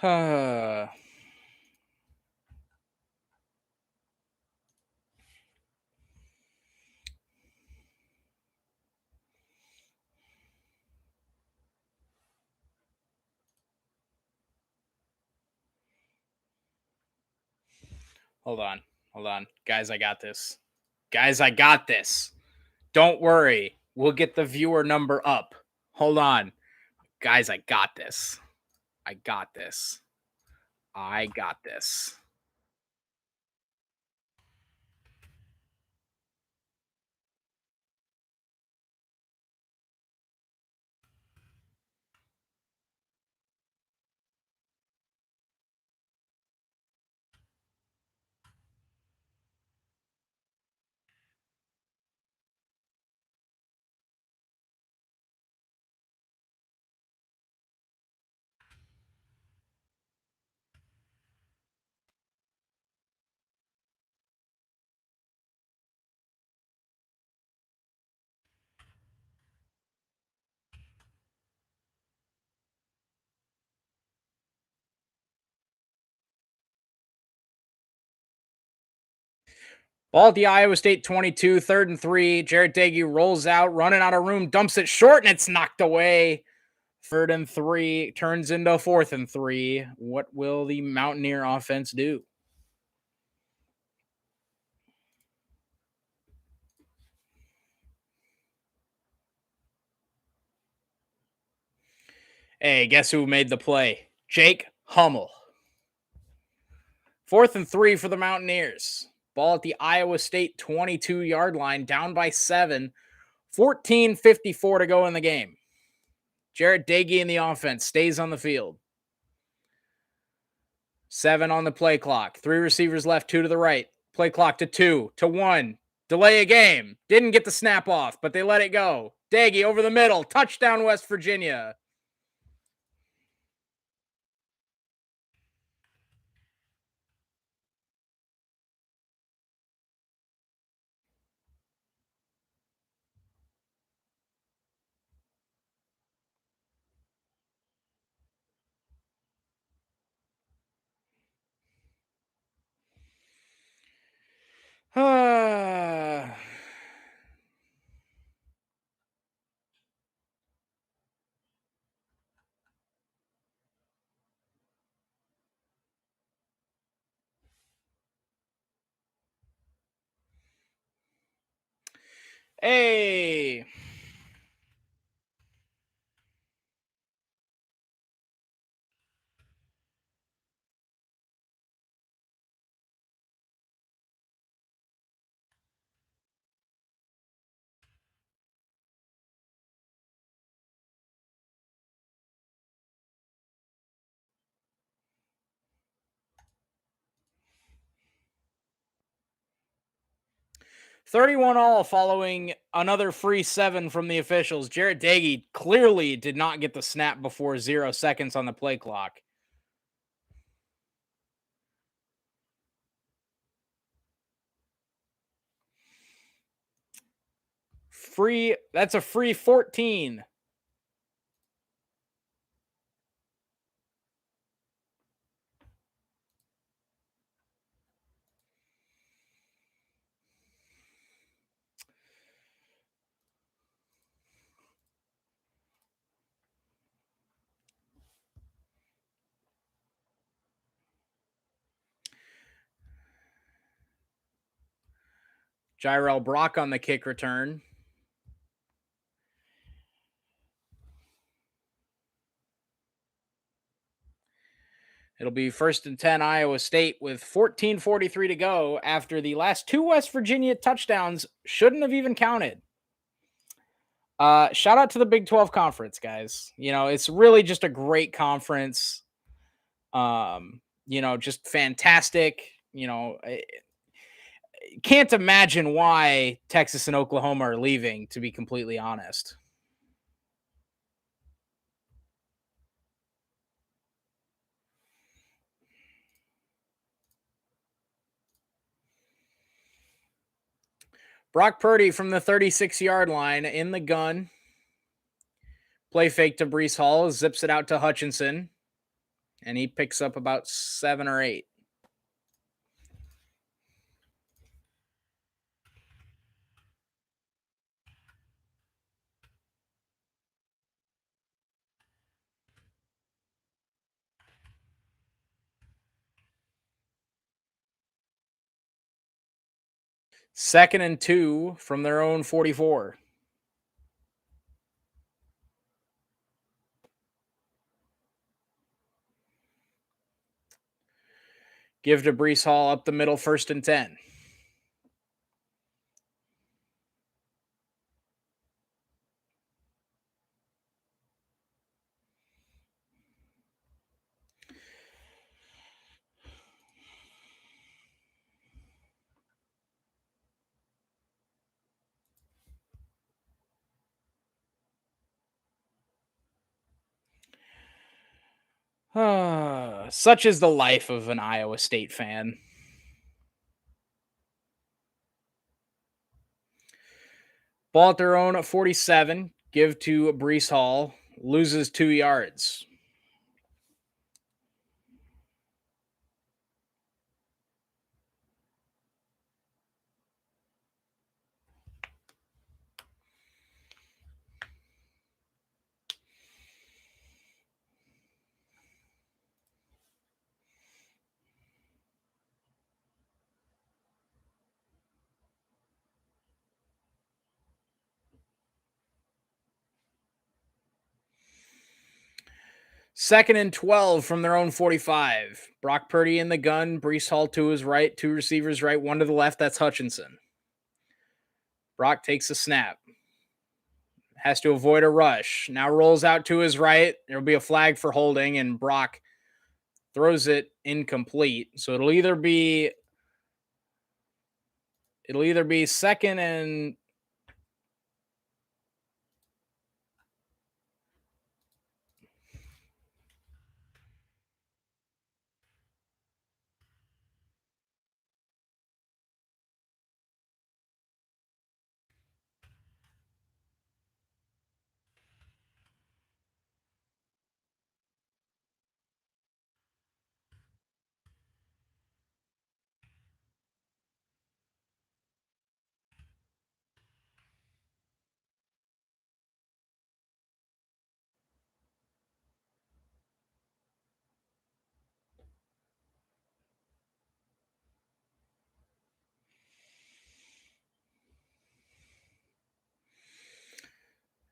Hold on. Hold on. Guys, I got this. Guys, I got this. Don't worry. We'll get the viewer number up. Hold on. Guys, I got this. I got this. I got this. Ball at the Iowa State 22, 3rd and 3. Jarret Doege rolls out, running out of room, dumps it short, and it's knocked away. 3rd and 3 turns into 4th and 3. What will the Mountaineer offense do? Hey, guess who made the play? Jake Hummel. 4th and 3 for the Mountaineers. Ball at the Iowa State 22-yard line, down by 7. 14:54 to go in the game. Jarret Doege in the offense stays on the field. 7 on the play clock. 3 receivers left, 2 to the right. Play clock to 2 to 1. Delay a game. Didn't get the snap off, but they let it go. Doege over the middle. Touchdown, West Virginia. Hey. $31 all following another free 7 from the officials. Jarret Doege clearly did not get the snap before 0 seconds on the play clock. That's a free 14. Jirel Brock on the kick return. It'll be 1st and 10 Iowa State with 14:43 to go after the last 2 West Virginia touchdowns shouldn't have even counted. Shout out to the Big 12 conference, guys. It's really just a great conference. Just fantastic. Can't imagine why Texas and Oklahoma are leaving, to be completely honest. Brock Purdy from the 36-yard line in the gun. Play fake to Breece Hall, zips it out to Hutchinson. and he picks up about 7 or 8. Second and 2 from their own 44. Give to Brees Hall up the middle, 1st and 10. Such is the life of an Iowa State fan. Ball at their own 47. Give to Brees Hall. Loses 2 yards. Second and 12 from their own 45. Brock Purdy in the gun. Brees Hall to his right. 2 receivers right. 1 to the left. That's Hutchinson. Brock takes a snap. Has to avoid a rush. Now rolls out to his right. There'll be a flag for holding, and Brock throws it incomplete. So it'll either be second and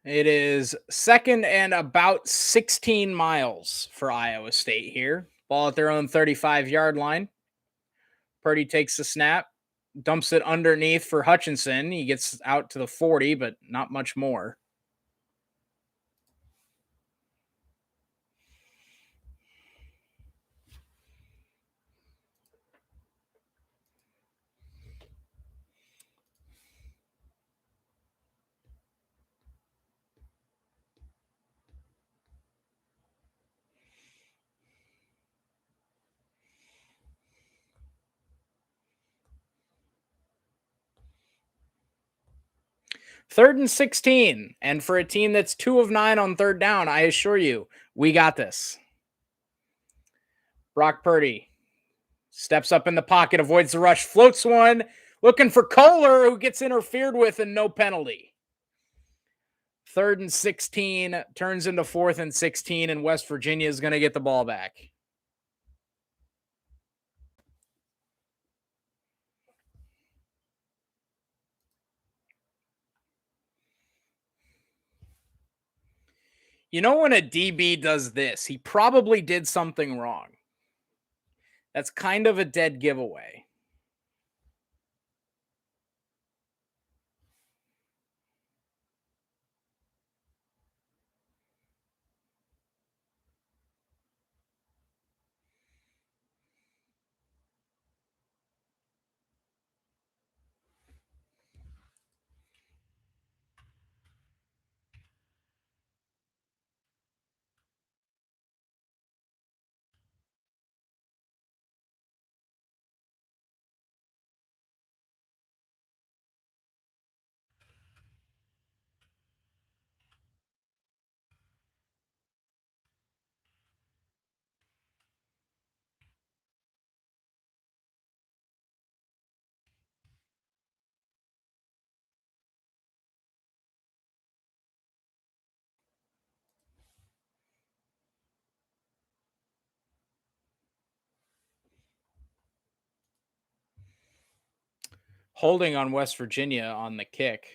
it is second and about 16 miles for Iowa State here. Ball at their own 35-yard line. Purdy takes the snap, dumps it underneath for Hutchinson. He gets out to the 40, but not much more. Third and 16. And for a team that's 2 of 9 on third down, I assure you, we got this. Brock Purdy steps up in the pocket, avoids the rush, floats one, looking for Kohler, who gets interfered with and no penalty. 3rd and 16 turns into 4th and 16, and West Virginia is going to get the ball back. You know, when a DB does this, he probably did something wrong. That's kind of a dead giveaway. Holding on West Virginia on the kick.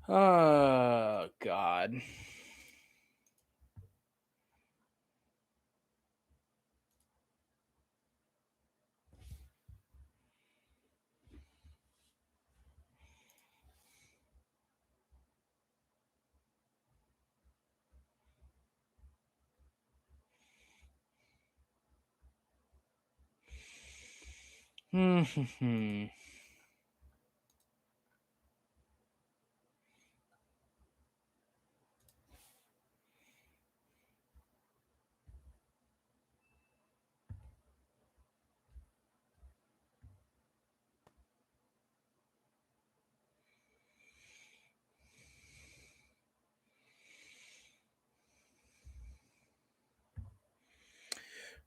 Oh God.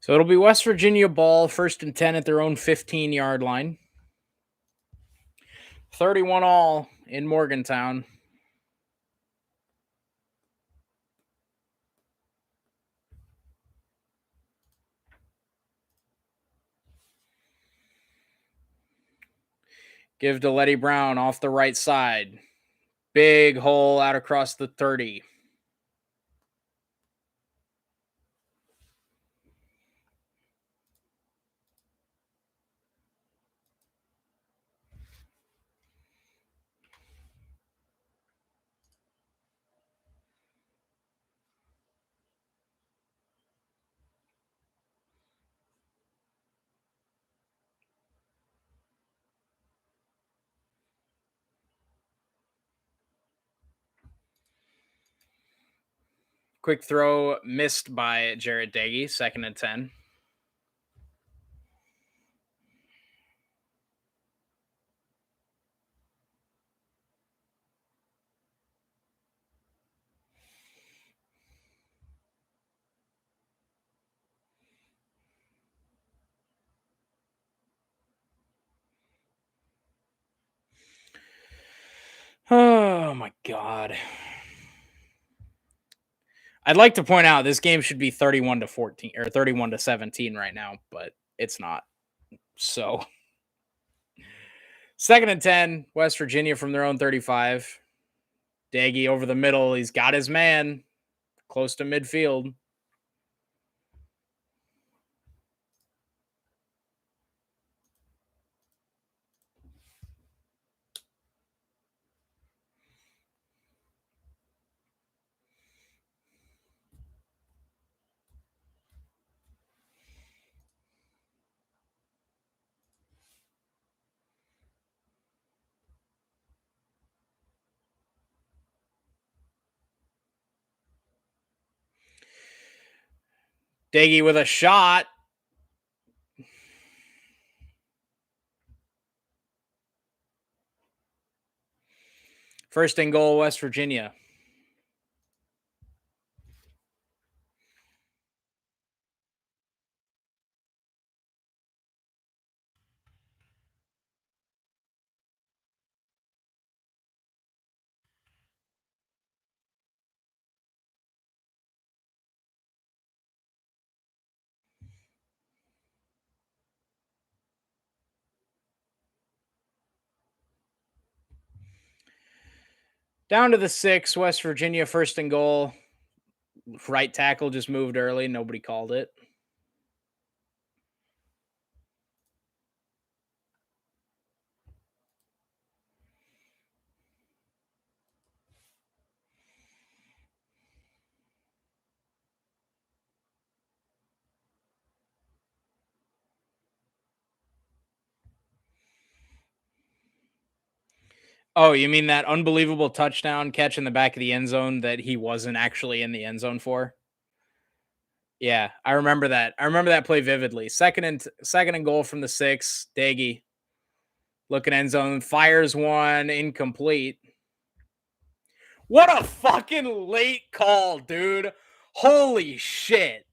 So it'll be West Virginia ball, 1st and 10 at their own 15-yard line. 31 all in Morgantown. Give to Letty Brown off the right side. Big hole out across the 30. Quick throw missed by Jarrett Daggy, 2nd and 10. Oh my God. I'd like to point out this game should be 31-14 or 31-17 right now, but it's not. So 2nd and 10, West Virginia from their own 35. Daggy over the middle. He's got his man close to midfield. Daggy with a shot. First and goal, West Virginia. Down to the 6, West Virginia, first and goal. Right tackle just moved early. Nobody called it. Oh, you mean that unbelievable touchdown catch in the back of the end zone that he wasn't actually in the end zone for? Yeah, I remember that. I remember that play vividly. Second and goal from the 6. Daggy looking end zone, fires one incomplete. What a fucking late call, dude. Holy shit.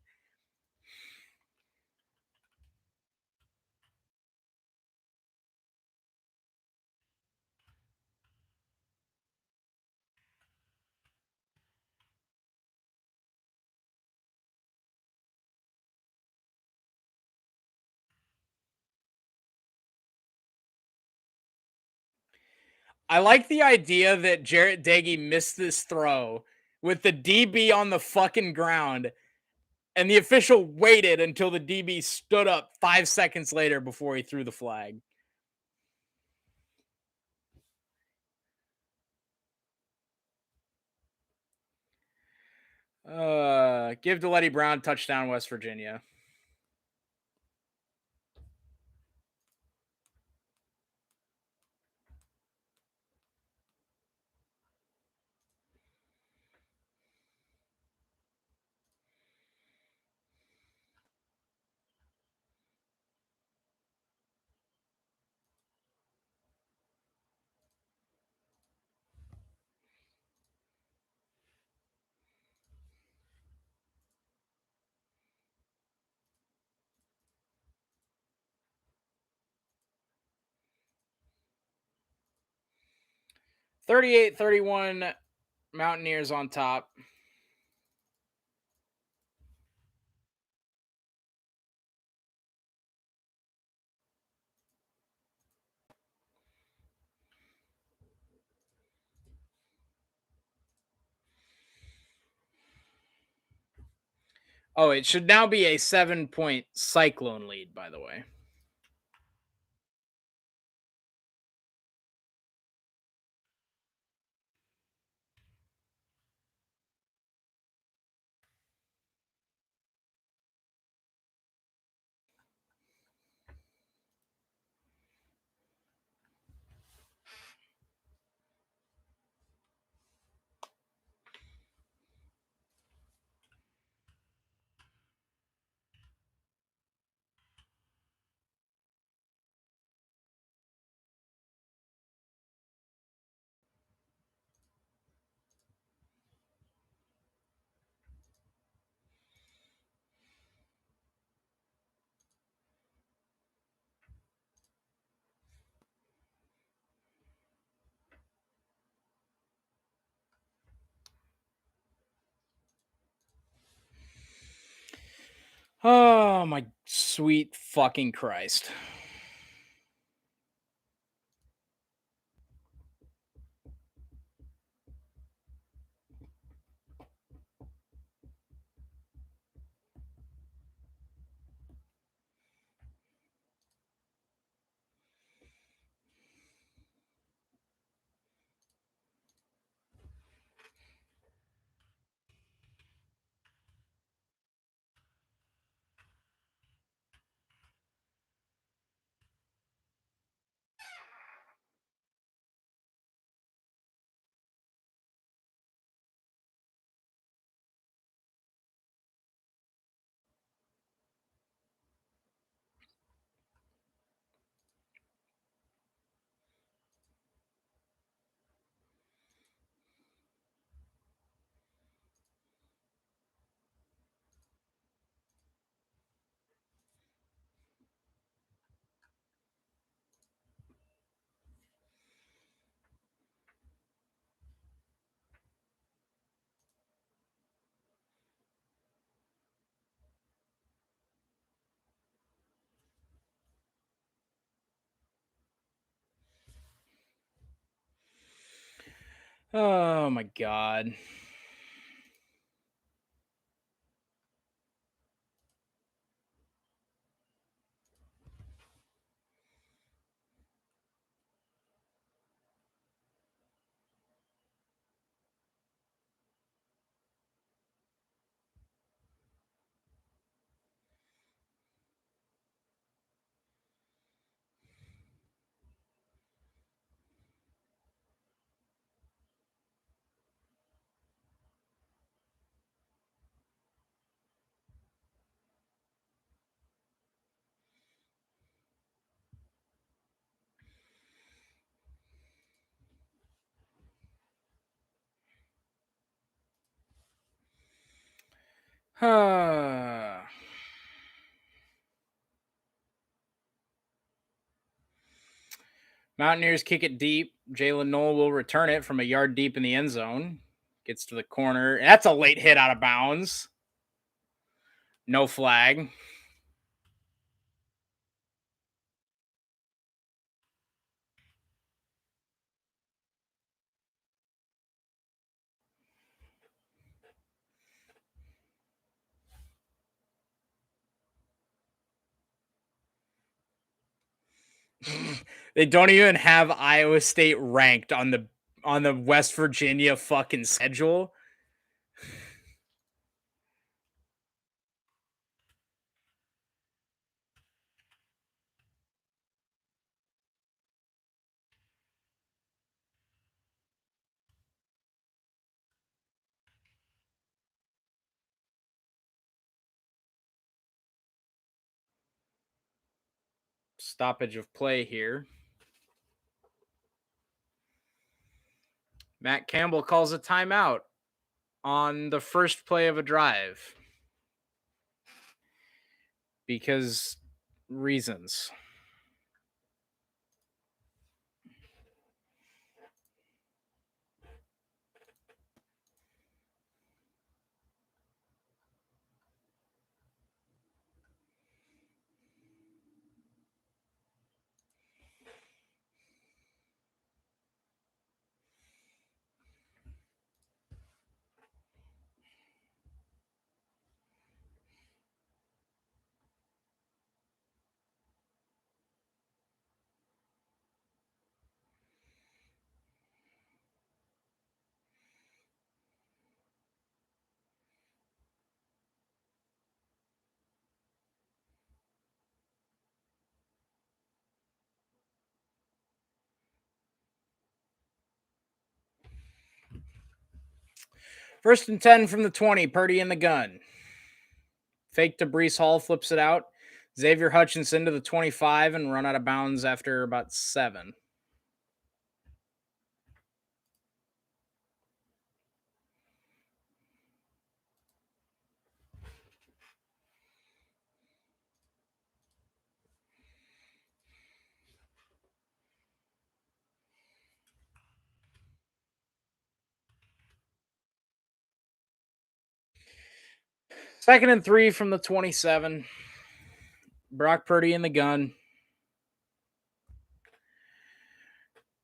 I like the idea that Jarrett Daggy missed this throw with the DB on the fucking ground, and the official waited until the DB stood up 5 seconds later before he threw the flag. Give to Letty Brown, touchdown, West Virginia. Thirty-eight, 31, Mountaineers on top. Oh, it should now be a 7-point Cyclone lead, by the way. Oh, my sweet fucking Christ. Oh my god. Mountaineers kick it deep. Jalen Knoll will return it from a yard deep in the end zone. Gets to the corner. That's a late hit out of bounds. No flag. They don't even have Iowa State ranked on the West Virginia fucking schedule. Stoppage of play here. Matt Campbell calls a timeout on the first play of a drive because reasons. First and 10 from the 20. Purdy in the gun. Fake to Brees Hall, flips it out. Xavier Hutchinson to the 25 and run out of bounds after about 7. Second and 3 from the 27. Brock Purdy in the gun.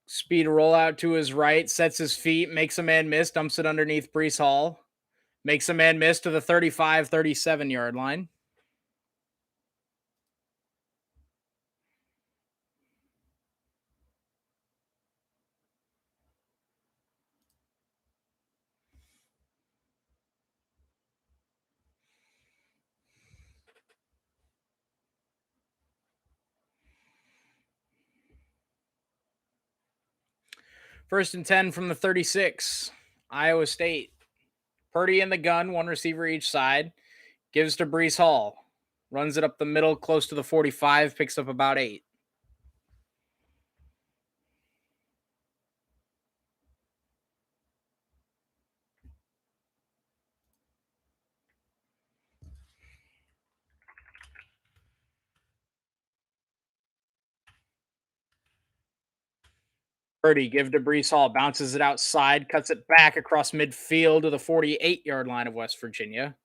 Speed rollout to his right, sets his feet, makes a man miss, dumps it underneath Brees Hall. Makes a man miss to the 35, 37 yard line. First and 10 from the 36. Iowa State. Purdy in the gun, one receiver each side. Gives to Brees Hall. Runs it up the middle, close to the 45, picks up about 8. Purdy give to Brees Hall, bounces it outside, cuts it back across midfield to the 48 yard line of West Virginia.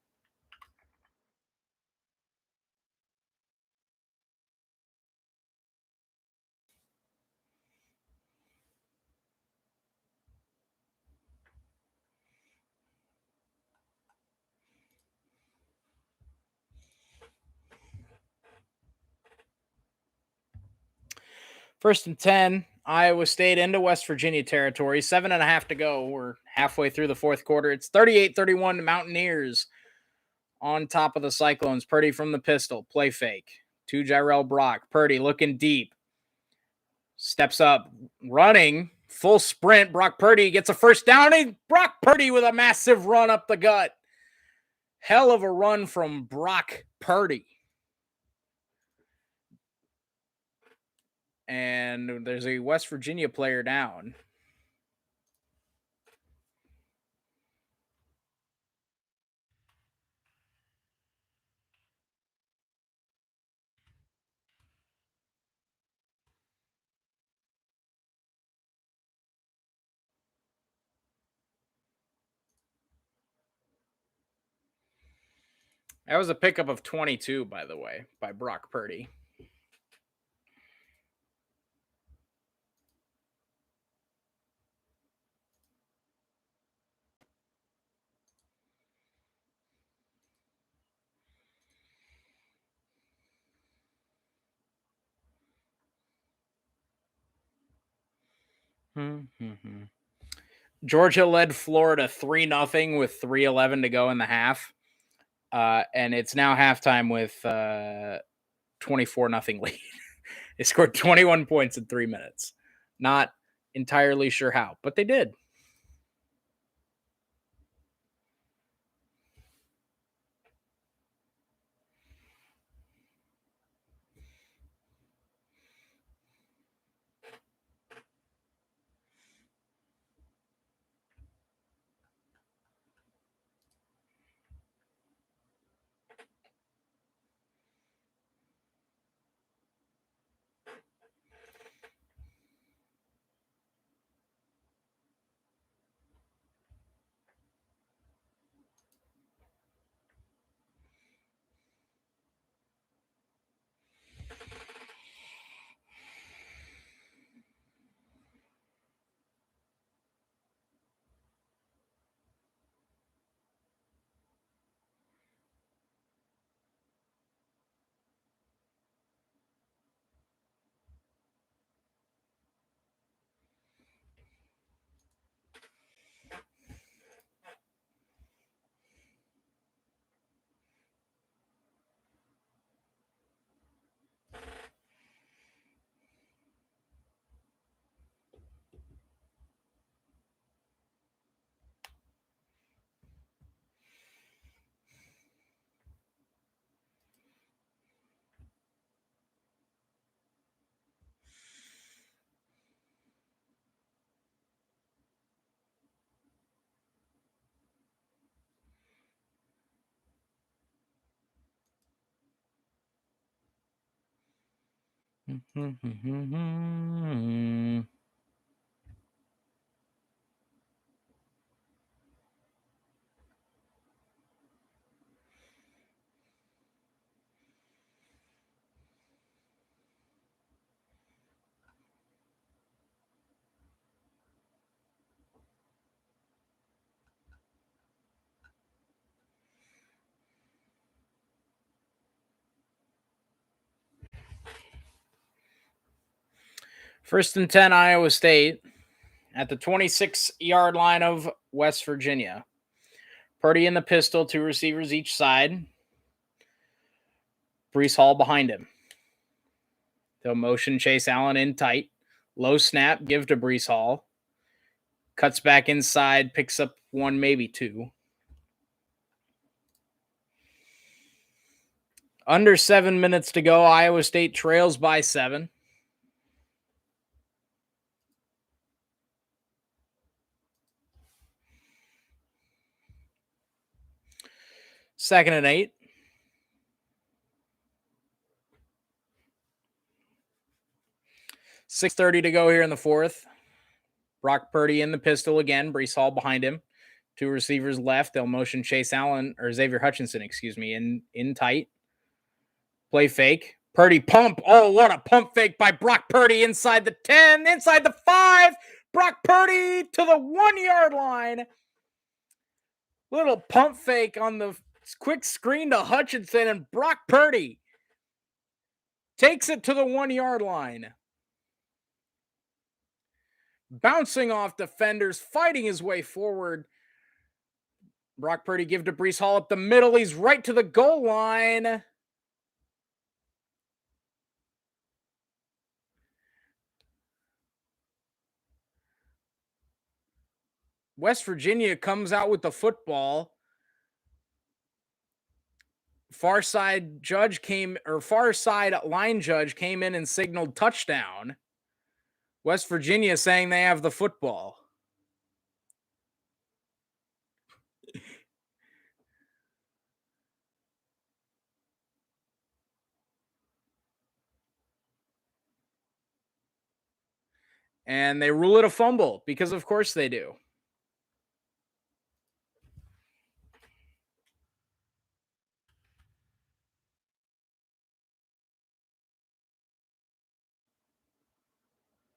First and 10, Iowa State into West Virginia territory. 7.5 to go. We're halfway through the fourth quarter. It's 38-31 Mountaineers on top of the Cyclones. Purdy from the pistol. Play fake. To Jyrell Brock. Purdy looking deep. Steps up. Running. Full sprint. Brock Purdy gets a first down. And Brock Purdy with a massive run up the gut. Hell of a run from Brock Purdy. And there's a West Virginia player down. That was a pickup of 22, by the way, by Brock Purdy. Georgia led Florida 3-0 with 3:11 to go in the half. And it's now halftime with 24-0 lead. They scored 21 points in 3 minutes. Not entirely sure how, but they did. First and 10, Iowa State at the 26-yard line of West Virginia. Purdy in the pistol, 2 receivers each side. Brees Hall behind him. They'll motion Chase Allen in tight. Low snap, give to Brees Hall. Cuts back inside, picks up 1, maybe 2. Under 7 minutes to go. Iowa State trails by 7. Second and 8. 6:30 to go here in the fourth. Brock Purdy in the pistol again. Brees Hall behind him. 2 receivers left. They'll motion Chase Allen, or Xavier Hutchinson, in tight. Play fake. Purdy pump. Oh, what a pump fake by Brock Purdy inside the 10, inside the 5. Brock Purdy to the 1-yard line. Little pump fake on the quick screen to Hutchinson, and Brock Purdy takes it to the 1-yard line. bouncing off defenders, fighting his way forward. Brock Purdy give to Brees Hall up the middle. He's right to the goal line. West Virginia comes out with the football. Far side line judge came in and signaled touchdown. West Virginia saying they have the football. And they rule it a fumble because, of course, they do.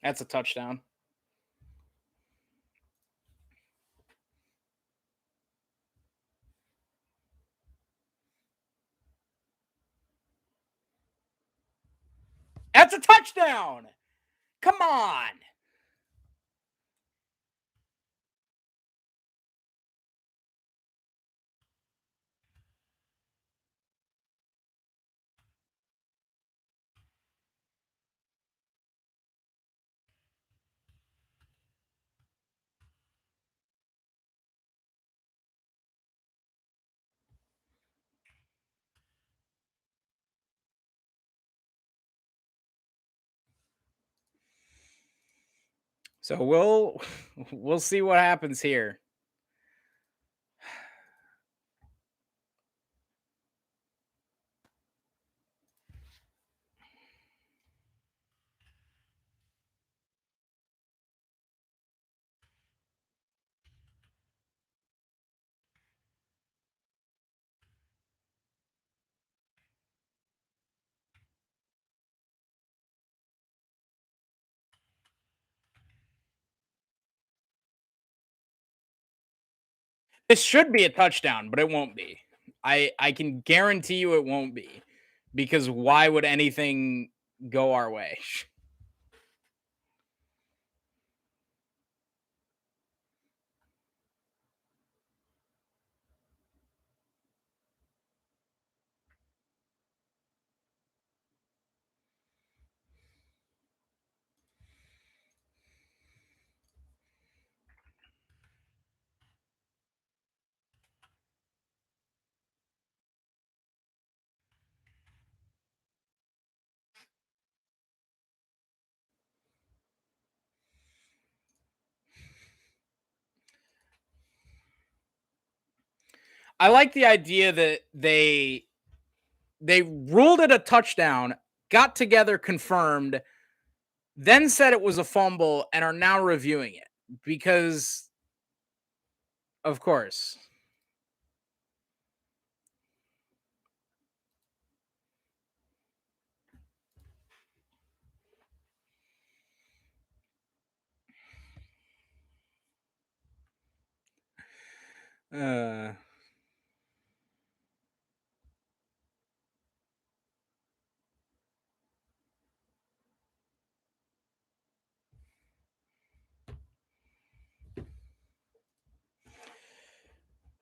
That's a touchdown. That's a touchdown. Come on. So we'll see what happens here. This should be a touchdown, but it won't be. I can guarantee you it won't be, because why would anything go our way? I like the idea that they ruled it a touchdown, got together, confirmed, then said it was a fumble, and are now reviewing it because, of course. Uh,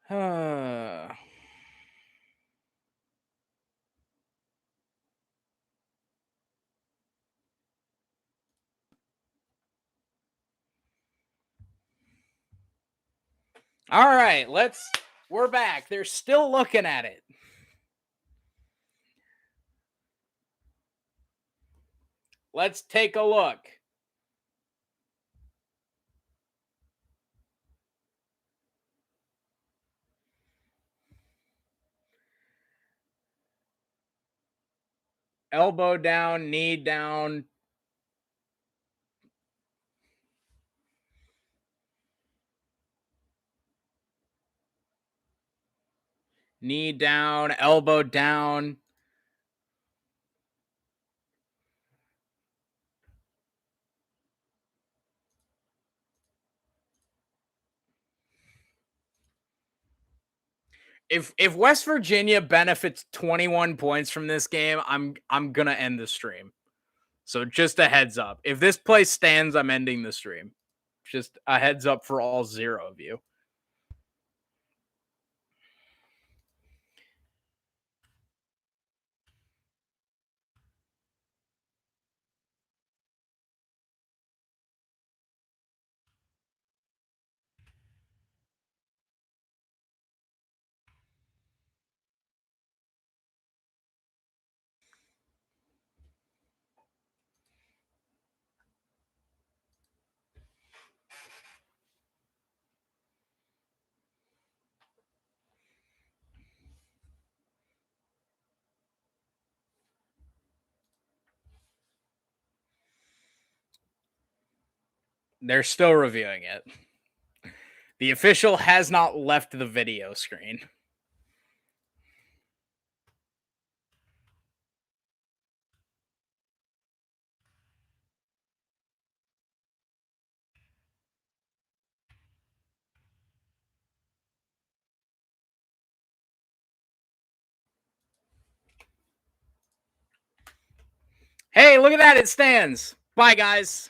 uh, all right, we're back. They're still looking at it. Let's take a look. Elbow down, knee down. Knee down, elbow down. If West Virginia benefits 21 points from this game, I'm gonna end the stream. So just a heads up. If this play stands, I'm ending the stream. Just a heads up for all 0 of you. They're still reviewing it. The official has not left the video screen. Hey, look at that. It stands. Bye, guys.